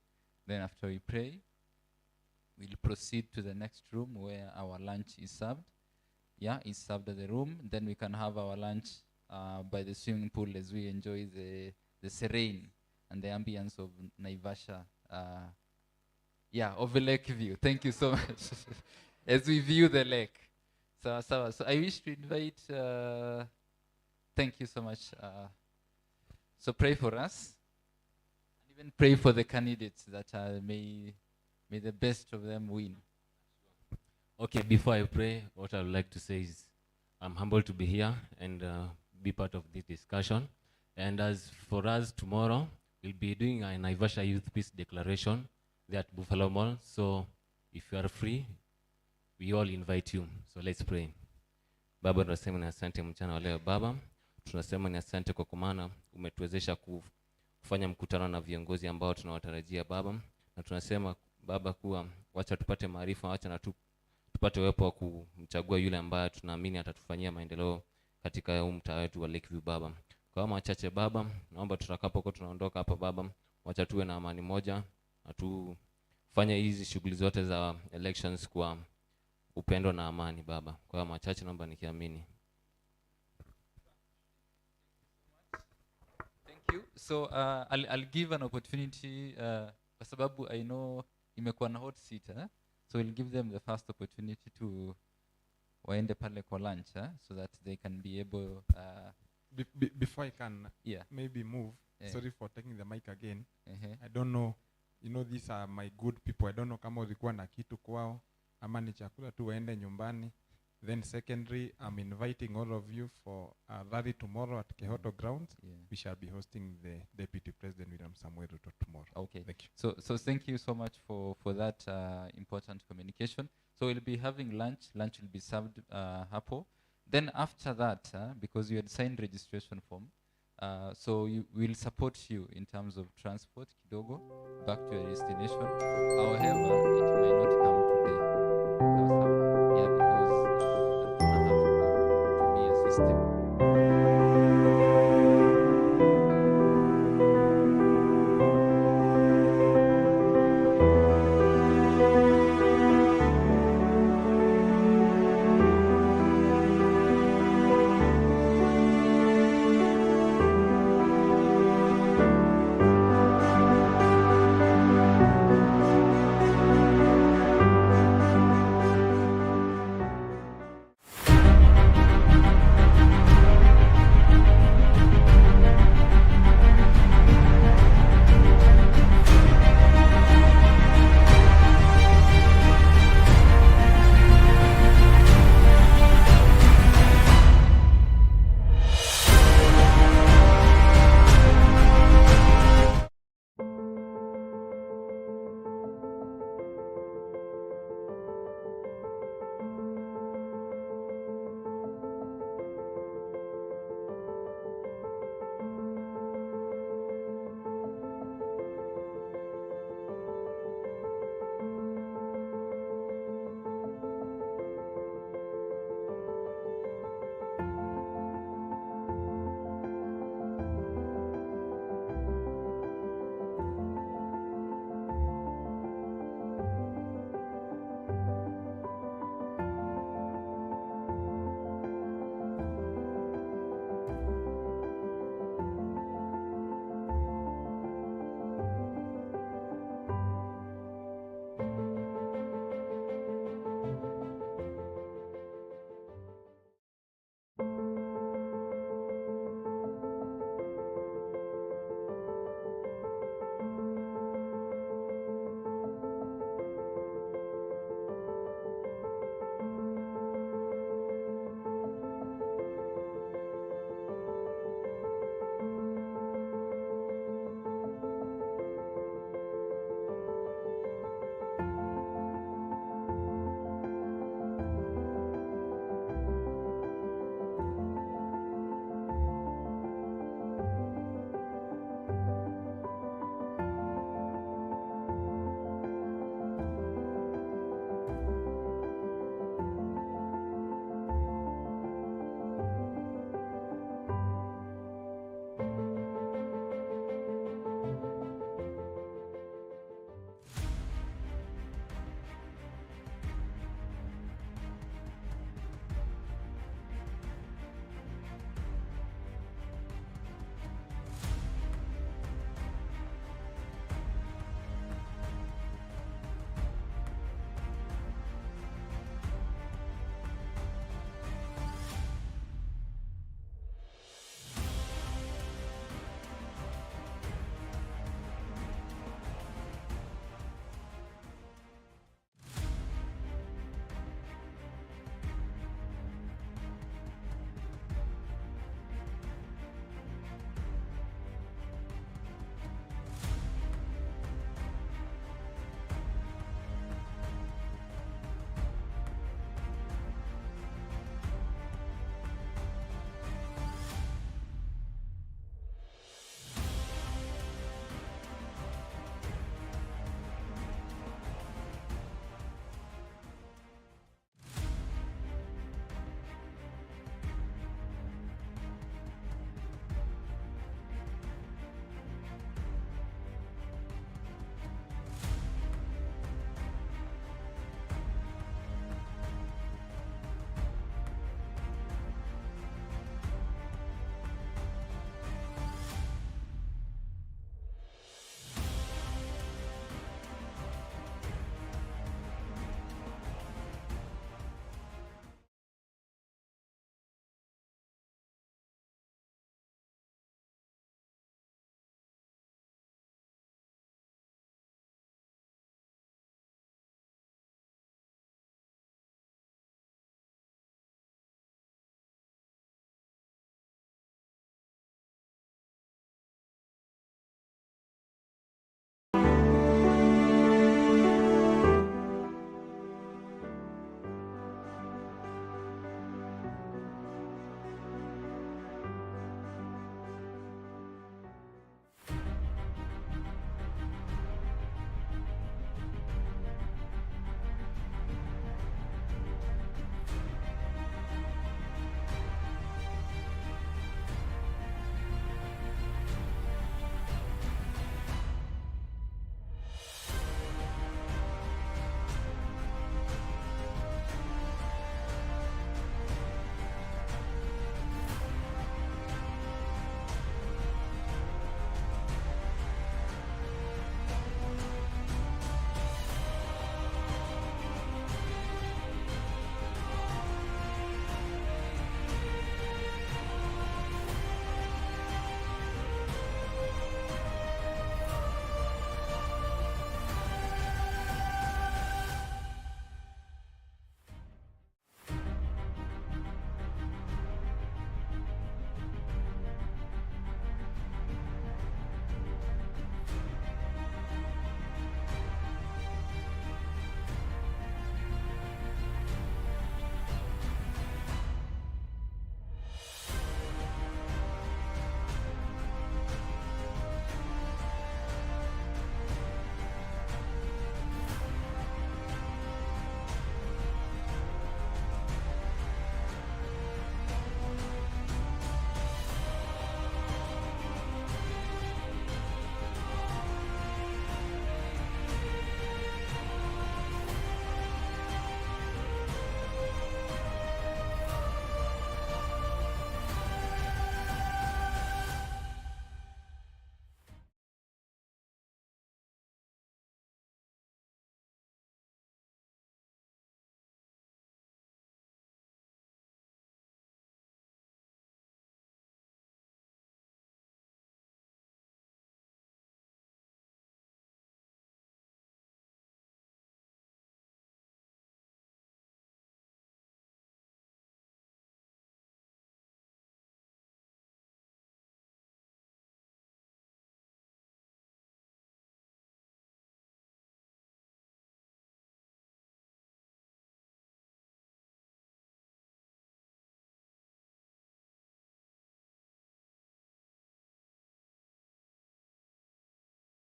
Then after we pray, we'll proceed to the next room where our lunch is served. Yeah, it's served at the room. Then we can have our lunch by the swimming pool as we enjoy the serene and the ambience of Naivasha. Of the LakeView. Thank you so much. As we view the lake. So I wish to invite, thank you so much. So pray for us. And even pray for the candidates that may the best of them win. Okay, before I pray, what I would like to say is I'm humbled to be here and be part of this discussion. And as for us tomorrow, we'll be doing a Naivasha Youth Peace Declaration there at Buffalo Mall. So if you are free, we all invite you. So let's pray. Baba, tunasema ni asante mchana wa leo Baba. Tunasema ni asante kwa maana umetuwezesha kufanya mkutano na viongozi ambao tunawatarajia Baba. Na tunasema Baba kuwa wacha tupate maarifa, wacha na tupate uwepo wa kumchagua yule ambaye tunaamini atatufanyia maendeleo katika huu mtaa wetu wa LakeView Baba. Kwa machache Baba, naomba tutakapokuwa tunaondoka hapa Baba, wacha tuwe na amani moja na tufanye hizi shughuli zote za elections kwa upendo na amani Baba. Kwa machache naomba nikiamini. Thank you. So I'll give an opportunity kwa sababu I know imekuwa na hot seat, so we'll give them the first opportunity to waende pale kwa lunch, so that they can be able before I can maybe move, sorry for taking the mic again. I don't know, these are my good people. I don't know kama ulikuwa na kitu kwao ama ni chakula tu waende nyumbani. Then secondly, I'm inviting all of you for a rally tomorrow at Kehoto Grounds. We shall be hosting the Deputy President William Samuel Ruto tomorrow. Okay. Thank you. So thank you so much for that important communication. So we'll be having lunch. Lunch will be served hapo. Then after that, because you had signed registration form, so we'll support you in terms of transport kidogo back to your destination. However, it may not come today. Because we have to go to be a system.